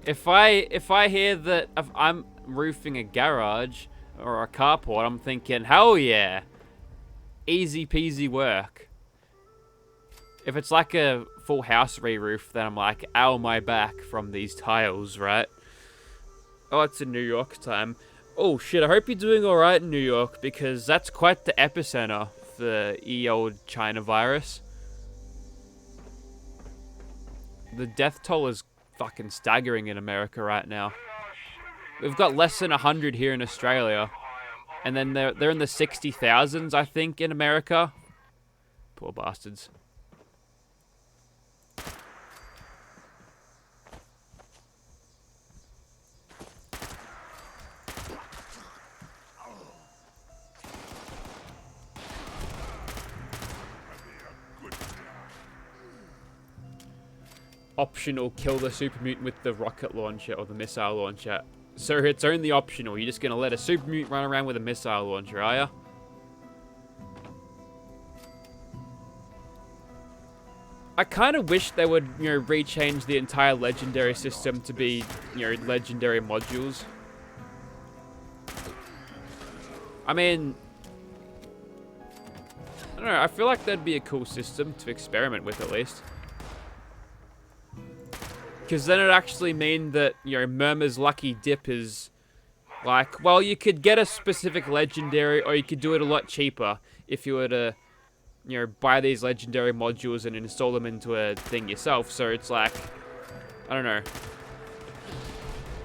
If I hear that if I'm roofing a garage or a carport, I'm thinking, hell yeah, easy peasy work. If it's like a full house re-roof, then I'm like, ow my back from these tiles, right? Oh, it's in New York time. Oh shit, I hope you're doing alright in New York, because that's quite the epicenter for the old China virus. The death toll is fucking staggering in America right now. We've got less than 100 here in Australia, and then they're in the 60,000s, I think, in America. Poor bastards. Optional, kill the super mutant with the rocket launcher or the missile launcher. So it's only optional. You're just gonna let a super mutant run around with a missile launcher, are ya? I kind of wish they would, you know, rechange the entire legendary system to be, you know, legendary modules. I mean, I don't know. I feel like that'd be a cool system to experiment with, at least. Because then it actually mean that, you know, Murmur's Lucky Dip is like, well, you could get a specific legendary, or you could do it a lot cheaper if you were to, you know, buy these legendary modules and install them into a thing yourself. So it's like, I don't know.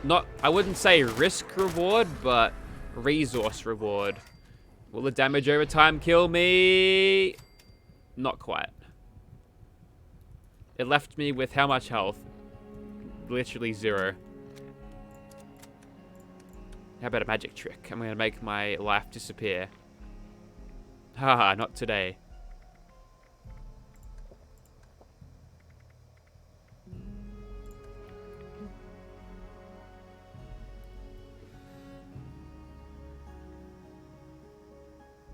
Not, I wouldn't say risk reward, but resource reward. Will the damage over time kill me? Not quite. It left me with how much health? Literally 0. How about a magic trick? I'm gonna make my life disappear. Haha, not today.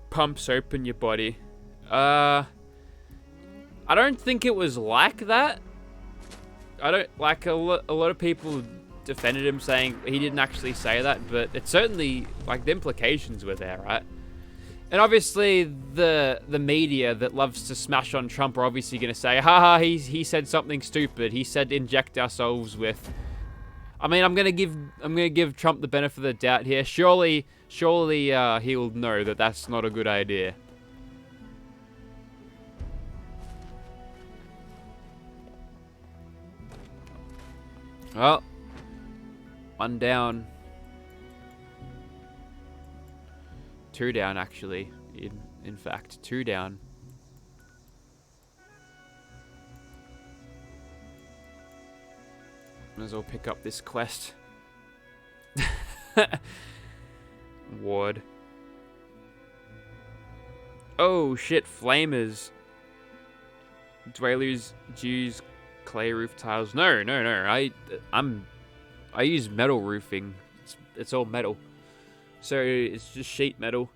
Pumps open your body. I don't think it was like that. I don't, like, a lot of people defended him saying he didn't actually say that, but it certainly, like, the implications were there, right? And obviously the media that loves to smash on Trump are obviously going to say, haha, he said something stupid. He said inject ourselves with. I mean, I'm gonna give Trump the benefit of the doubt here. Surely he'll know that that's not a good idea. Well, 1 down. 2 down, actually. In fact, 2 down. Might as well pick up this quest. Ward. Oh shit, flamers. Dwellers, Jews, clay roof tiles. No. I use metal roofing. It's all metal. So it's just sheet metal.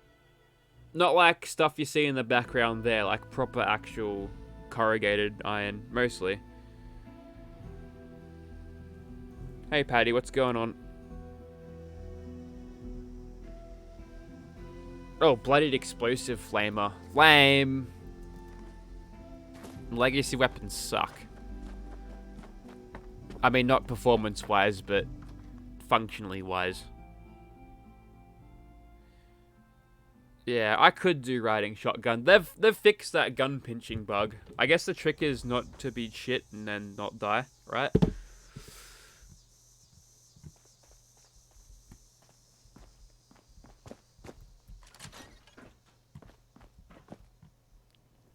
Not like stuff you see in the background there, like proper actual corrugated iron, mostly. Hey Paddy, what's going on? Oh, bloodied explosive flamer. Lame. Legacy weapons suck. I mean, not performance-wise, but functionally-wise. Yeah, I could do riding shotgun. They've fixed that gun pinching bug. I guess the trick is not to be shit and then not die, right?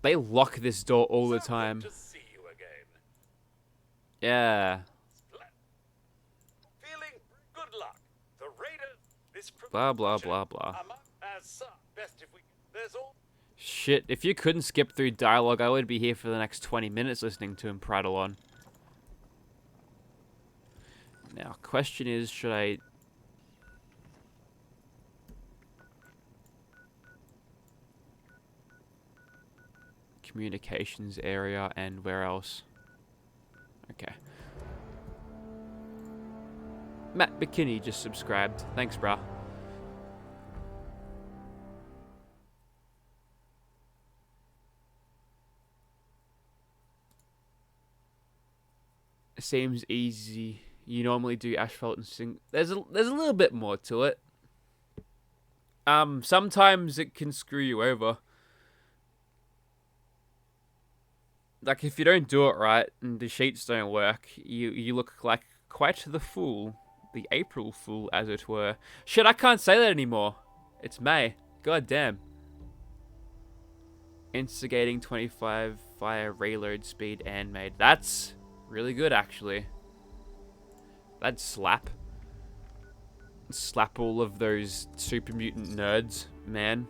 They lock this door all the time. To see you again. Yeah. Feeling good luck. The raider is Blah, blah, blah, blah. Best if we, there's all Shit, if you couldn't skip through dialogue, I would be here for the next 20 minutes listening to him prattle on. Now, question is, should I... Communications area and where else? Okay. Matt Bikini just subscribed. Thanks, brah. It seems easy. You normally do asphalt and sing. There's a little bit more to it. Sometimes it can screw you over. Like, if you don't do it right and the sheets don't work, you look like quite the fool. The April Fool, as it were. Shit, I can't say that anymore. It's May. God damn. Instigating 25 fire reload speed and made. That's really good, actually. That'd slap. Slap all of those super mutant nerds, man.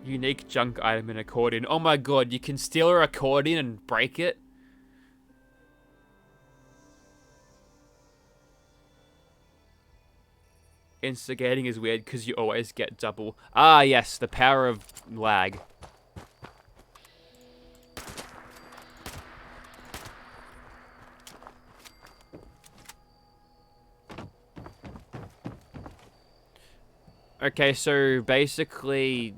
Unique junk item in accordion. Oh my god, you can steal her accordion and break it? Instigating is weird because you always get double. Ah, yes, the power of lag. Okay, so basically,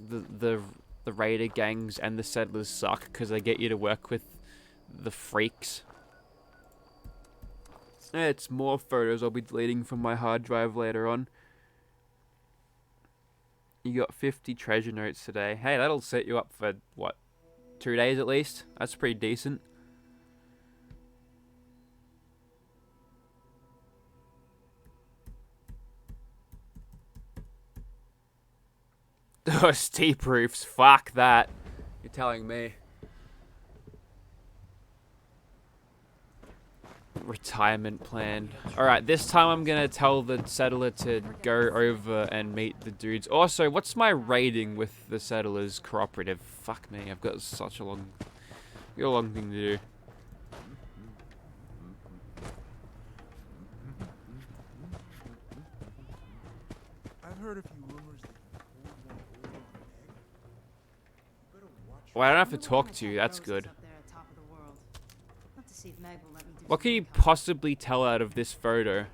the raider gangs and the settlers suck because they get you to work with the freaks. It's more photos I'll be deleting from my hard drive later on. You got 50 treasure notes today. Hey, that'll set you up for, what, 2 days at least? That's pretty decent. Oh, steep roofs. Fuck that. You're telling me. Retirement plan. Alright, this time I'm gonna tell the settler to go over and meet the dudes. Also, what's my rating with the settlers cooperative? Fuck me, I've got such a long thing to do. I've heard a few rumors that Well, I don't have to talk to you, that's good. What can you possibly tell out of this photo?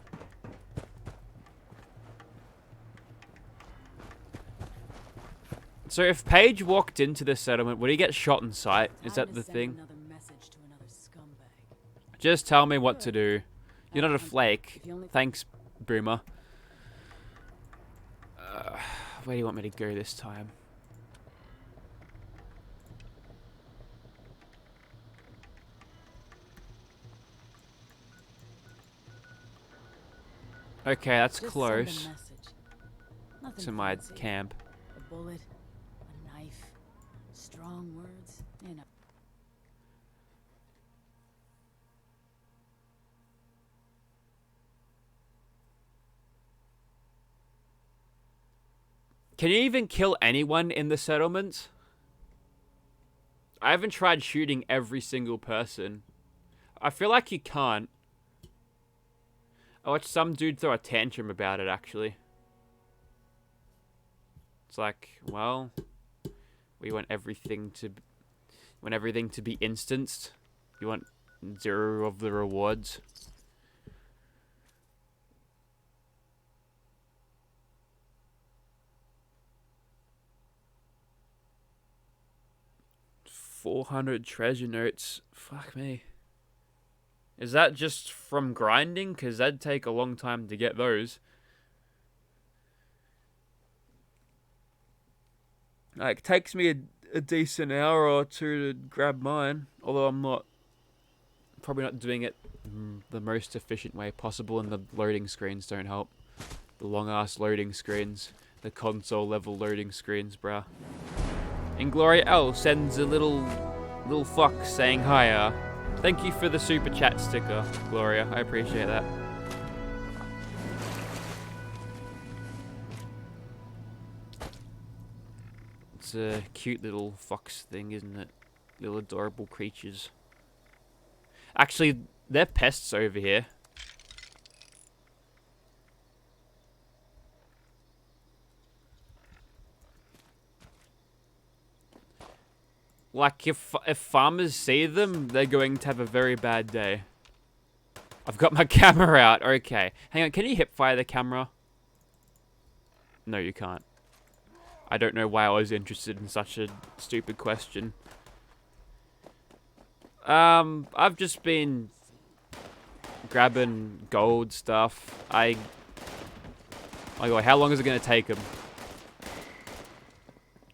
So if Paige walked into the settlement, would he get shot in sight? Is that the thing? Just tell me what to do. You're not a flake. Thanks, Boomer. Where do you want me to go this time? Okay, that's close to my camp. A bullet, a knife, strong words, you know. Can you even kill anyone in the settlement? I haven't tried shooting every single person. I feel like you can't. I watched some dude throw a tantrum about it, actually. It's like, well, we want everything to be instanced. You want 0 of the rewards. $400 treasure notes. Fuck me. Is that just from grinding? Because that'd take a long time to get those. Like, it takes me a decent hour or two to grab mine. Although I'm probably not doing it the most efficient way possible, and the loading screens don't help. The long-ass loading screens. The console-level loading screens, bruh. Ingloria L sends a little fox saying hiya. Thank you for the super chat sticker, Gloria. I appreciate that. It's a cute little fox thing, isn't it? Little adorable creatures. Actually, they're pests over here. Like, if farmers see them, they're going to have a very bad day. I've got my camera out. Okay. Hang on, can you hip fire the camera? No, you can't. I don't know why I was interested in such a stupid question. I've just been grabbing gold stuff. Oh my god, how long is it going to take them?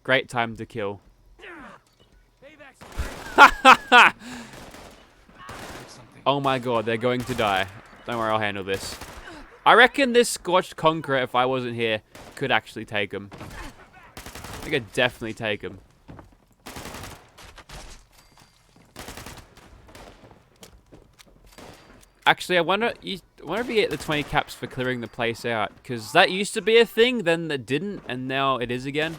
Great time to kill. Oh my god, they're going to die. Don't worry, I'll handle this. I reckon this Scorched Conqueror, if I wasn't here, could actually take him. I could definitely take him. Actually, I wonder if you get the 20 caps for clearing the place out. Because that used to be a thing, then it didn't, and now it is again.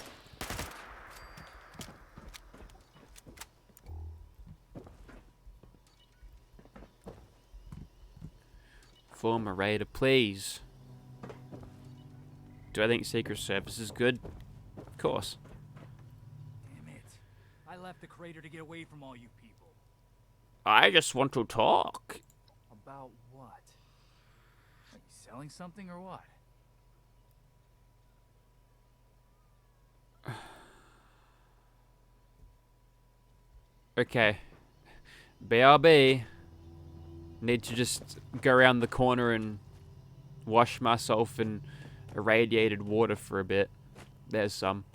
Former raider, please. Do I think Secret Service is good? Of course. Damn it. I left the crater to get away from all you people. I just want to talk. About what? Are you selling something or what? Okay. BRB. Need to just go around the corner and wash myself in irradiated water for a bit. There's some.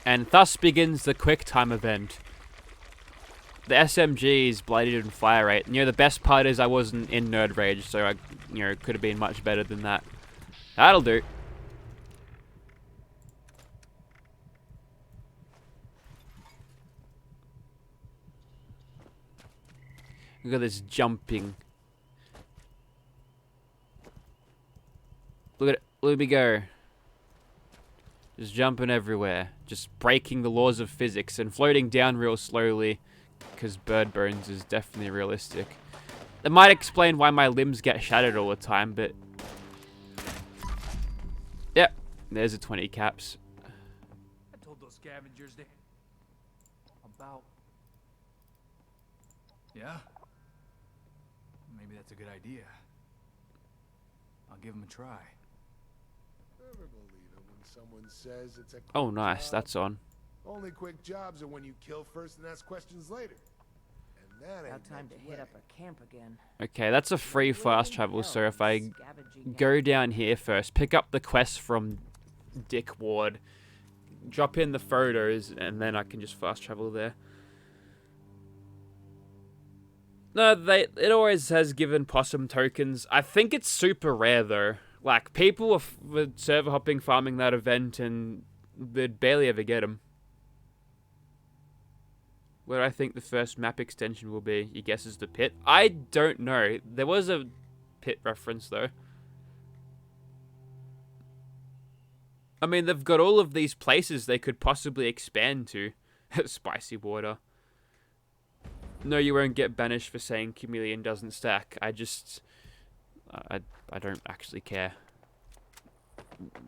And thus begins the quick time event. The SMG is bloodied and fire rate. You know, the best part is I wasn't in Nerd Rage, so I, could have been much better than that. That'll do. Look at this jumping. Look at it. Let me go. Just jumping everywhere. Just breaking the laws of physics and floating down real slowly. Because bird bones is definitely realistic. That might explain why my limbs get shattered all the time, but... Yep. There's a 20 caps. I told those scavengers they... About... Yeah? Maybe that's a good idea. I'll give them a try. Never believe it when someone says it's a quick Oh, nice. job. That's on. Only quick jobs are when you kill first and ask questions later. And that ain't About time to much hit way. up a camp again. Okay, that's a free fast travel, so if I go down here first, pick up the quest from Dick Ward, drop in the photos, and then I can just fast travel there. No, it always has given possum tokens. I think it's super rare, though. Like, people were server hopping farming that event, and they'd barely ever get them. Where I think the first map extension will be, you guess, is the pit. I don't know. There was a pit reference, though. I mean, they've got all of these places they could possibly expand to. Spicy water. No, you won't get banished for saying Chameleon doesn't stack. I just... I don't actually care.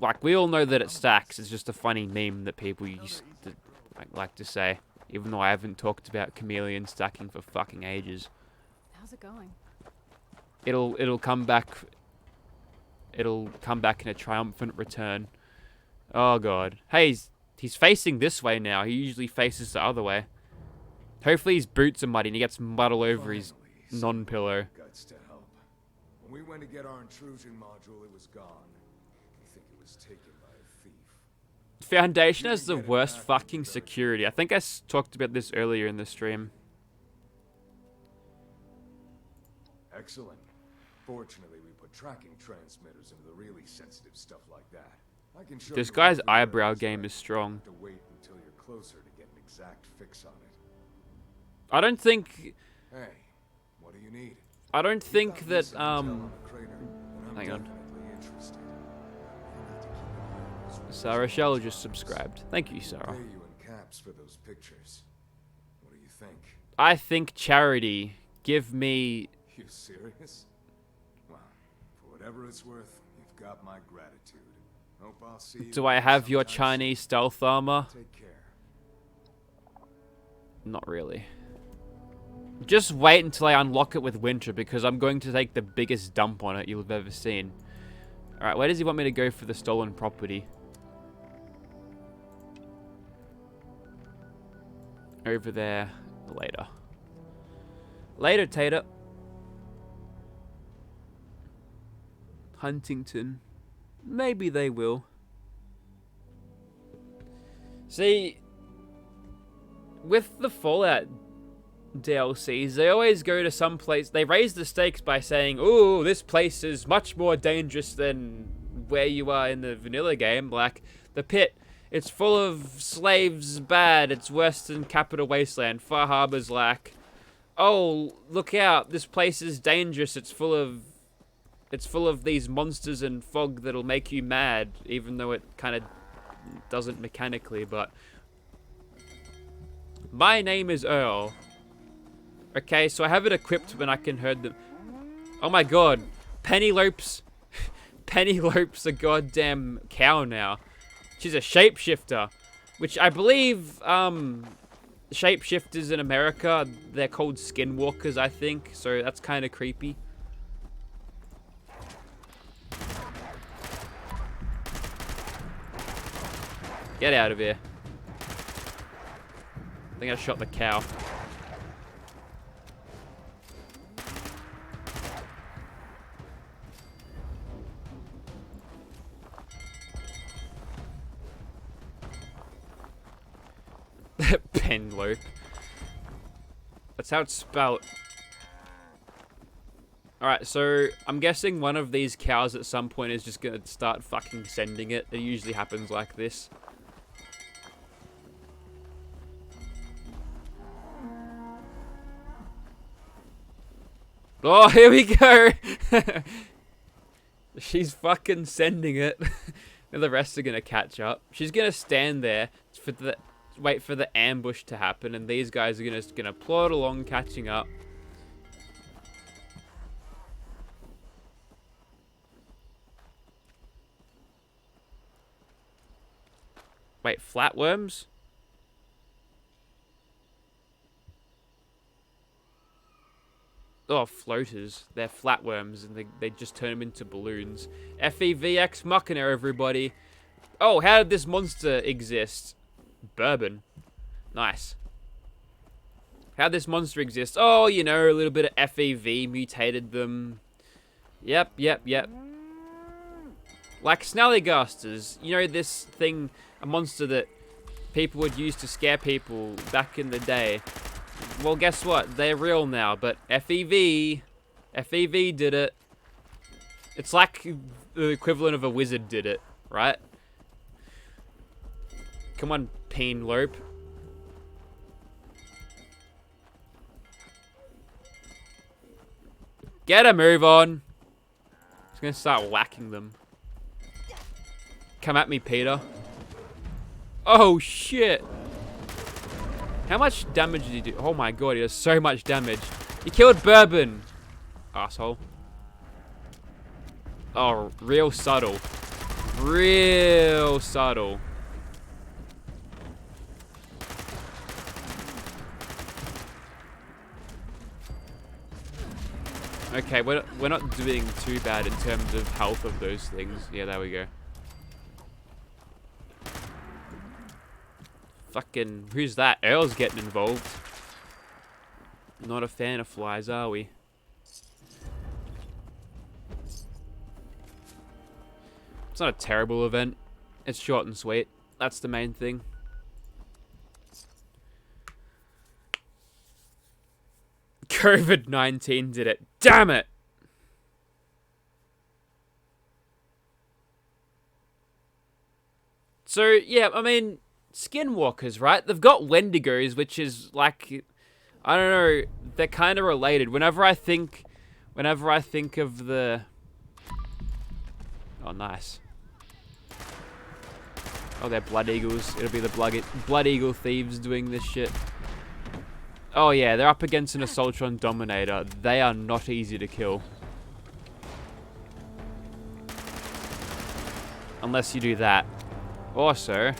Like, we all know that it stacks. It's just a funny meme that people used to like to say. Even though I haven't talked about Chameleon stacking for fucking ages. How's it going? It'll come back. It'll come back in a triumphant return. Oh god. Hey, he's facing this way now. He usually faces the other way. Hopefully his boots are muddy and he gets mud all over his non-pillow. Guts to help. When we went to get our intrusion module, it was gone. We think it was taken by a thief. Foundation has the worst fucking security. I think I talked about this earlier in the stream. Excellent. Fortunately, we put tracking transmitters into the really sensitive stuff like that. I can show This you guy's everywhere eyebrow it's game right. is strong. Have to wait until you're closer to get an exact fix on it. I don't think... Hey, what do you need? I don't think that, Hang on. Sarah Rochelle just subscribed. Thank you, Sarah. Pay you in caps for those pictures. What do you think? I think charity. Give me... You serious? Well, for whatever it's worth, you've got my gratitude. Hope I'll see you. Do I have your sometime Chinese stealth armor? soon. Take care. Not really. Just wait until I unlock it with Winter, because I'm going to take the biggest dump on it you've ever seen. Alright, where does he want me to go for the stolen property? Over there. Later. Later, Tater. Huntington. Maybe they will. See, with the Fallout DLCs, they always go to some place. They raise the stakes by saying, "Ooh, this place is much more dangerous than where you are in the vanilla game." Like the pit, it's full of slaves. Bad. It's worse than Capital Wasteland. Far Harbor's like, "Oh, look out! This place is dangerous. It's full of these monsters and fog that'll make you mad." Even though it kind of doesn't mechanically, but my name is Earl. Okay, so I have it equipped when I can herd them. Oh my god. Penelope's a goddamn cow now. She's a shapeshifter. Which I believe, shapeshifters in America, they're called skinwalkers, I think. So that's kind of creepy. Get out of here. I think I shot the cow. Penlope. That's how it's spelled. Alright, so I'm guessing one of these cows at some point is just gonna start fucking sending it. It usually happens like this. Oh, here we go! She's fucking sending it. And the rest are gonna catch up. She's gonna stand there for wait for the ambush to happen, and these guys are gonna plod along, catching up. Wait, flatworms? Oh, floaters. They're flatworms, and they just turn them into balloons. FEVX Machina, everybody. Oh, how did this monster exist? Bourbon. Nice. How'd this monster exist? Oh, you know, a little bit of FEV mutated them. Yep. Like Snallygasters. You know, this thing, a monster that people would use to scare people back in the day. Well, guess what? They're real now, but FEV did it. It's like the equivalent of a wizard did it, right? Come on, Penlope. Get a move on. Just gonna start whacking them. Come at me, Peter. Oh, shit. How much damage did he do? Oh my god, he does so much damage. He killed Bourbon. Asshole. Oh, real subtle. Real subtle. Okay, we're not doing too bad in terms of health of those things. Yeah, there we go. Fucking, who's that? Earl's getting involved. Not a fan of flies, are we? It's not a terrible event. It's short and sweet. That's the main thing. COVID-19 did it. Damn it! So, yeah, I mean, skinwalkers, right? They've got Wendigos, which is like, I don't know, they're kind of related. Whenever I think of the... Oh, nice. Oh, they're Blood Eagles. It'll be the Blood Eagle thieves doing this shit. Oh yeah, they're up against an Assaultron Dominator. They are not easy to kill. Unless you do that. Also,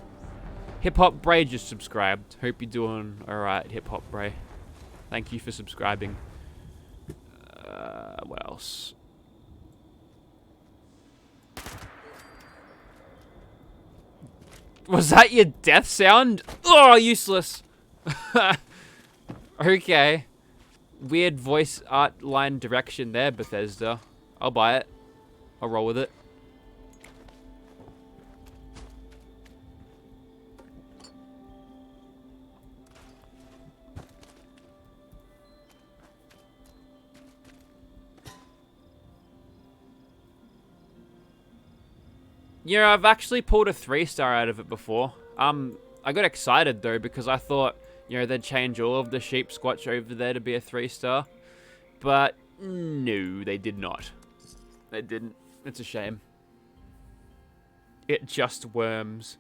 Hip Hop Bray just subscribed. Hope you're doing alright, Hip Hop Bray. Thank you for subscribing. What else? Was that your death sound? Oh, useless. Okay. Weird voice art line direction there, Bethesda. I'll buy it. I'll roll with it. You know, I've actually pulled a 3-star out of it before. I got excited though because I thought, you know, they'd change all of the sheep squatch over there to be a 3-star. But no, they did not. They didn't. It's a shame. It just worms.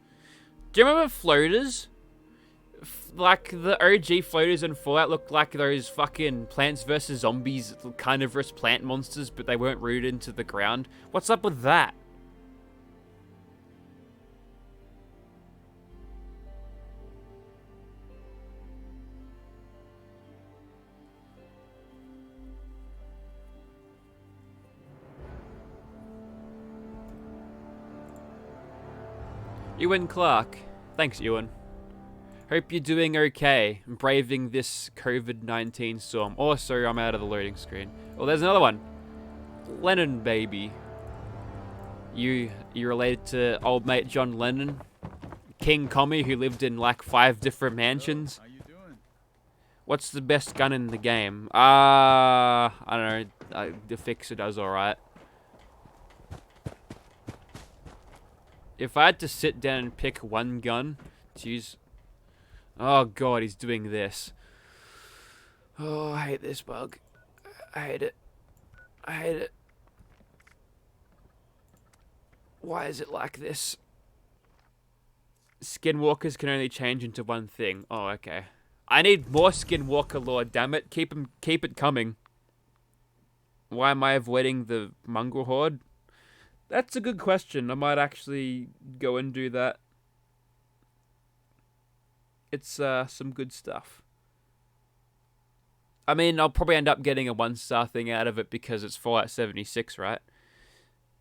Do you remember floaters? Like, the OG floaters in Fallout looked like those fucking Plants vs. Zombies carnivorous plant monsters, but they weren't rooted into the ground. What's up with that? Ewan Clark. Thanks, Ewan. Hope you're doing okay, braving this COVID-19 storm. Also, I'm out of the loading screen. Oh, there's another one. Lennon baby. You related to old mate John Lennon? King Commie, who lived in like 5 different mansions? How you doing? What's the best gun in the game? I don't know. The Fixer does alright. If I had to sit down and pick one gun to use... Oh god, he's doing this. Oh, I hate this bug. I hate it. I hate it. Why is it like this? Skinwalkers can only change into one thing. Oh, okay. I need more Skinwalker lore, damn it. Keep it coming. Why am I avoiding the mongrel horde? That's a good question. I might actually go and do that. It's some good stuff. I mean, I'll probably end up getting a 1-star thing out of it because it's Fallout 76, right?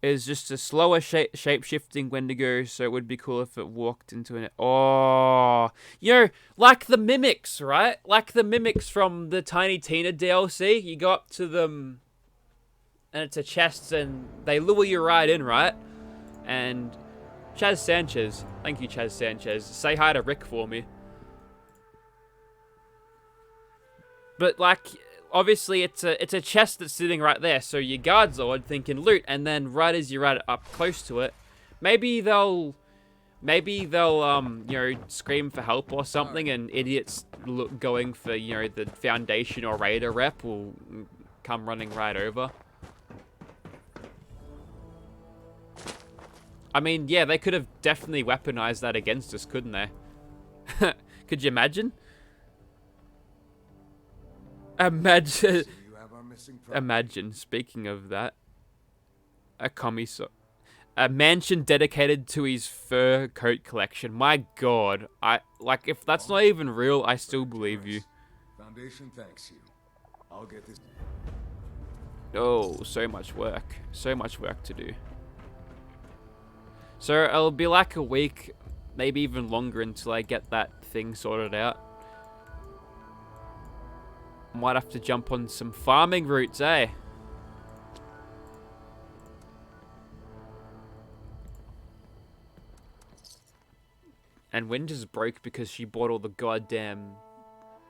It's just a slower shape-shifting Wendigo, so it would be cool if it walked into an... Oh! You know, like the Mimics, right? Like the Mimics from the Tiny Tina DLC. You go up to them, and it's a chest, and they lure you right in, right? And Chaz Sanchez. Thank you, Chaz Sanchez. Say hi to Rick for me. But, like... Obviously, it's a chest that's sitting right there, so your guards are thinking loot, and then right as you're right up close to it, maybe they'll you know, scream for help or something, and idiots going for, you know, the Foundation or Raider rep will come running right over. I mean, yeah, they could have definitely weaponized that against us, couldn't they? Could you imagine? Imagine, speaking of that, a mansion dedicated to his fur coat collection. My god, like, if that's not even real, I still believe you. Foundation thanks you. I'll get this. Oh, so much work. So much work to do. So it'll be like a week, maybe even longer until I get that thing sorted out. Might have to jump on some farming routes, eh? And Wind is broke because she bought all the goddamn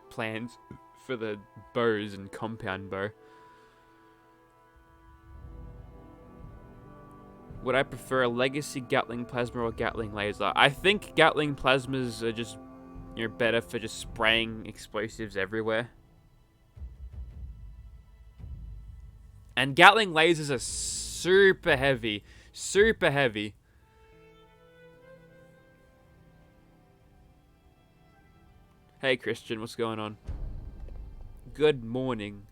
plans for the bows and compound bow. Would I prefer a legacy Gatling plasma or Gatling laser? I think Gatling plasmas are just, you know, better for just spraying explosives everywhere. And Gatling lasers are super heavy. Super heavy. Hey Christian, what's going on? Good morning.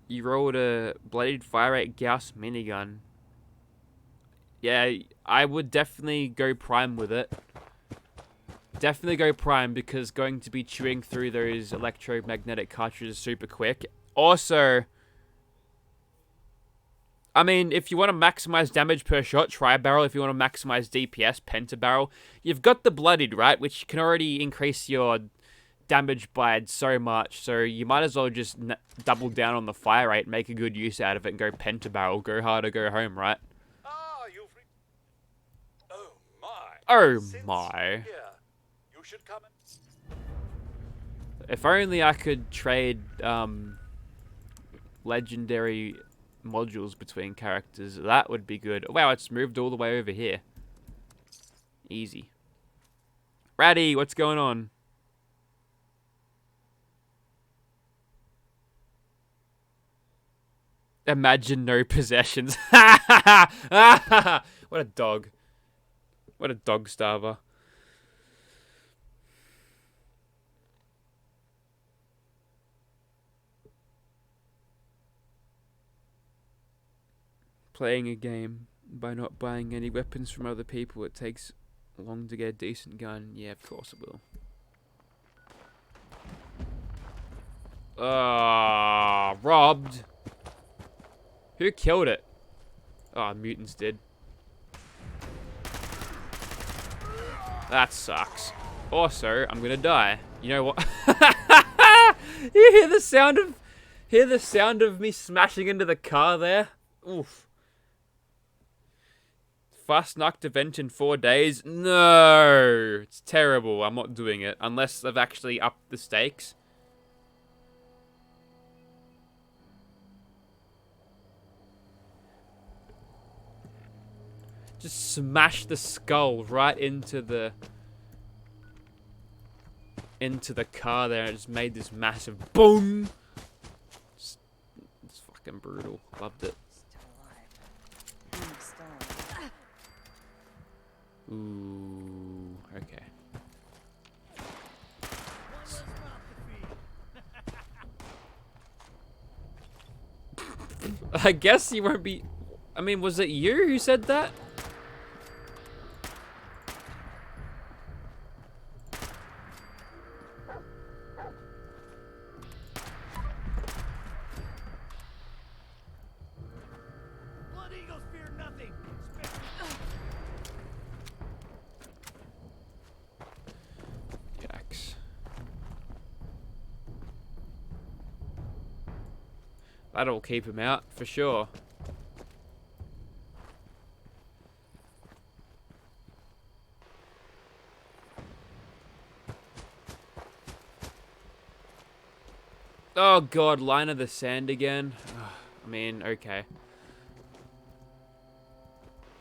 You rolled a bladed fire rate Gauss minigun. Yeah, I would definitely go prime with it. Definitely go prime because going to be chewing through those electromagnetic cartridges super quick. Also, I mean, if you want to maximize damage per shot, try barrel. If you want to maximize DPS, pentabarrel. You've got the bloodied, right? Which can already increase your damage by so much. So you might as well just double down on the fire rate, make a good use out of it, and go pentabarrel. Go hard or go home, right? Ah, you've Oh my. Oh Since my. you're here, you should come and... If only I could trade legendary modules between characters. That would be good. Wow, it's moved all the way over here. Easy. Ratty, what's going on? Imagine no possessions. What a dog. What a dog starver. Playing a game by not buying any weapons from other people, it takes long to get a decent gun. Yeah, of course it will. Robbed. Who killed it? Oh, mutants did. That sucks. Also, I'm gonna die. You know what? You hear the sound of... Hear the sound of me smashing into the car there? Oof. Fast knocked event in 4 days? No! It's terrible. I'm not doing it. Unless they've actually upped the stakes. Just smash the skull right into the car there. And just made this massive boom. It's fucking brutal. Loved it. Ooh, okay. I guess you won't be... I mean, was it you who said that? Blood eagles fear nothing. Yikes. That'll keep him out, for sure. Oh god, line of the sand again. I mean, okay.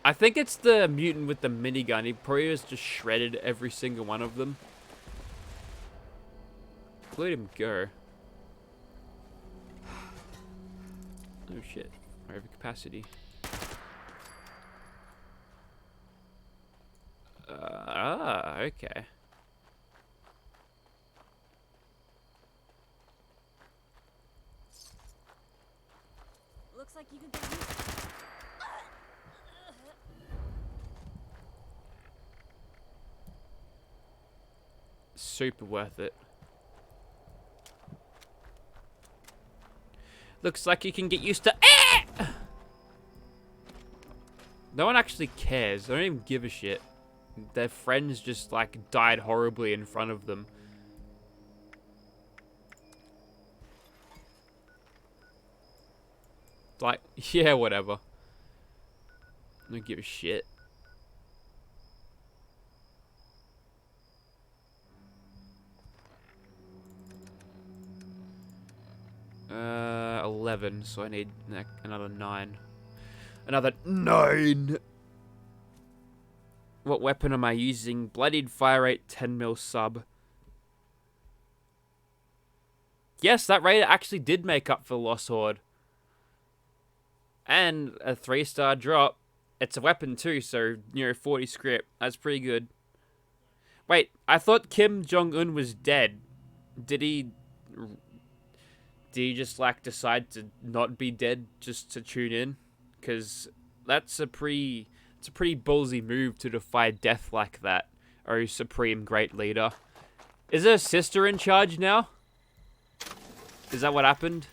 I think it's the mutant with the minigun. He probably has just shredded every single one of them. Let him go. Oh shit. Overcapacity. Okay. Looks like you can get used Super worth it. Looks like you can get used to... No one actually cares. They don't even give a shit. Their friends just, like, died horribly in front of them. Like, yeah, whatever. Don't give a shit. Uh, 11, so I need another 9. Another 9! What weapon am I using? Bloodied fire rate 10mm sub. Yes, that rate actually did make up for Lost Horde. And a 3-star drop. It's a weapon too, so, 40 script. That's pretty good. Wait, I thought Kim Jong-un was dead. Did he just, like, decide to not be dead just to tune in? Because that's a pretty ballsy move to defy death like that. Oh, supreme great leader. Is her sister in charge now? Is that what happened?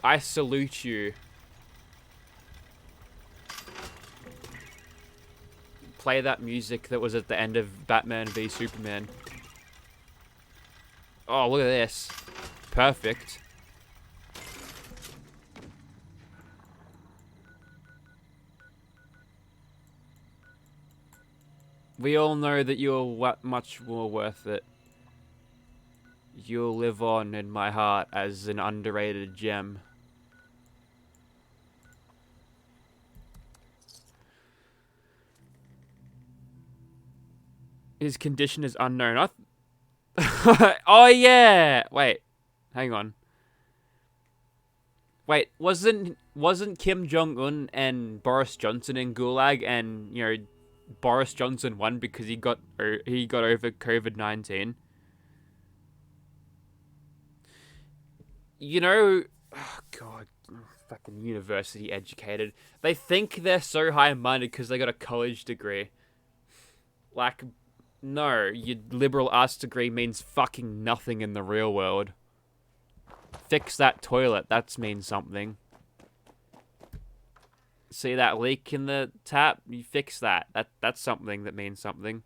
I salute you. Play that music that was at the end of Batman v Superman. Oh, look at this. Perfect. We all know that you're much more worth it. You'll live on in my heart as an underrated gem. His condition is unknown. Oh yeah! Wait. Hang on. Wait, wasn't Kim Jong-un and Boris Johnson in Gulag, and Boris Johnson won because he got over COVID-19? Oh god, fucking university educated. They think they're so high-minded because they got a college degree. Like, no, your liberal arts degree means fucking nothing in the real world. Fix that toilet. That means something. See that leak in the tap? You fix that. That's something that means something.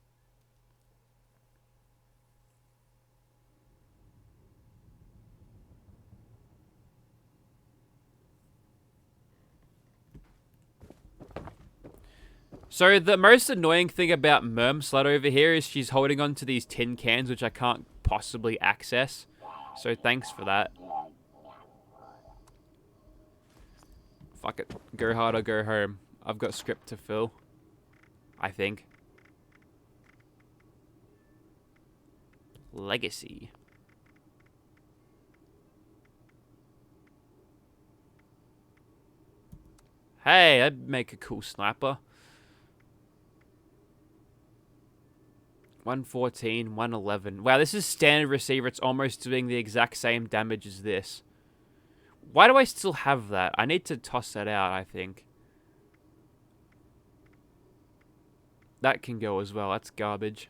So the most annoying thing about Merm Slut over here is she's holding on to these tin cans which I can't possibly access. So thanks for that. Fuck it. Go hard or go home. I've got script to fill. I think. Legacy. Hey, that'd make a cool sniper. 114, 111. Wow, this is standard receiver. It's almost doing the exact same damage as this. Why do I still have that? I need to toss that out, I think. That can go as well. That's garbage.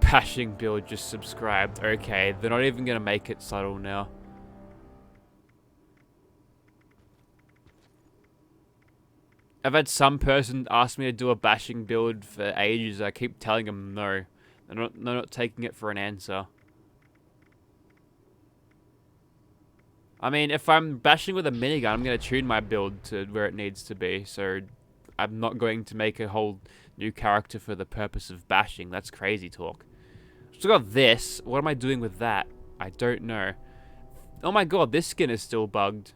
Bashing build just subscribed. Okay, they're not even going to make it subtle now. I've had some person ask me to do a bashing build for ages. I keep telling them no. They're not taking it for an answer. I mean, if I'm bashing with a minigun, I'm going to tune my build to where it needs to be. So I'm not going to make a whole new character for the purpose of bashing. That's crazy talk. Still got this. What am I doing with that? I don't know. Oh my god, this skin is still bugged.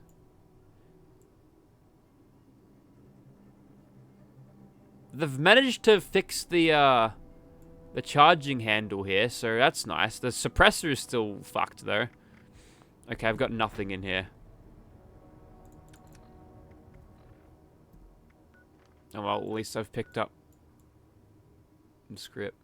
They've managed to fix the charging handle here, so that's nice. The suppressor is still fucked, though. Okay, I've got nothing in here. Oh well, at least I've picked up the script.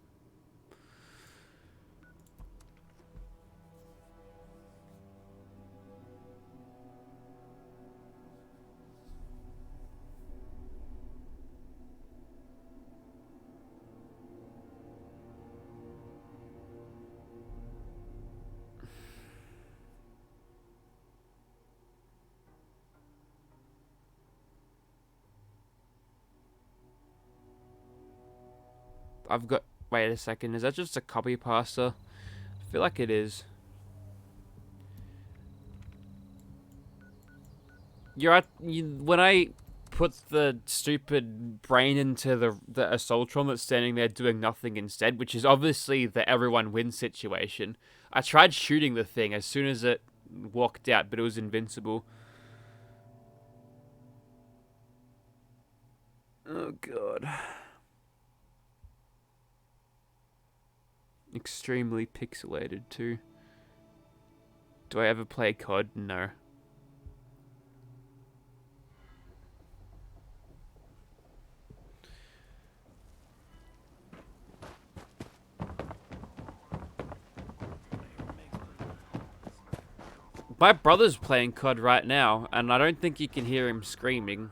I've got... Wait a second, is that just a copy pasta? I feel like it is. When I put the stupid brain into the Assaultron that's standing there doing nothing instead, which is obviously the everyone wins situation, I tried shooting the thing as soon as it walked out, but it was invincible. Oh god. Extremely pixelated too. Do I ever play COD? No. My brother's playing COD right now, and I don't think you can hear him screaming.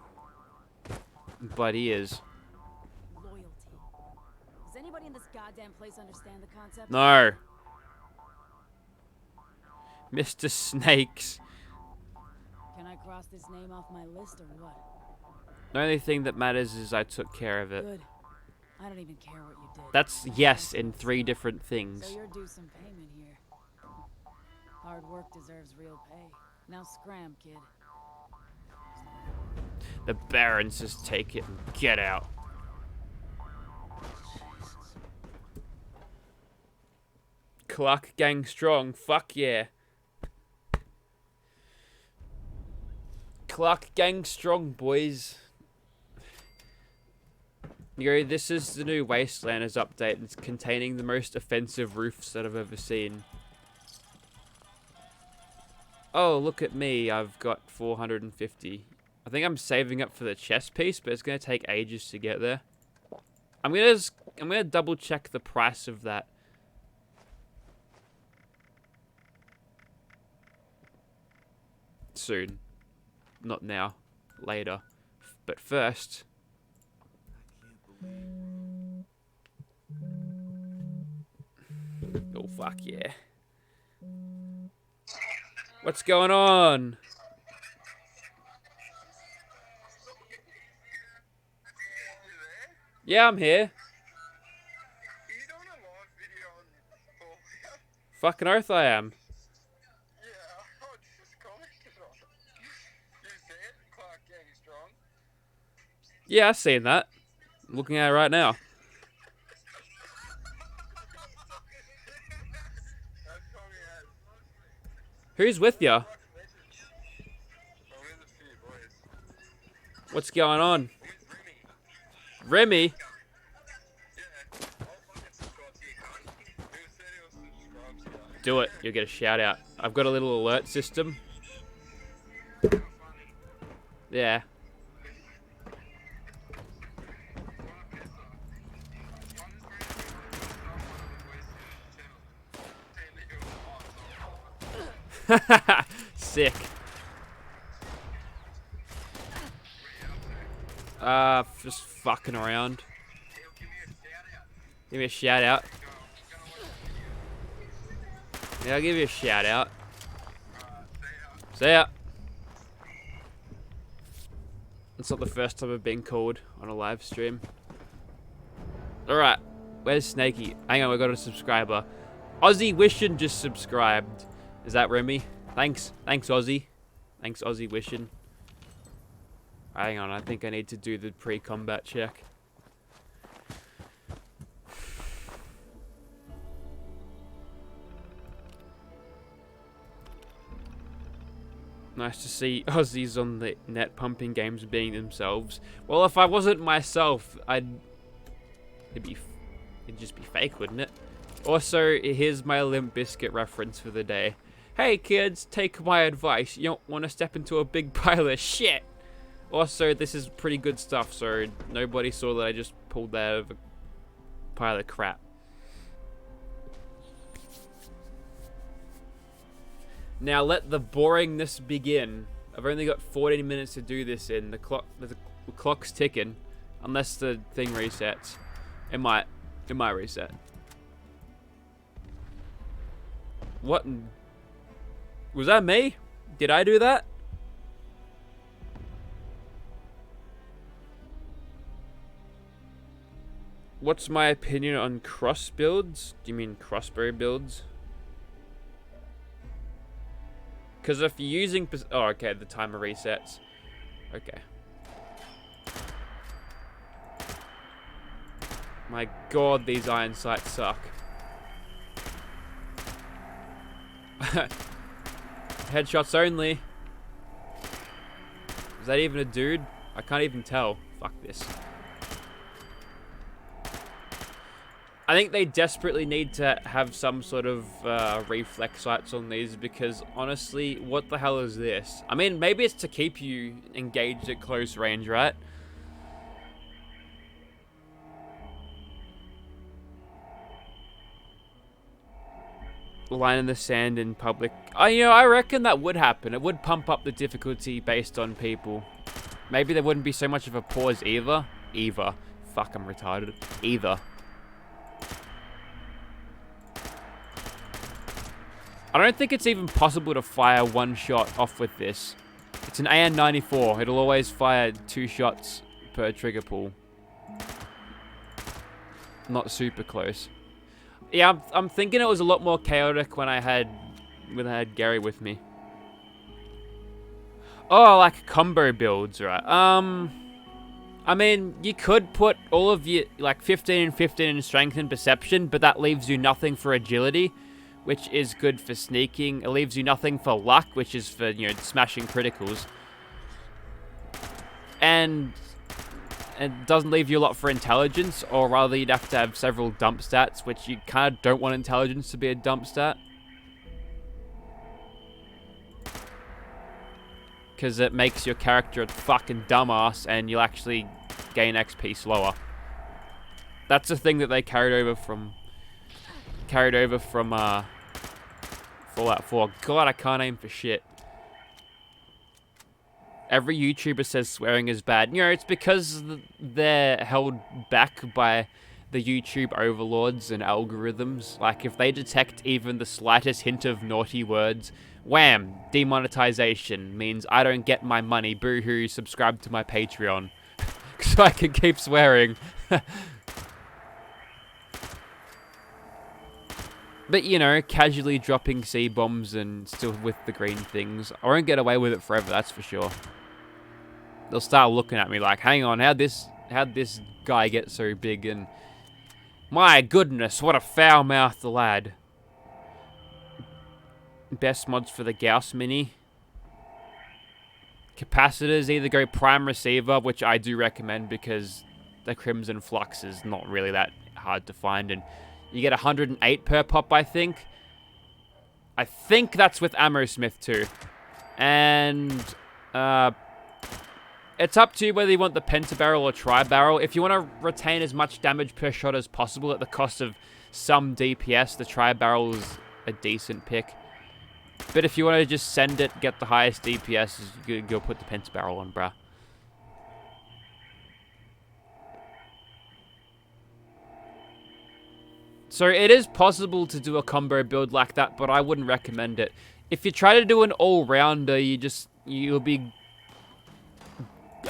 But he is. Loyalty. Does anybody in this goddamn place understand the concept? No. Mr. Snakes. Can I cross this name off my list or what? The only thing that matters is I took care of it. Good. I don't even care what you did. That's yes in 3 different things. So you're due some payment here. Hard work deserves real pay. Now scram, kid. The Barons just take it and get out. Clark gang strong. Fuck yeah. Clark gang strong, boys. Yo, this is the new Wastelanders update. It's containing the most offensive roofs that I've ever seen. Oh, look at me. I've got 450. I think I'm saving up for the chest piece, but it's going to take ages to get there. I'm gonna double check the price of that. Soon. Not now. Later. But first... Oh, fuck yeah. What's going on? Yeah, I'm here. Fucking oath I am. Yeah, I've seen that. I'm looking at it right now. Who's with you? What's going on? Remy? Do it. You'll get a shout out. I've got a little alert system. Yeah. Sick. Just fucking around. Give me a shout out. Yeah, I'll give you a shout out. See ya. It's not the first time I've been called on a live stream. Alright, where's Snakey? Hang on, we got a subscriber. Aussie Wishin just subscribed. Is that Remy? Thanks. Thanks, Aussie. Thanks, Aussie Wishin. Hang on, I think I need to do the pre-combat check. Nice to see Aussies on the net pumping games being themselves. Well, if I wasn't myself, it'd just be fake, wouldn't it? Also, here's my Limp Bizkit reference for the day. Hey kids, take my advice. You don't want to step into a big pile of shit. Also, this is pretty good stuff, so nobody saw that I just pulled that out of a pile of crap. Now let the boringness begin. I've only got 14 minutes to do this in. The clock's ticking, unless the thing resets. It might reset. What? Was that me? Did I do that? What's my opinion on cross builds? Do you mean crossbow builds? Because if you're using... Oh, okay, the timer resets. Okay. My god, these iron sights suck. Headshots only. Is that even a dude? I can't even tell. Fuck this. I think they desperately need to have some sort of reflex sights on these because honestly, what the hell is this? I mean, maybe it's to keep you engaged at close range, right? Line in the sand in public. You know, I reckon that would happen. It would pump up the difficulty based on people. Maybe there wouldn't be so much of a pause either. Fuck, I'm retarded. Either. I don't think it's even possible to fire one shot off with this. It's an AN-94. It'll always fire 2 shots per trigger pull. Not super close. Yeah, I'm thinking it was a lot more chaotic when I had Gary with me. Oh, like combo builds, right? I mean, you could put all of your like 15 and 15 in strength and perception, but that leaves you nothing for agility, which is good for sneaking. It leaves you nothing for luck, which is for, you know, smashing criticals. And it doesn't leave you a lot for intelligence, or rather you'd have to have several dump stats, which you kind of don't want intelligence to be a dump stat. Because it makes your character a fucking dumbass, and you'll actually gain XP slower. That's a thing that they carried over from Fallout 4. God, I can't aim for shit. Every YouTuber says swearing is bad. You know, it's because they're held back by the YouTube overlords and algorithms. Like, if they detect even the slightest hint of naughty words Wham! Demonetization means I don't get my money. Boo-hoo, subscribe to my Patreon. So I can keep swearing. But, you know, casually dropping C-bombs and still with the green things. I won't get away with it forever, that's for sure. They'll start looking at me like, hang on, how'd this guy get so big? And my goodness, what a foul-mouthed lad. Best mods for the Gauss Mini. Capacitors, either go prime receiver, which I do recommend because the Crimson Flux is not really that hard to find. And you get 108 per pop, I think. I think that's with Ammo Smith too. And it's up to you whether you want the pentabarrel or tri-barrel. If you want to retain as much damage per shot as possible at the cost of some DPS, the tri-barrel is a decent pick. But if you want to just send it, get the highest DPS, you go put the pentabarrel on, bruh. So it is possible to do a combo build like that, but I wouldn't recommend it. If you try to do an all-rounder, you'll be,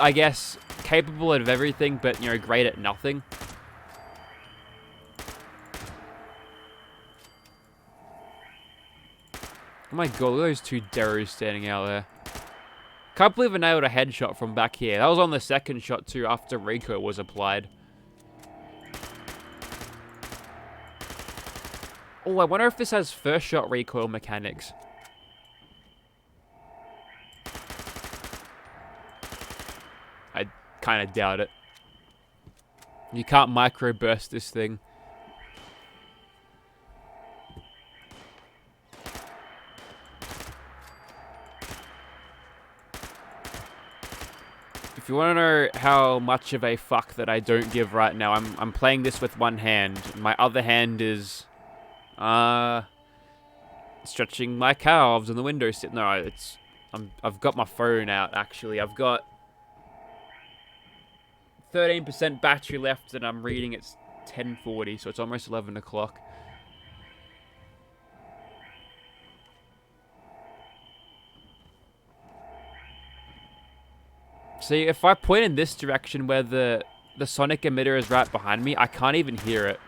I guess, capable of everything, but, you know, great at nothing. Oh my god, look at those two Deros standing out there. Can't believe I nailed a headshot from back here. That was on the second shot too, after recoil was applied. Oh, I wonder if this has first shot recoil mechanics. I kind of doubt it. You can't micro burst this thing. If you want to know how much of a fuck that I don't give right now, I'm playing this with one hand. My other hand is stretching my calves on the window sit. No, I've got my phone out actually. I've got 13% battery left and I'm reading it's 10:40, so it's almost 11 o'clock. See, if I point in this direction where the sonic emitter is right behind me, I can't even hear it.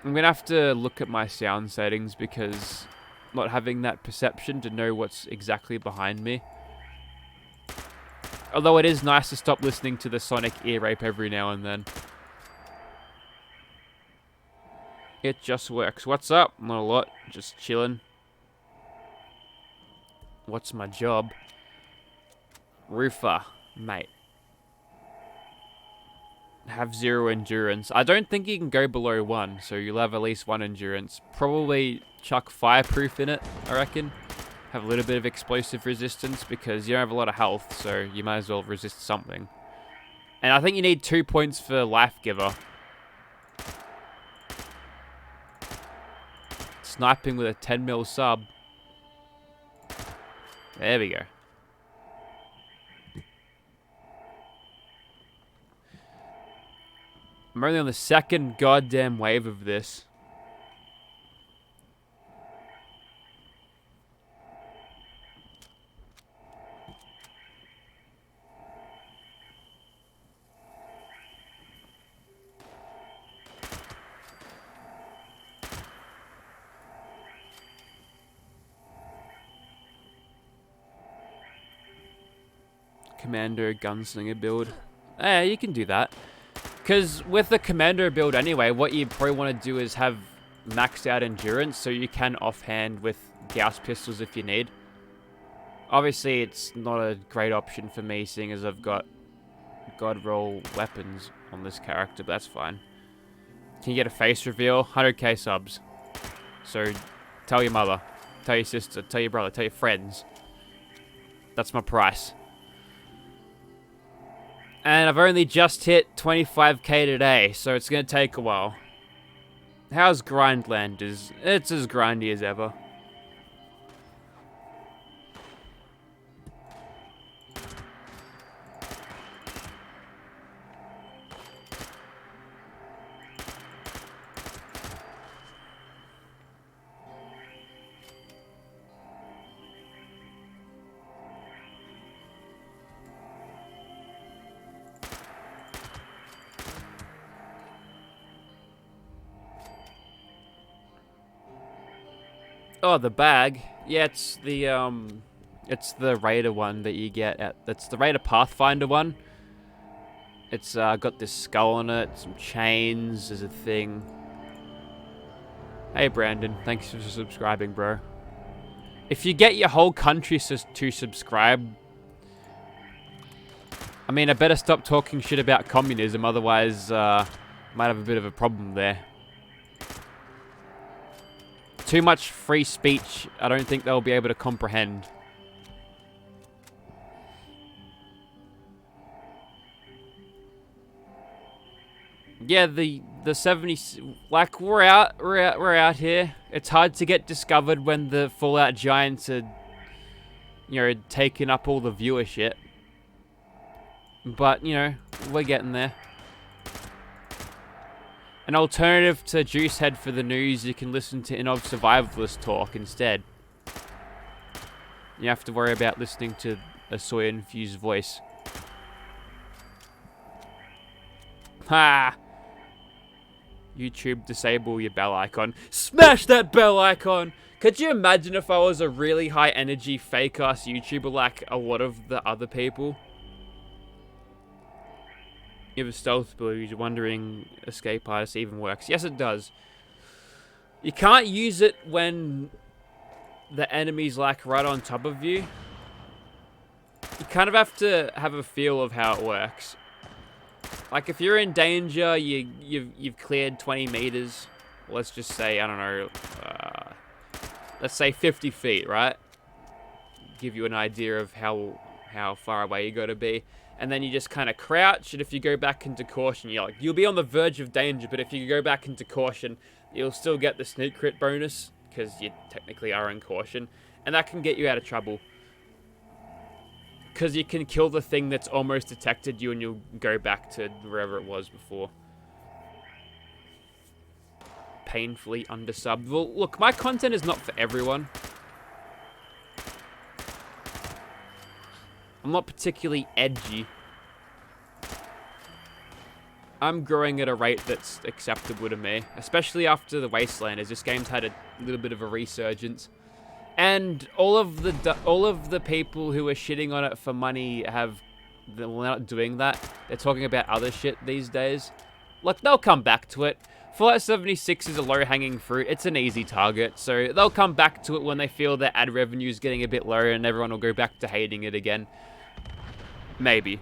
I'm going to have to look at my sound settings because not having that perception to know what's exactly behind me. Although it is nice to stop listening to the sonic ear rape every now and then. It just works. What's up? Not a lot. Just chilling. What's my job? Roofer, mate. Have 0 endurance. I don't think you can go below 1, so you'll have at least 1 endurance. Probably chuck fireproof in it, I reckon. Have a little bit of explosive resistance because you don't have a lot of health, so you might as well resist something. And I think you need 2 points for Life Giver. Sniping with a 10mm sub. There we go. I'm only on the second goddamn wave of this. Commando gunslinger build. Eh, you can do that. Because with the commando build anyway, what you probably want to do is have maxed out endurance so you can offhand with Gauss pistols if you need. Obviously, it's not a great option for me seeing as I've got God roll weapons on this character, but that's fine. Can you get a face reveal? 100k subs. So tell your mother, tell your sister, tell your brother, tell your friends. That's my price. And I've only just hit 25k today, so it's going to take a while. How's Grindland? It's as grindy as ever. Oh, the bag. Yeah, it's the Raider one that you get at. That's the Raider Pathfinder one. It's got this skull on it, some chains. There's a thing. Hey, Brandon. Thanks for subscribing, bro. If you get your whole country to subscribe, I mean, I better stop talking shit about communism, otherwise, might have a bit of a problem there. Too much free speech, I don't think they'll be able to comprehend. Yeah, the 70s, like, we're out here. It's hard to get discovered when the Fallout Giants are, you know, taking up all the viewership. But, you know, we're getting there. An alternative to Juicehead for the news, you can listen to Inob Survivalist talk instead. You have to worry about listening to a soy-infused voice. Ha! YouTube, disable your bell icon. Smash that bell icon! Could you imagine if I was a really high-energy, fake-ass YouTuber like a lot of the other people? You have a stealth ability, you're wondering escape artist even works. Yes, it does. You can't use it when the enemy's like right on top of you. You kind of have to have a feel of how it works. Like if you're in danger, you've cleared 20 meters. Let's just say, I don't know, let's say 50 feet, right? Give you an idea of how far away you got to be. And then you just kind of crouch, and if you go back into caution, you'll be on the verge of danger, but if you go back into caution, you'll still get the sneak crit bonus, because you technically are in caution, and that can get you out of trouble. Because you can kill the thing that's almost detected you, and you'll go back to wherever it was before. Painfully undersubbed. Well, look, my content is not for everyone. I'm not particularly edgy. I'm growing at a rate that's acceptable to me, especially after the Wastelanders. This game's had a little bit of a resurgence, and all of the people who are shitting on it for money they're not doing that. They're talking about other shit these days. Look, they'll come back to it. Fallout 76 is a low-hanging fruit. It's an easy target, so they'll come back to it when they feel their ad revenue is getting a bit lower, and everyone will go back to hating it again. Maybe.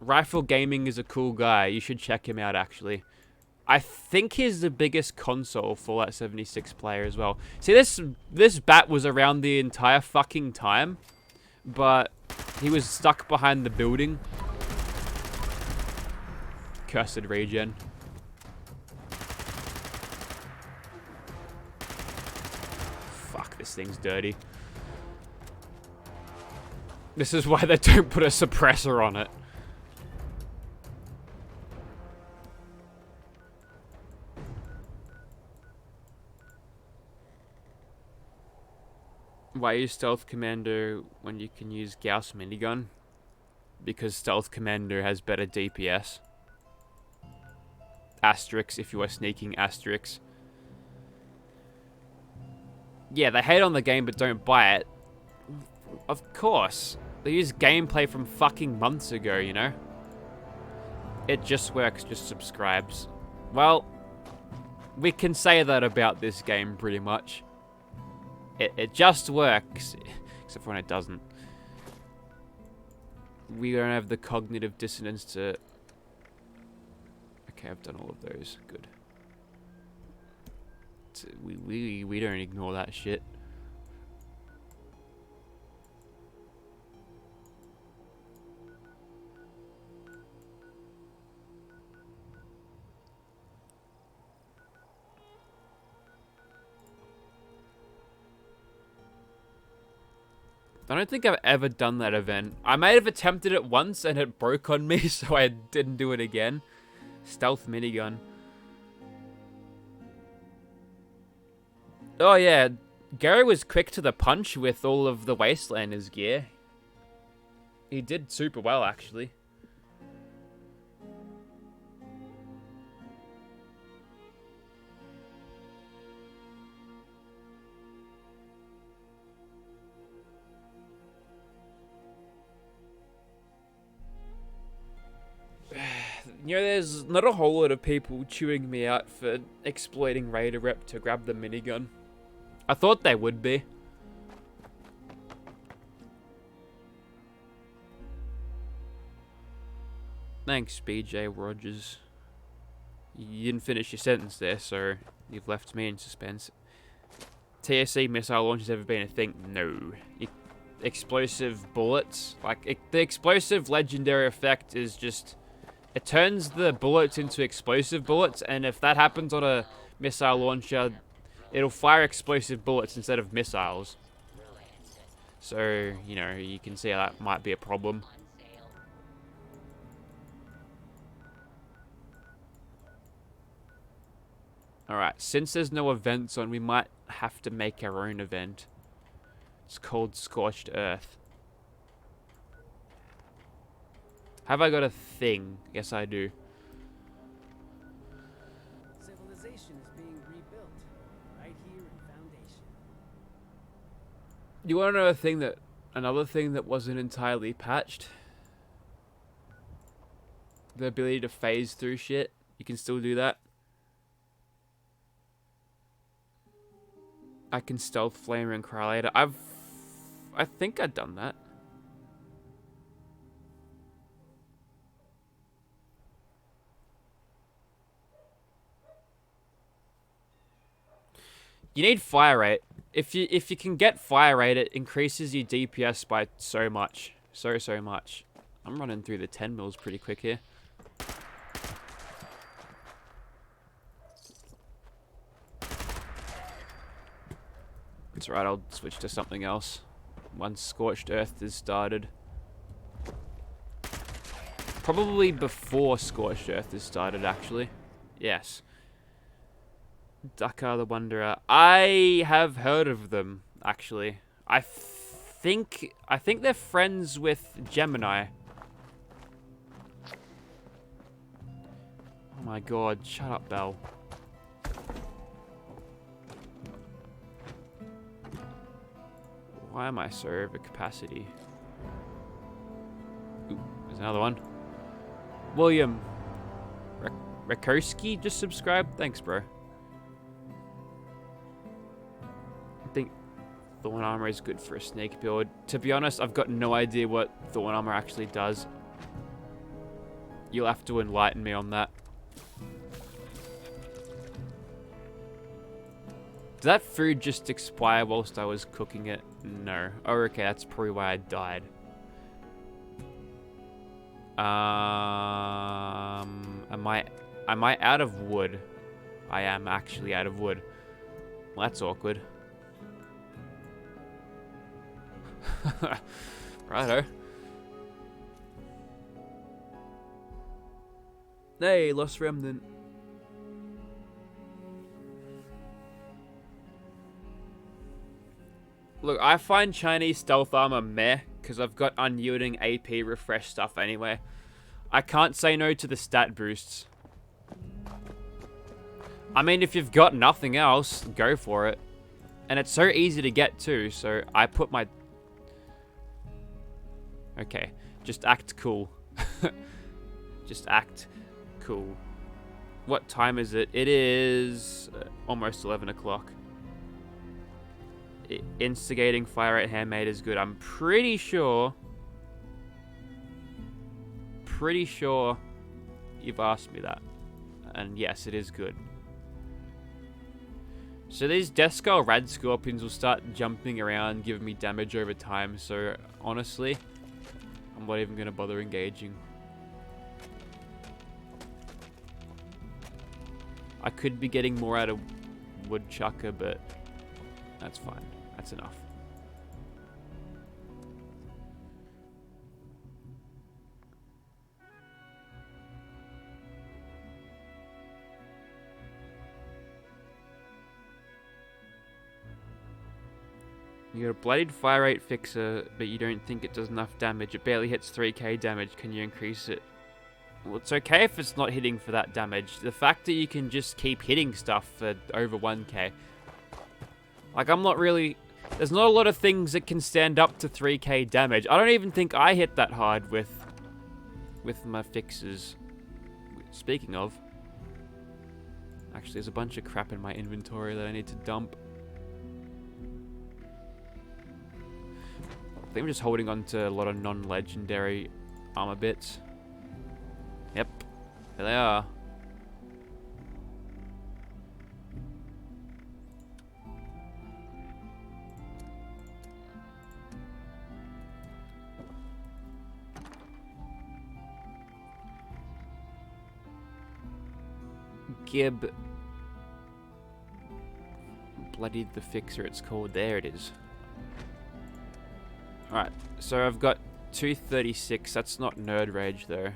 Rifle Gaming is a cool guy. You should check him out, actually. I think he's the biggest console Fallout 76 player as well. See, this bat was around the entire fucking time, but he was stuck behind the building. Cursed regen. Fuck, this thing's dirty. This is why they don't put a suppressor on it. Why use Stealth Commander when you can use Gauss minigun? Because Stealth Commander has better DPS. Asterix if you are sneaking, asterix. Yeah, they hate on the game but don't buy it. Of course. They use gameplay from fucking months ago, you know? It just works, just subscribes. Well, we can say that about this game pretty much. It just works, except for when it doesn't. We don't have the cognitive dissonance to... Okay, I've done all of those. Good. We don't ignore that shit. I don't think I've ever done that event. I may have attempted it once and it broke on me, so I didn't do it again. Stealth minigun. Oh yeah, Gary was quick to the punch with all of the Wastelanders gear. He did super well, actually. You know, there's not a whole lot of people chewing me out for exploiting Raider Rep to grab the minigun. I thought they would be. Thanks, BJ Rogers. You didn't finish your sentence there, so you've left me in suspense. TSC missile launch has ever been a thing? No. Explosive bullets? Like, the explosive legendary effect is just... It turns the bullets into explosive bullets, and if that happens on a missile launcher, it'll fire explosive bullets instead of missiles. So, you know, you can see how that might be a problem. Alright, since there's no events on, we might have to make our own event. It's called Scorched Earth. Have I got a thing? Yes, I do. Civilization is being rebuilt right here in Foundation. You want to know another thing that wasn't entirely patched? The ability to phase through shit. You can still do that. I can stealth Flamer and Cryolator. I think I've done that. You need fire rate. If you can get fire rate, it increases your DPS by so much. So much. I'm running through the 10 mils pretty quick here. It's right, I'll switch to something else. Once Scorched Earth is started. Probably before Scorched Earth is started, actually. Yes. Dakar the Wanderer. I have heard of them, actually. I think they're friends with Gemini. Oh my god, shut up, Belle. Why am I so over capacity? Ooh, there's another one. William Rakowski just subscribed. Thanks, bro. I think Thorn Armor is good for a snake build. To be honest, I've got no idea what Thorn Armor actually does. You'll have to enlighten me on that. Did that food just expire whilst I was cooking it? No. Oh, okay, that's probably why I died. Am I out of wood? I am actually out of wood. Well, that's awkward. Righto. Hey, Lost Remnant. Look, I find Chinese stealth armor meh, because I've got unyielding AP refresh stuff anyway. I can't say no to the stat boosts. I mean, if you've got nothing else, go for it. And it's so easy to get too, so I put my... Okay, just act cool. Just act cool. What time is it? It is almost 11 o'clock. Instigating fire at handmade is good. I'm pretty sure you've asked me that. And yes, it is good. So these Death Skull Rad Scorpions will start jumping around, giving me damage over time. So honestly, I'm not even going to bother engaging. I could be getting more out of Woodchucker, but that's fine. That's enough. You got a Bloodied Fire Rate Fixer, but you don't think it does enough damage. It barely hits 3k damage. Can you increase it? Well, it's okay if it's not hitting for that damage. The fact that you can just keep hitting stuff for over 1k. Like, I'm not really... There's not a lot of things that can stand up to 3k damage. I don't even think I hit that hard with my fixes. Speaking of, actually, there's a bunch of crap in my inventory that I need to dump. I think I'm just holding on to a lot of non-legendary armor bits. Yep, there they are. Gib. Bloody the Fixer, it's called. There it is. Alright, so I've got 236. That's not Nerd Rage though.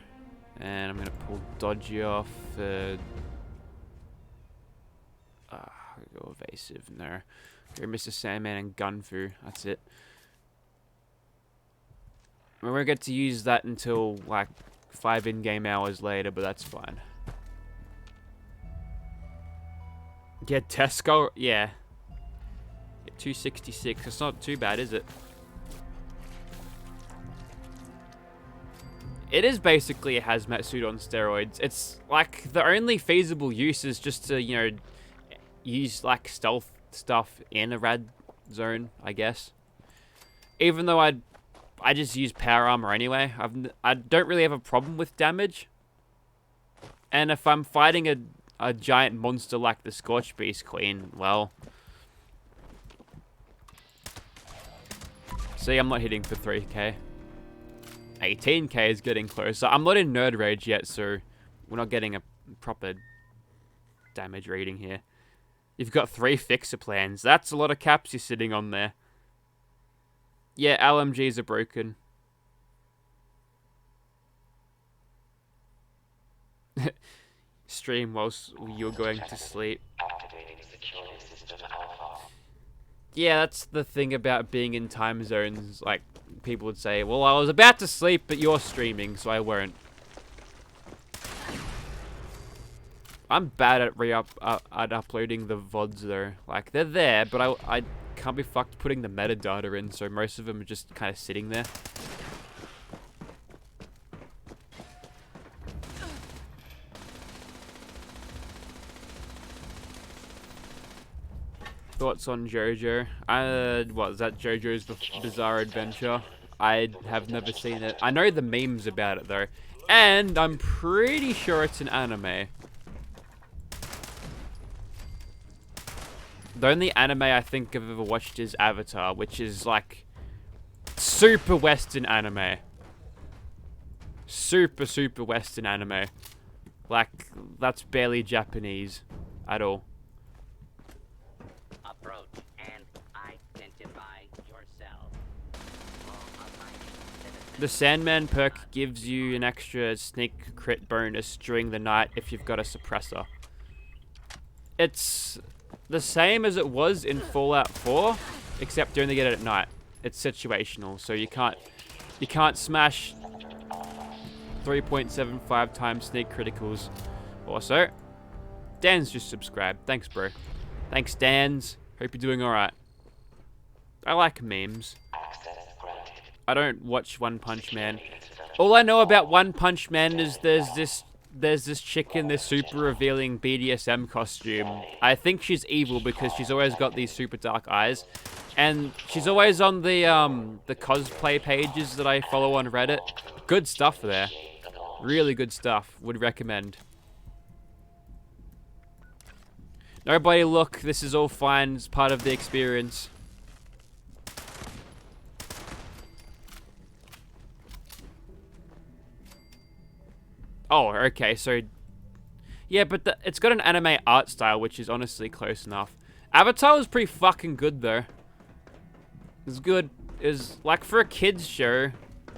And I'm gonna pull Dodgy off. Go Evasive. No. Go Mr. Sandman and Gunfu. That's it. We won't get to use that until like 5 in-game hours later, but that's fine. Yeah, Tesco. Yeah. 266. It's not too bad, is it? It is basically a hazmat suit on steroids. It's like the only feasible use is just to, you know, use like stealth stuff in a rad zone, I guess. Even though I just use power armor anyway. I don't really have a problem with damage. And if I'm fighting a giant monster like the Scorch Beast Queen, well, see, I'm not hitting for 3k. 18k is getting closer. I'm not in Nerd Rage yet, so we're not getting a proper damage reading here. You've got 3 fixer plans. That's a lot of caps you're sitting on there. Yeah, LMGs are broken. Stream whilst you're going to sleep. Yeah, that's the thing about being in time zones. Like, people would say, well, I was about to sleep, but you're streaming, so I won't. I'm bad at at uploading the VODs, though. Like, they're there, but I can't be fucked putting the metadata in, so most of them are just kind of sitting there. Thoughts on JoJo? What is that? JoJo's Bizarre Adventure? I have never seen it. I know the memes about it though, and I'm pretty sure it's an anime. The only anime I think I've ever watched is Avatar, which is like super Western anime. Super Western anime. Like, that's barely Japanese at all. Approach and identify yourself. The Sandman perk gives you an extra sneak crit bonus during the night if you've got a suppressor. It's the same as it was in Fallout 4, except you only get it at night. It's situational, so you can't smash 3.75 times sneak criticals. Also, Dan's just subscribed. Thanks, bro. Thanks, Dan's. Hope you're doing alright. I like memes. I don't watch One Punch Man. All I know about One Punch Man is there's this chick in this super revealing BDSM costume. I think she's evil because she's always got these super dark eyes. And she's always on the cosplay pages that I follow on Reddit. Good stuff there. Really good stuff. Would recommend. Nobody look, this is all fine. It's part of the experience. Oh, okay, so... yeah, but it's got an anime art style, which is honestly close enough. Avatar was pretty fucking good, though. It's good. It's like, for a kid's show,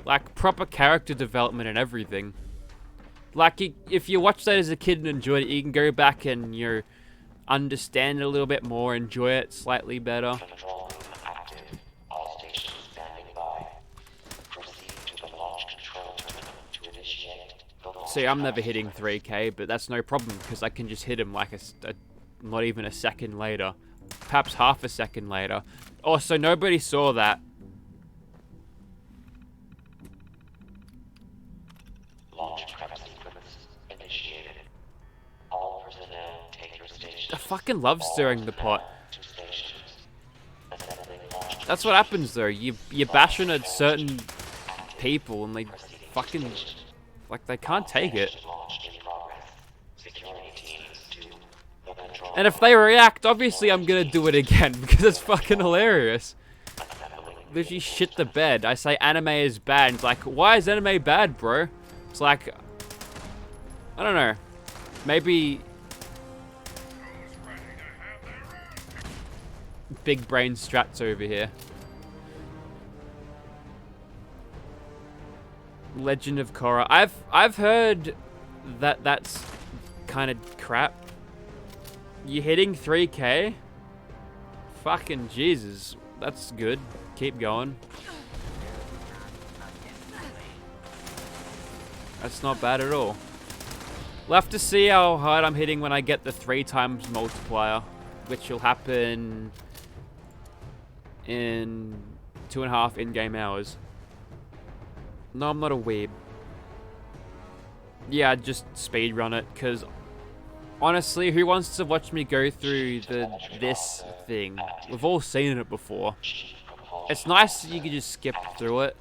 like, proper character development and everything. Like, if you watch that as a kid and enjoyed it, you can go back and, you know, understand it a little bit more, enjoy it slightly better. See, I'm never hitting 3k, but that's no problem because I can just hit him like not even a second later, perhaps half a second later. Also, nobody saw that. Launch prep sequence initiated. I fucking love stirring the pot. That's what happens though. You're bashing at certain people and they fucking, like, they can't take it. And if they react, obviously I'm gonna do it again because it's fucking hilarious. Literally shit the bed. I say anime is bad. It's like, why is anime bad, bro? It's like, I don't know. Maybe big brain strats over here. Legend of Korra. I've heard that that's kind of crap. You're hitting 3K? Fucking Jesus. That's good. Keep going. That's not bad at all. We'll have to see how hard I'm hitting when I get the 3 times multiplier, which will happen in 2.5 in-game hours. No, I'm not a weeb. Yeah, I'd just speedrun it, because honestly, who wants to watch me go through this thing? We've all seen it before. It's nice that you can just skip through it,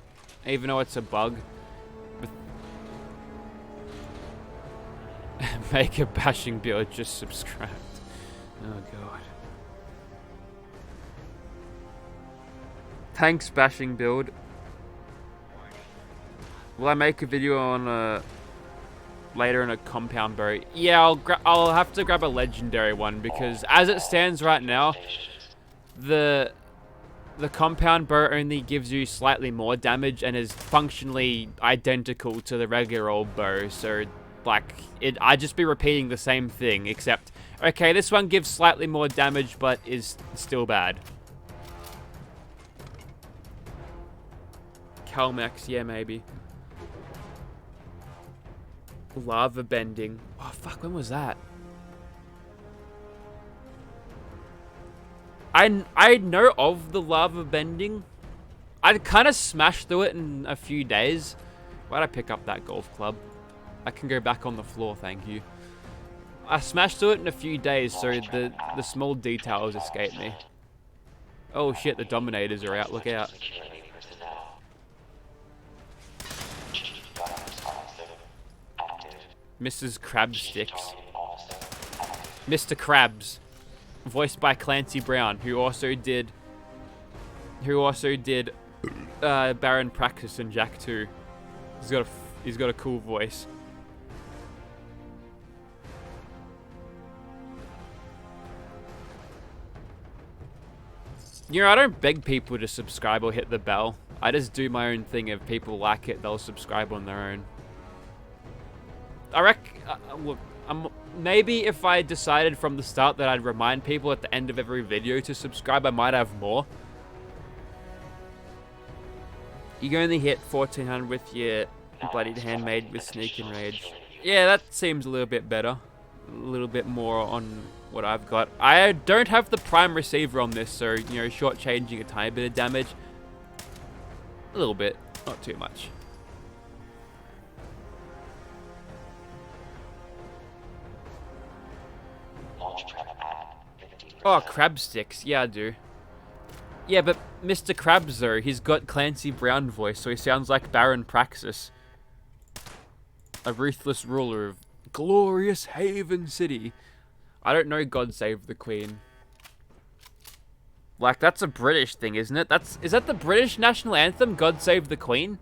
even though it's a bug. Make a bashing build, just subscribed. Oh god. Thanks, bashing build. Will I make a video on later in a compound boat? Yeah, I'll have to grab a legendary one because as it stands right now, the compound bow only gives you slightly more damage and is functionally identical to the regular old bow. So like I'd just be repeating the same thing, except okay, this one gives slightly more damage but is still bad. Calmex, yeah, maybe. Lava bending. Oh fuck, when was that? I know of the lava bending. I kind of smashed through it in a few days. Why'd I pick up that golf club? I can go back on the floor, thank you. I smashed through it in a few days, so the small details escape me. Oh shit, the Dominators are out, look out. Mrs. Crabsticks. Mr. Krabs. Voiced by Clancy Brown, who also did Baron Praxis in Jak 2. He's got a cool voice. You know, I don't beg people to subscribe or hit the bell. I just do my own thing. If people like it, they'll subscribe on their own. I reckon, look, maybe if I decided from the start that I'd remind people at the end of every video to subscribe, I might have more. You can only hit 1400 with your bloodied handmade with Sneak and Rage. Yeah, that seems a little bit better. A little bit more on what I've got. I don't have the prime receiver on this, so, you know, shortchanging a tiny bit of damage. A little bit, not too much. Oh, crab sticks. Yeah, I do. Yeah, but Mr. Krabs, though, he's got Clancy Brown voice, so he sounds like Baron Praxis. A ruthless ruler of glorious Haven City. I don't know God Save the Queen. Like, that's a British thing, isn't it? Is that the British national anthem, God Save the Queen?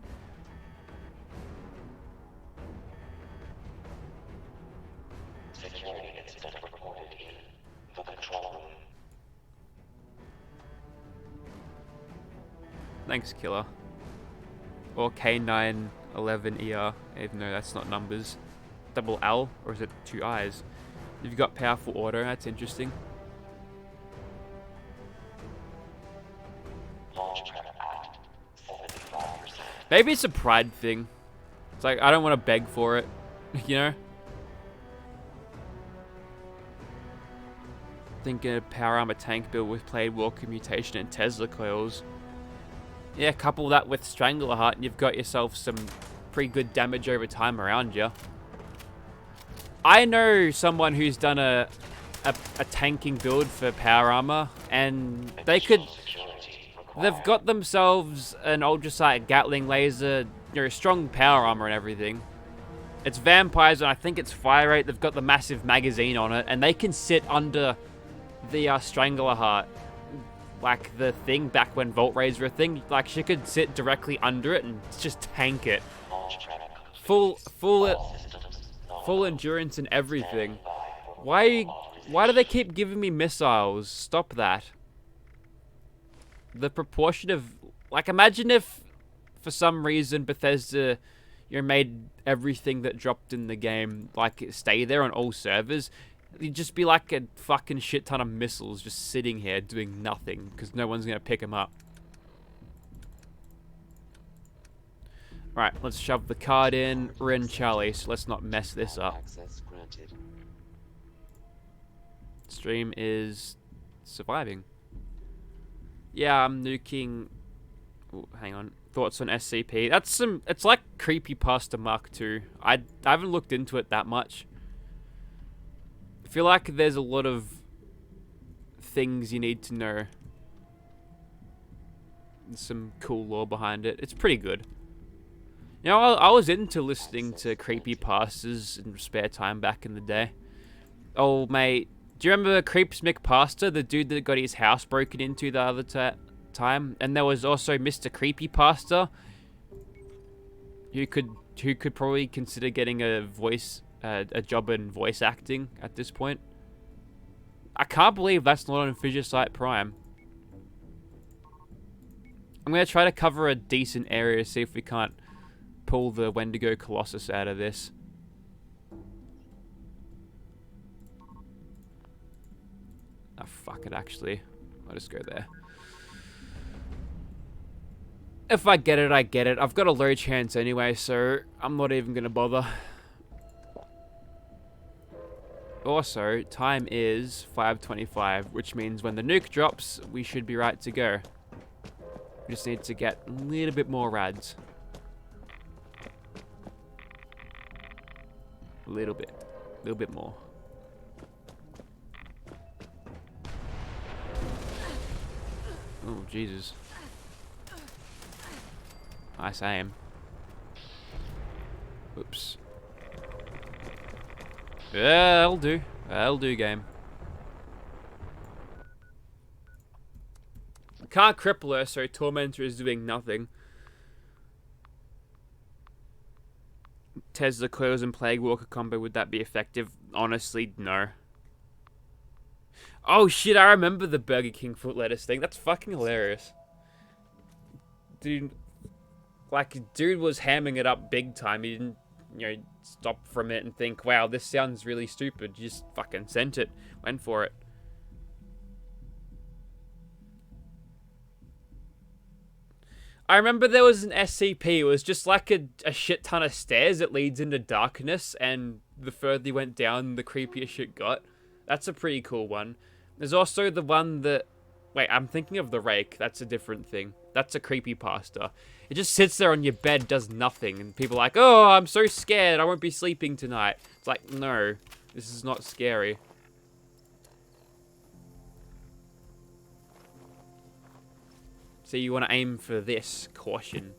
Thanks, Killer. Or K911ER, even though that's not numbers. Double L, or is it 2 I's? You've got powerful auto, that's interesting. Maybe it's a pride thing. It's like, I don't want to beg for it, you know? Thinking a power armor tank build with Blade Walker mutation and Tesla coils. Yeah, couple that with Strangleheart and you've got yourself some pretty good damage over time around you. I know someone who's done a a tanking build for power armor, and they could. They've got themselves an ultrasight Gatling laser, you know, strong power armor and everything. It's vampires, and I think it's fire rate. They've got the massive magazine on it, and they can sit under the Strangler Heart, like the thing back when Volt Rays were a thing. Like she could sit directly under it and just tank it. Full endurance and everything. Why do they keep giving me missiles? Stop that. The proportion of, like, imagine if for some reason Bethesda, you know, made everything that dropped in the game like stay there on all servers. It'd just be like a fucking shit ton of missiles just sitting here doing nothing because no one's gonna pick them up. Alright, let's shove the card in. We're in Charlie, so let's not mess this up. Access granted. Stream is surviving. Yeah, I'm nuking. Oh, hang on. Thoughts on SCP? That's some. It's like Creepypasta Mark II. I haven't looked into it that much. I feel like there's a lot of things you need to know. There's some cool lore behind it. It's pretty good. You know, I was into listening to creepypastas in spare time back in the day. Oh, mate. Do you remember Creeps McPasta, the dude that got his house broken into the other time? And there was also Mr. Creepypasta, who could probably consider getting a job in voice acting at this point. I can't believe that's not on Fissure Site Prime. I'm gonna try to cover a decent area, see if we can't pull the Wendigo Colossus out of this. Oh, fuck it, actually. I'll just go there. If I get it, I get it. I've got a low chance anyway, so I'm not even gonna bother. Also, time is 5:25, which means when the nuke drops, we should be right to go. We just need to get a little bit more rads. A little bit more. Oh, Jesus. Nice aim. Oops. Yeah, that'll do. That'll do, game. Can't cripple her, so Tormentor is doing nothing. Tesla Coils and Plague Walker combo, would that be effective? Honestly, no. Oh shit, I remember the Burger King foot lettuce thing. That's fucking hilarious. Dude, like, dude was hamming it up big time. He didn't, you know, stop from it and think, wow, this sounds really stupid. You just fucking sent it. Went for it. I remember there was an SCP. It was just like a shit ton of stairs that leads into darkness, and the further you went down, the creepier shit got. That's a pretty cool one. There's also the one that... Wait, I'm thinking of the Rake. That's a different thing. That's a creepypasta. It just sits there on your bed, does nothing, and people are like, oh, I'm so scared, I won't be sleeping tonight. It's like, no, this is not scary. So you want to aim for this. Caution.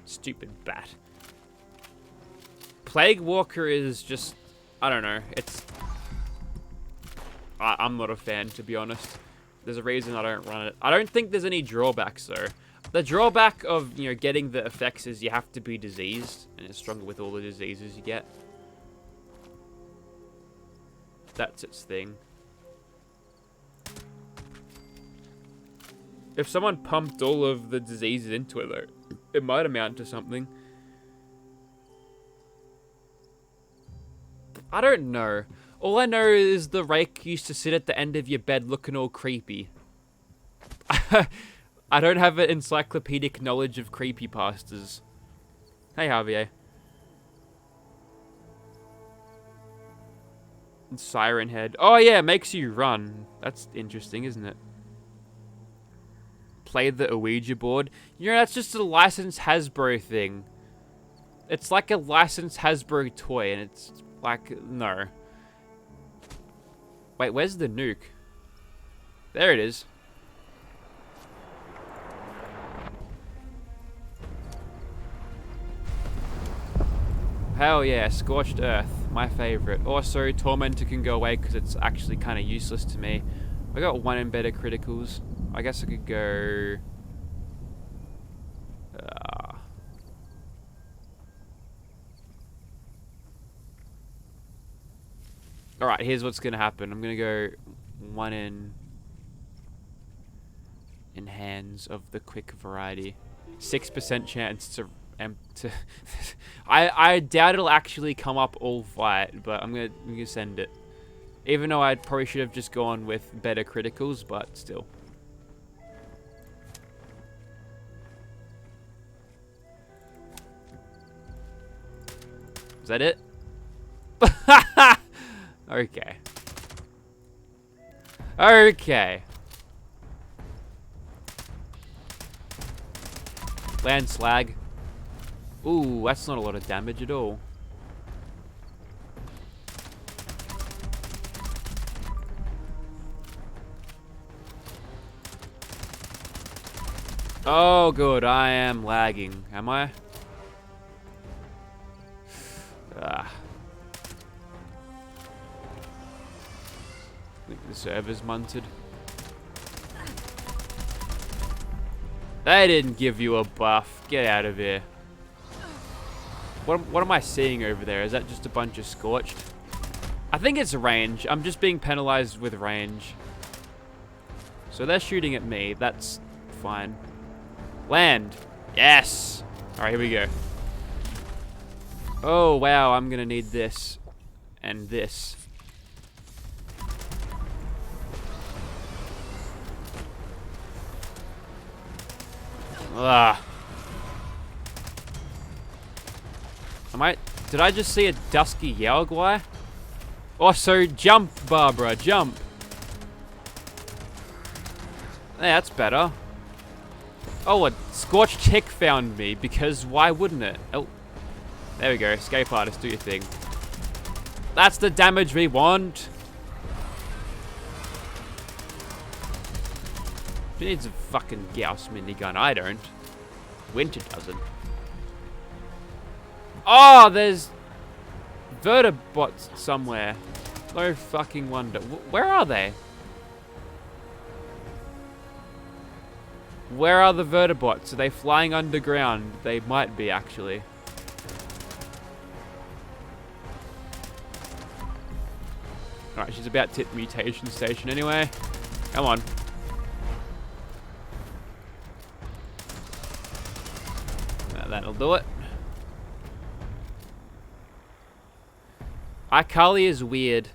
Stupid bat. Plague Walker is just... I don't know. It's... I'm not a fan, to be honest. There's a reason I don't run it. I don't think there's any drawbacks, though. The drawback of, you know, getting the effects is you have to be diseased, and it's stronger with all the diseases you get. That's its thing. If someone pumped all of the diseases into it, though, it might amount to something. I don't know. All I know is the Rake used to sit at the end of your bed looking all creepy. I don't have an encyclopedic knowledge of creepypastas. Hey, Javier. Siren Head. Oh yeah, it makes you run. That's interesting, isn't it? Play the Ouija board. You know, that's just a licensed Hasbro thing. It's like a licensed Hasbro toy, and it's like, no. Wait, where's the nuke? There it is. Hell yeah, Scorched Earth, my favorite. Also, Tormentor can go away because it's actually kind of useless to me. I got 1 embedded criticals. I guess I could go... Alright, here's what's gonna happen. I'm gonna go 1 in hands of the quick variety. 6% chance to I doubt it'll actually come up all fight, but I'm gonna send it. Even though I probably should have just gone with better criticals, but still. Is that it? Okay. Okay. Land slag. Ooh, that's not a lot of damage at all. Oh, good. I am lagging. Am I? Ah. I think the server's munted. They didn't give you a buff. Get out of here. What am I seeing over there? Is that just a bunch of Scorched? I think it's range. I'm just being penalized with range. So they're shooting at me. That's fine. Land. Yes. Alright, here we go. Oh, wow. I'm going to need this. And this. Ugh. Did I just see a dusky Yaogwai? Also, jump, Barbara, jump. Yeah, that's better. Oh, a Scorched Tick found me, because why wouldn't it? Oh, there we go. Escape artist, do your thing. That's the damage we want. She needs a fucking Gauss minigun. I don't. Winter doesn't. Oh, there's Vertibots somewhere. No fucking wonder. Where are they? Where are the Vertibots? Are they flying underground? They might be, actually. Alright, she's about to hit mutation station anyway. Come on. That'll do it. iCarly is weird.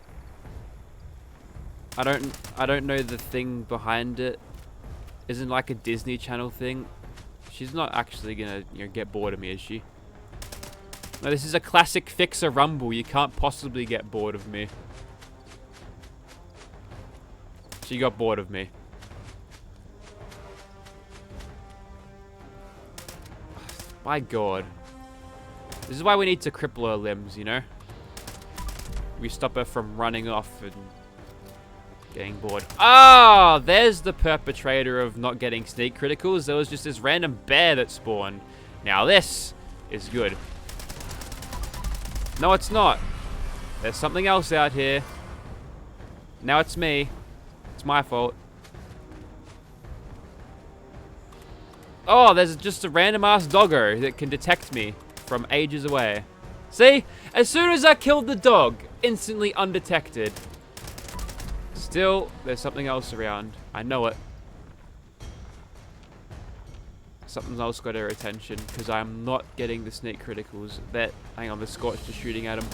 I don't know the thing behind it. Isn't like a Disney Channel thing. She's not actually gonna, get bored of me, is she? No, this is a classic Fixer Rumble. You can't possibly get bored of me. She got bored of me. My god. This is why we need to cripple her limbs, We stop her from running off and getting bored. Ah, there's the perpetrator of not getting sneak criticals. There was just this random bear that spawned. Now this is good. No, it's not. There's something else out here. Now it's me. It's my fault. Oh, there's just a random ass doggo that can detect me from ages away. See? As soon as I killed the dog, instantly undetected. Still, there's something else around. I know it. Something else got her attention, because I'm not getting the sneak criticals. Hang on, the Scorched is shooting at him.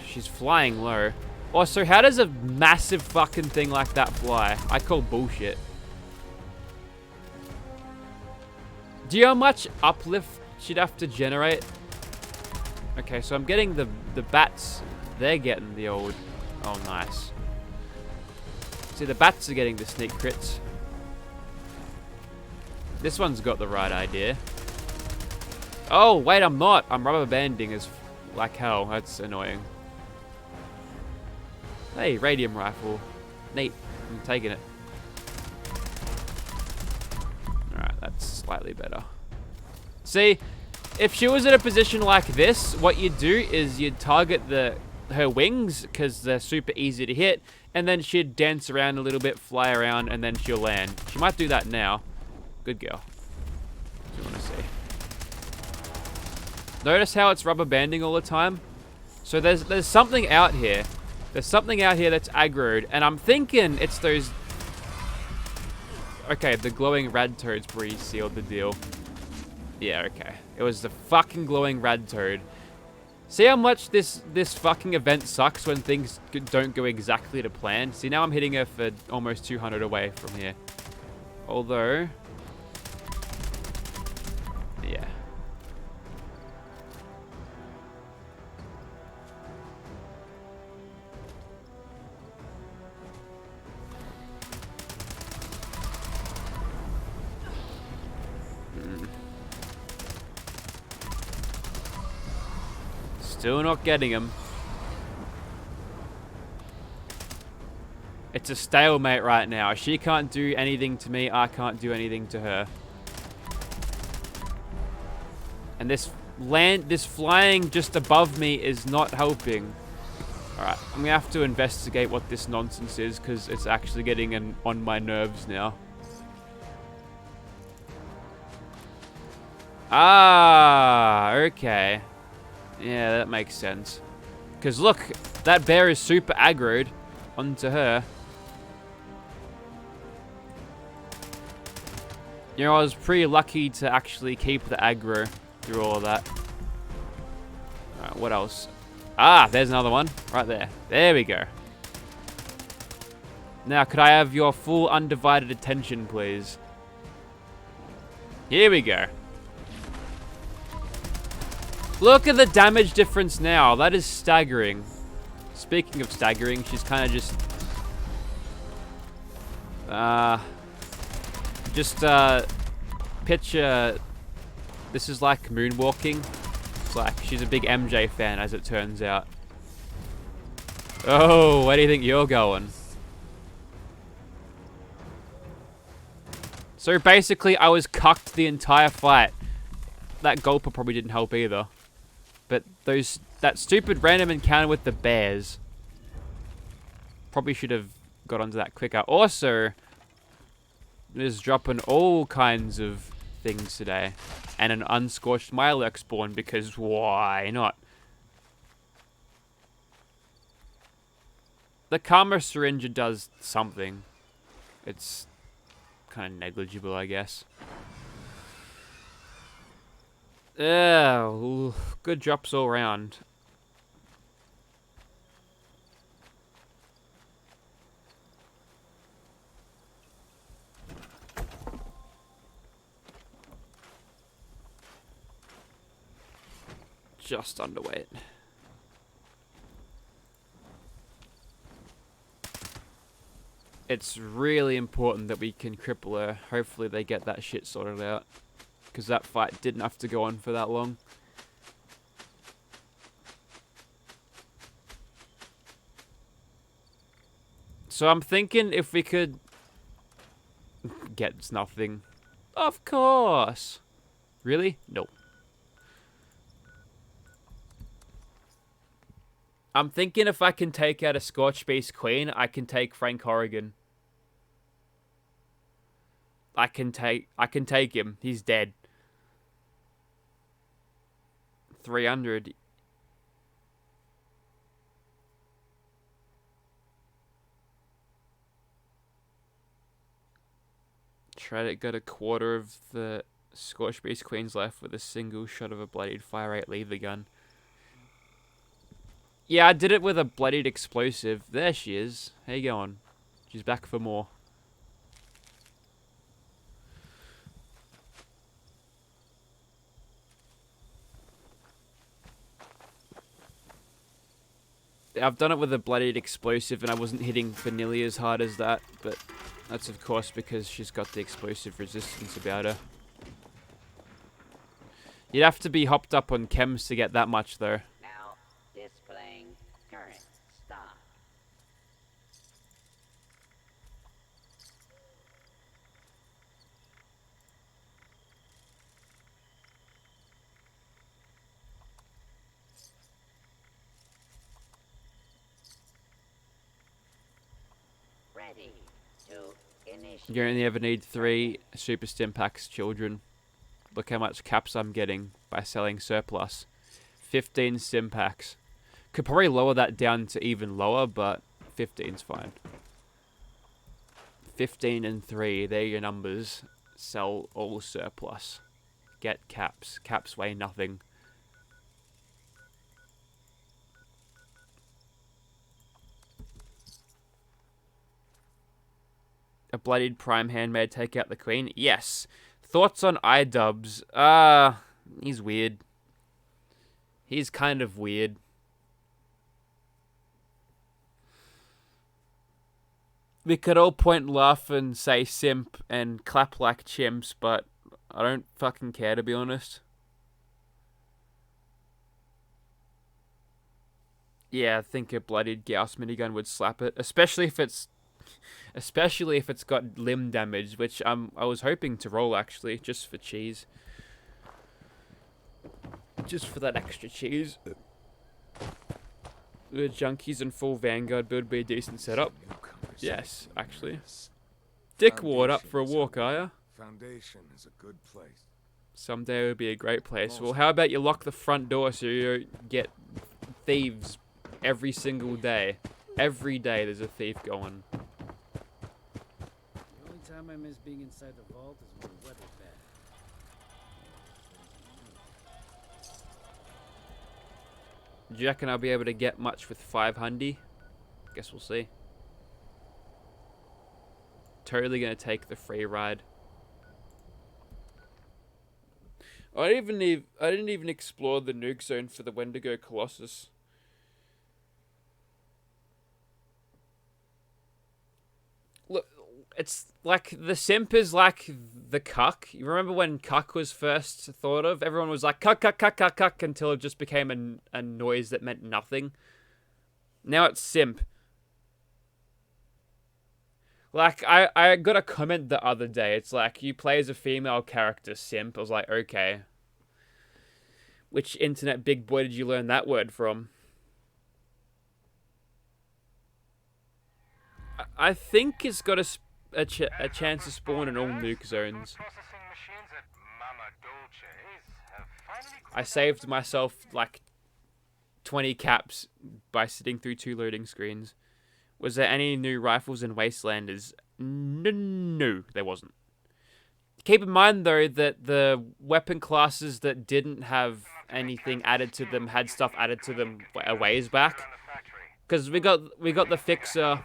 She's flying low. Also, how does a massive fucking thing like that fly? I call bullshit. Do you know how much uplift she'd have to generate? Okay, so I'm getting the bats. They're getting the old Oh, nice. See, the bats are getting the sneak crits. This one's got the right idea. Oh, wait, I'm not. I'm rubber banding as like hell. That's annoying. Hey, radium rifle. Neat. I'm taking it. Alright, that's slightly better. See, if she was in a position like this, what you'd do is you'd target her wings, because they're super easy to hit, and then she'd dance around a little bit, fly around, and then she'll land. She might do that now. Good girl. What do you want to see? Notice how it's rubber banding all the time? So there's something out here. There's something out here that's aggroed, and I'm thinking it's those... Okay, the glowing rad toads pretty sealed the deal. Yeah, okay. It was the fucking glowing rad toad. See how much this fucking event sucks when things don't go exactly to plan? See, now I'm hitting her for almost 200 away from here. Although... Yeah. Still not getting him. It's a stalemate right now. She can't do anything to me. I can't do anything to her. And this flying just above me is not helping. Alright, I'm gonna have to investigate what this nonsense is, because it's actually getting on my nerves now. Ah, okay. Yeah, that makes sense. Because look, that bear is super aggroed onto her. You know, I was pretty lucky to actually keep the aggro through all of that. Alright, what else? Ah, there's another one. Right there. There we go. Now, could I have your full undivided attention, please? Here we go. Look at the damage difference now. That is staggering. Speaking of staggering, she's kind of just... picture... This is like moonwalking. It's like she's a big MJ fan, as it turns out. Oh, where do you think you're going? So basically, I was cucked the entire fight. That gulper probably didn't help either. But that stupid random encounter with the bears. Probably should have got onto that quicker. Also, is dropping all kinds of things today. And an unscorched Milex spawn, because why not? The Karma Syringe does something. It's kind of negligible, I guess. Yeah, good drops all around. Just underweight. It's really important that we can cripple her. Hopefully they get that shit sorted out. Because that fight didn't have to go on for that long. So I'm thinking if we could... Get nothing. Of course! Really? No. I'm thinking if I can take out a Scorch Beast Queen, I can take Frank Horrigan. I can take him. He's dead. 300. Shreddit got a quarter of the Scorch Beast Queens left with a single shot of a bloodied fire rate lever gun. Yeah, I did it with a bloodied explosive. There she is. How you going? She's back for more. I've done it with a bloodied explosive and I wasn't hitting for nearly as hard as that, but that's of course because she's got the explosive resistance about her. You'd have to be hopped up on chems to get that much though. Now, displaying current stock. Ready to initiate. You only ever need 3 super stim packs, children. Look how much caps I'm getting by selling surplus. 15 stim packs. Could probably lower that down to even lower, but 15's fine. 15 and 3, they're your numbers. Sell all surplus. Get caps. Caps weigh nothing. A bloodied prime hand may take out the queen? Yes. Thoughts on iDubbbz? He's weird. He's kind of weird. We could all point, laugh, and say simp and clap like chimps, but I don't fucking care, to be honest. Yeah, I think a bloodied Gauss minigun would slap it, especially if it's got limb damage, which I was hoping to roll actually, just for cheese. Just for that extra cheese. The junkies and full Vanguard build be a decent setup. Yes, actually. Dickward, up for a walk, are ya? Foundation is a good place. Someday it would be a great place. Well, how about you lock the front door so you get thieves every single day? Every day there's a thief going. The only time I miss being inside the vault is when the weather's bad. Do you reckon I'll be able to get much with 500? Guess we'll see. Totally gonna take the free ride. I didn't even explore the nuke zone for the Wendigo Colossus. Look, it's like the simp is like the cuck. You remember when cuck was first thought of? Everyone was like cuck, cuck, cuck, cuck, cuck until it just became a noise that meant nothing. Now it's simp. Like, I got a comment the other day. It's like, you play as a female character, simp. I was like, okay. Which internet big boy did you learn that word from? I think it's got a chance to spawn in all nuke zones. I saved myself like 20 caps by sitting through 2 loading screens. Was there any new rifles in Wastelanders? No, there wasn't. Keep in mind though that the weapon classes that didn't have anything added to them had stuff added to them a ways back. Because we got the fixer.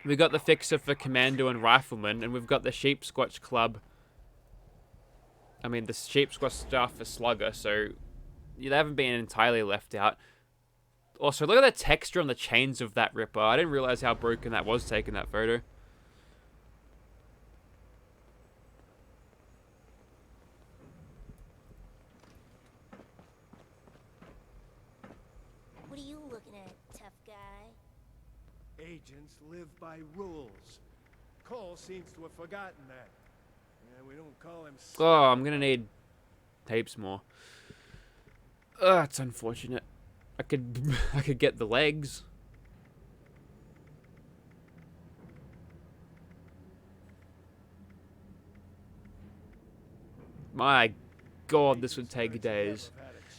We got the fixer for Commando and Rifleman, and we've got the Sheep Squatch Club. I mean, the Sheep Squatch stuff for Slugger, so they haven't been entirely left out. Also, look at the texture on the chains of that Ripper. I didn't realize how broken that was taking that photo. What are you looking at, tough guy? Agents live by rules. Cole seems to have forgotten that. Yeah, we don't call him. Oh, I'm gonna need tapes more. Ugh, it's unfortunate. I could get the legs. My God, this would take days.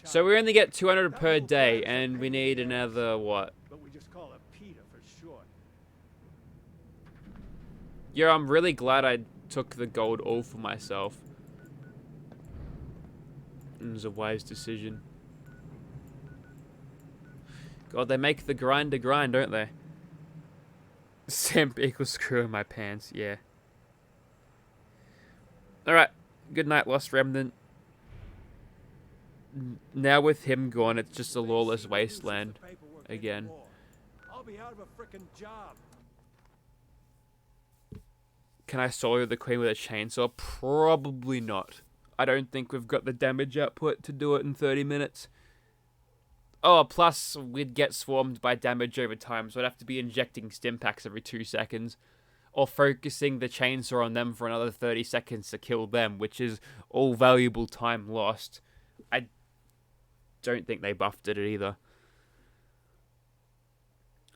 So we only get 200 per day, and we need another what? But we just call it Peter for short. Yeah, I'm really glad I took the gold all for myself. It was a wise decision. God, they make the grind to grind, don't they? Simp equals screw in my pants, yeah. Alright, good night, Lost Remnant. Now with him gone, it's just a lawless wasteland again. I'll be out of a frickin' job. Can I solo the Queen with a chainsaw? Probably not. I don't think we've got the damage output to do it in 30 minutes. Oh, plus we'd get swarmed by damage over time, so I'd have to be injecting stim packs every 2 seconds. Or focusing the chainsaw on them for another 30 seconds to kill them, which is all valuable time lost. I don't think they buffed it either.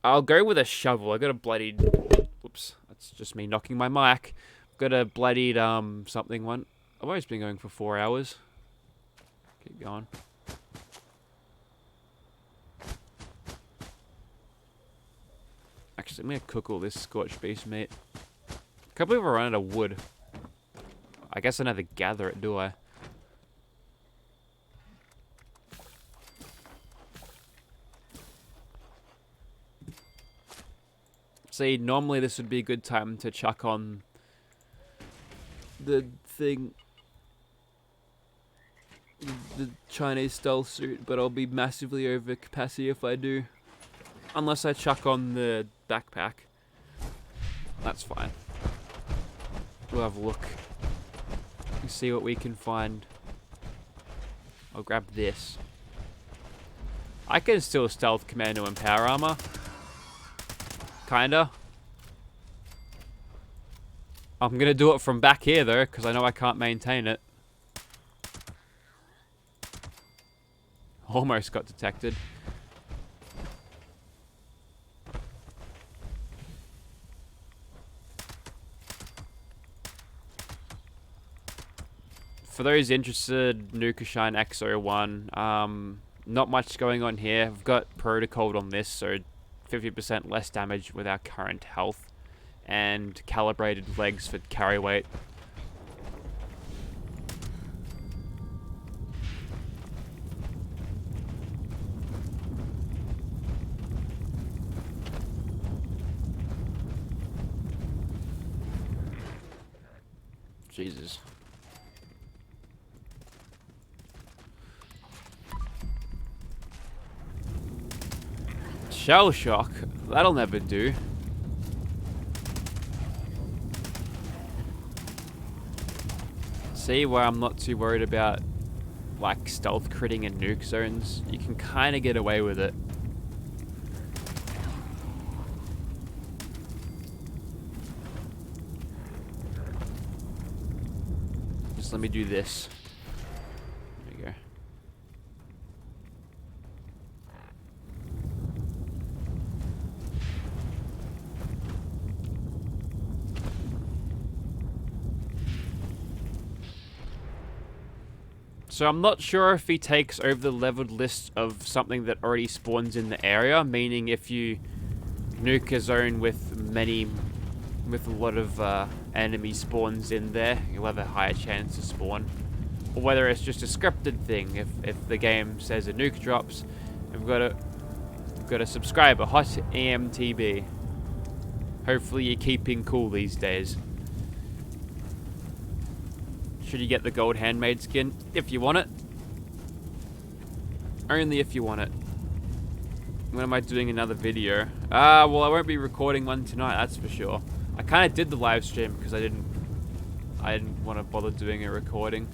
I'll go with a shovel. I got a bloodied... Whoops, that's just me knocking my mic. Got a bloodied something one. I've always been going for 4 hours. Keep going. Actually, I'm gonna cook all this scorched beast meat. Can't believe I run out of wood. I guess I never gather it, do I? See, normally this would be a good time to chuck on the thing, the Chinese style suit, but I'll be massively over capacity if I do. Unless I chuck on the backpack. That's fine. We'll have a look. And see what we can find. I'll grab this. I can still stealth commando and power armor. Kinda. I'm gonna do it from back here though, because I know I can't maintain it. Almost got detected. For those interested, Nukashine X01, not much going on here. I've got protocoled on this, so 50% less damage with our current health, and calibrated legs for carry weight. Jesus. Shell shock? That'll never do. See where I'm not too worried about like stealth critting in nuke zones? You can kind of get away with it. Just let me do this. There you go. So I'm not sure if he takes over the leveled list of something that already spawns in the area, meaning if you nuke a zone with a lot of enemy spawns in there, you'll have a higher chance to spawn. Or whether it's just a scripted thing, if the game says a nuke drops, we've got a subscriber, Hot EMTB. Hopefully you're keeping cool these days. Should you get the gold handmade skin? If you want it. Only if you want it. When am I doing another video? Well, I won't be recording one tonight, that's for sure. I kind of did the live stream because I didn't want to bother doing a recording.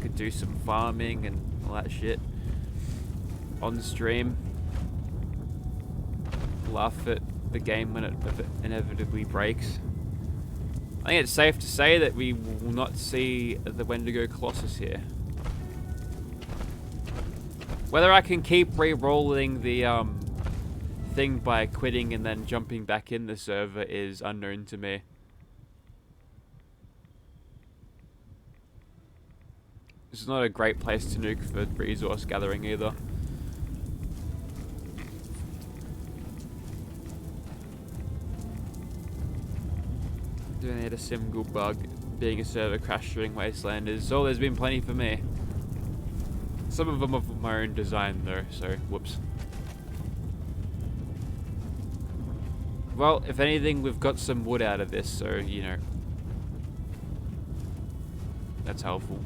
Could do some farming and all that shit on stream. Laugh at the game when it inevitably breaks. I think it's safe to say that we will not see the Wendigo Colossus here. Whether I can keep re-rolling the thing by quitting and then jumping back in the server is unknown to me. This is not a great place to nuke for resource gathering either. Doing it a single bug, being a server crash during Wastelanders. Oh, there's been plenty for me. Some of them are my own design though, so whoops. Well, if anything, we've got some wood out of this, so, you know, that's helpful.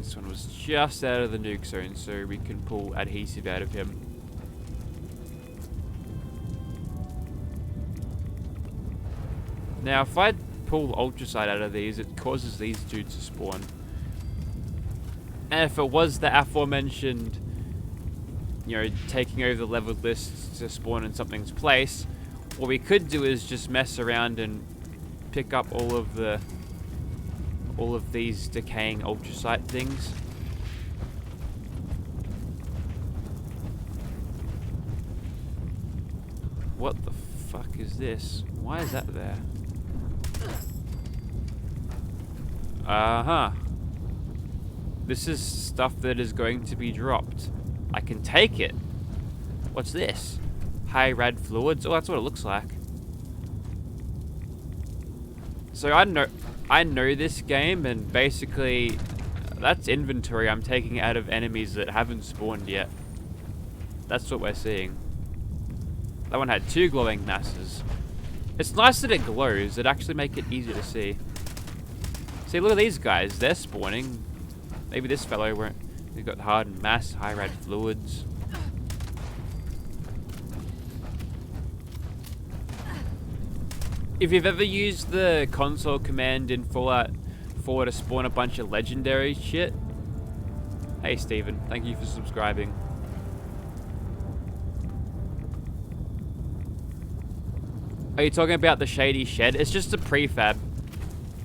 This one was just out of the nuke zone, so we can pull adhesive out of him. Now, if I pull ultrasight out of these, it causes these dudes to spawn. And if it was the aforementioned, you know, taking over the leveled lists to spawn in something's place, what we could do is just mess around and pick up all of these decaying ultrasight things. What the fuck is this? Why is that there? Uh-huh. This is stuff that is going to be dropped. I can take it. What's this? High rad fluids? Oh, that's what it looks like. So I know this game, and basically that's inventory I'm taking out of enemies that haven't spawned yet. That's what we're seeing. That one had 2 glowing masses. It's nice that it glows. It actually makes it easy to see. See, look at these guys. They're spawning. Maybe this fellow won't. We've got hardened mass, high rad fluids. If you've ever used the console command in Fallout 4 to spawn a bunch of legendary shit. Hey Steven, thank you for subscribing. Are you talking about the shady shed? It's just a prefab.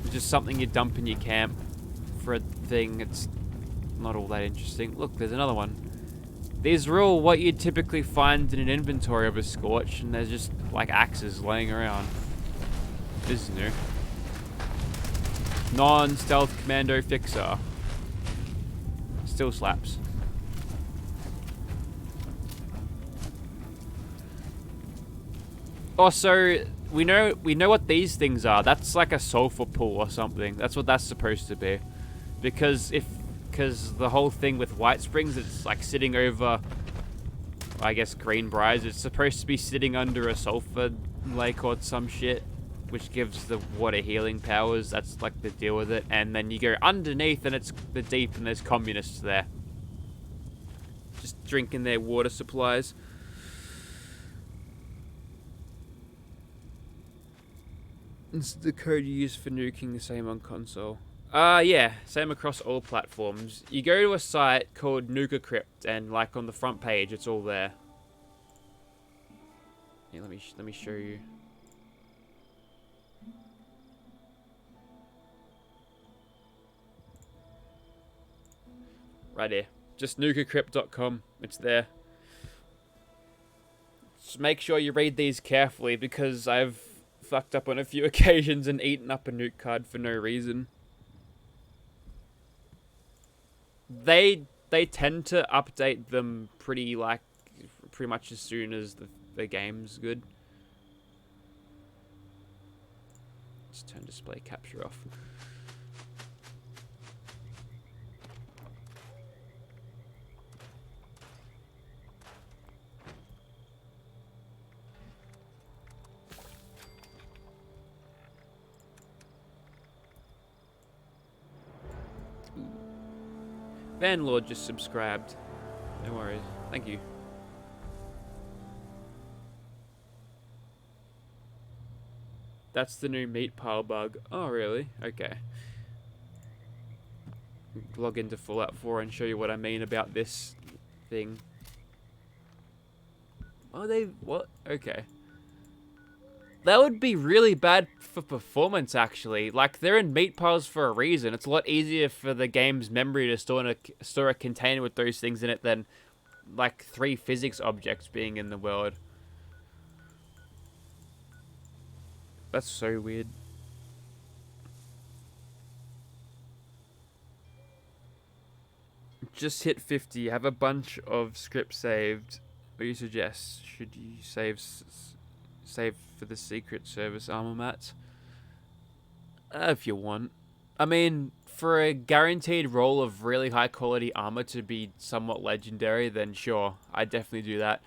It's just something you dump in your camp for a thing. It's not all that interesting. Look, there's another one. These are all what you'd typically find in an inventory of a Scorch, and they're just like axes laying around. This is new. Non-stealth commando fixer. Still slaps. Also, we know what these things are. That's like a sulfur pool or something. That's what that's supposed to be. Because the whole thing with White Springs, it's like sitting over, I guess, Greenbriers. It's supposed to be sitting under a sulfur lake or some shit, which gives the water healing powers. That's like the deal with it. And then you go underneath and it's the deep and there's communists there. Just drinking their water supplies. It's the code you use for nuking, the same on console. Yeah, same across all platforms. You go to a site called NukaCrypt, and like on the front page, it's all there. Yeah, let me show you. Right here, just nukacrypt.com. It's there. Just make sure you read these carefully because I've fucked up on a few occasions and eaten up a nuke card for no reason. They tend to update them pretty much as soon as the game's good. Let's turn display capture off. Vanlord just subscribed. No worries. Thank you. That's the new meat pile bug. Oh, really? Okay. Log into Fallout 4 and show you what I mean about this thing. Oh, what? Okay. That would be really bad for performance, actually. Like, they're in meat piles for a reason. It's a lot easier for the game's memory to store a container with those things in it than, like, 3 physics objects being in the world. That's so weird. Just hit 50. Have a bunch of scripts saved. What do you suggest? Should you save for the Secret Service armor mats? If you want. I mean, for a guaranteed roll of really high quality armor to be somewhat legendary, then sure, I'd definitely do that.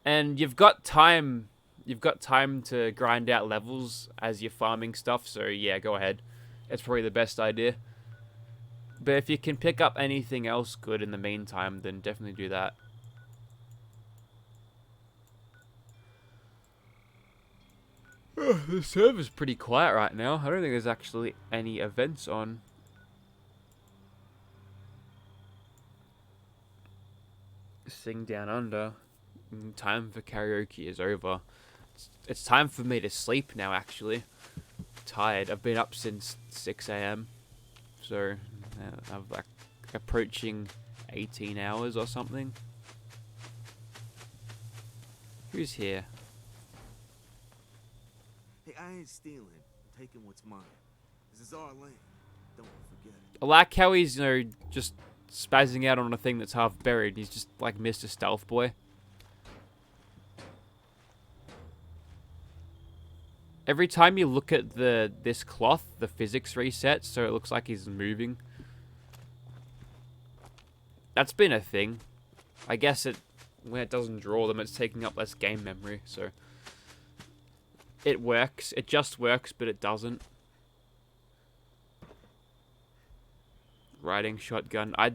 And you've got time to grind out levels as you're farming stuff, so yeah, go ahead. It's probably the best idea. But if you can pick up anything else good in the meantime, then definitely do that. The server's pretty quiet right now. I don't think there's actually any events on. Sing Down Under. Time for karaoke is over. It's time for me to sleep now, actually. Tired. I've been up since 6 AM. So, I'm like approaching 18 hours or something. Who's here? Hey, I ain't stealing. I'm taking what's mine. This is our land. Don't forget it. I like how he's, you know, just spazzing out on a thing that's half buried. He's just like Mr. Stealth Boy. Every time you look at this cloth, the physics resets, so it looks like he's moving. That's been a thing. I guess when it doesn't draw them, it's taking up less game memory, so it works. It just works, but it doesn't. Riding shotgun. I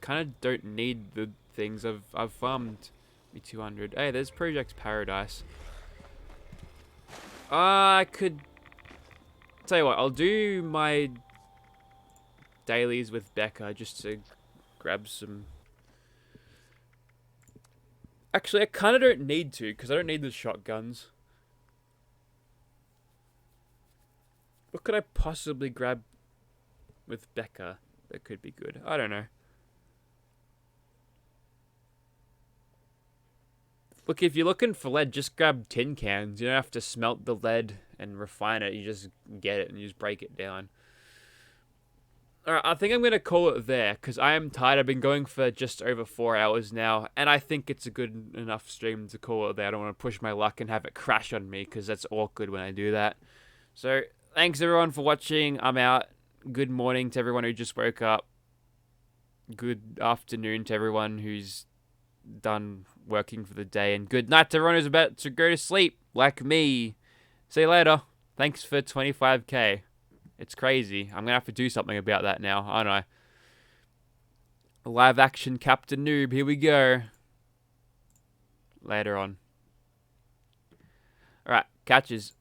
kind of don't need the things. I've farmed me 200. Hey, there's Project Paradise. I could tell you what. I'll do my dailies with Becca just to grab some. Actually, I kind of don't need to because I don't need the shotguns. What could I possibly grab with Becca that could be good? I don't know. Look, if you're looking for lead, just grab tin cans. You don't have to smelt the lead and refine it. You just get it and you just break it down. Alright, I think I'm going to call it there because I am tired. I've been going for just over 4 hours now, and I think it's a good enough stream to call it there. I don't want to push my luck and have it crash on me because that's awkward when I do that. So, thanks everyone for watching. I'm out. Good morning to everyone who just woke up. Good afternoon to everyone who's done working for the day, and good night to everyone who's about to go to sleep like me. See you later. Thanks for 25k. It's crazy. I'm gonna have to do something about that now, aren't I? Live action Captain Noob. Here we go. Later on. Alright, catches.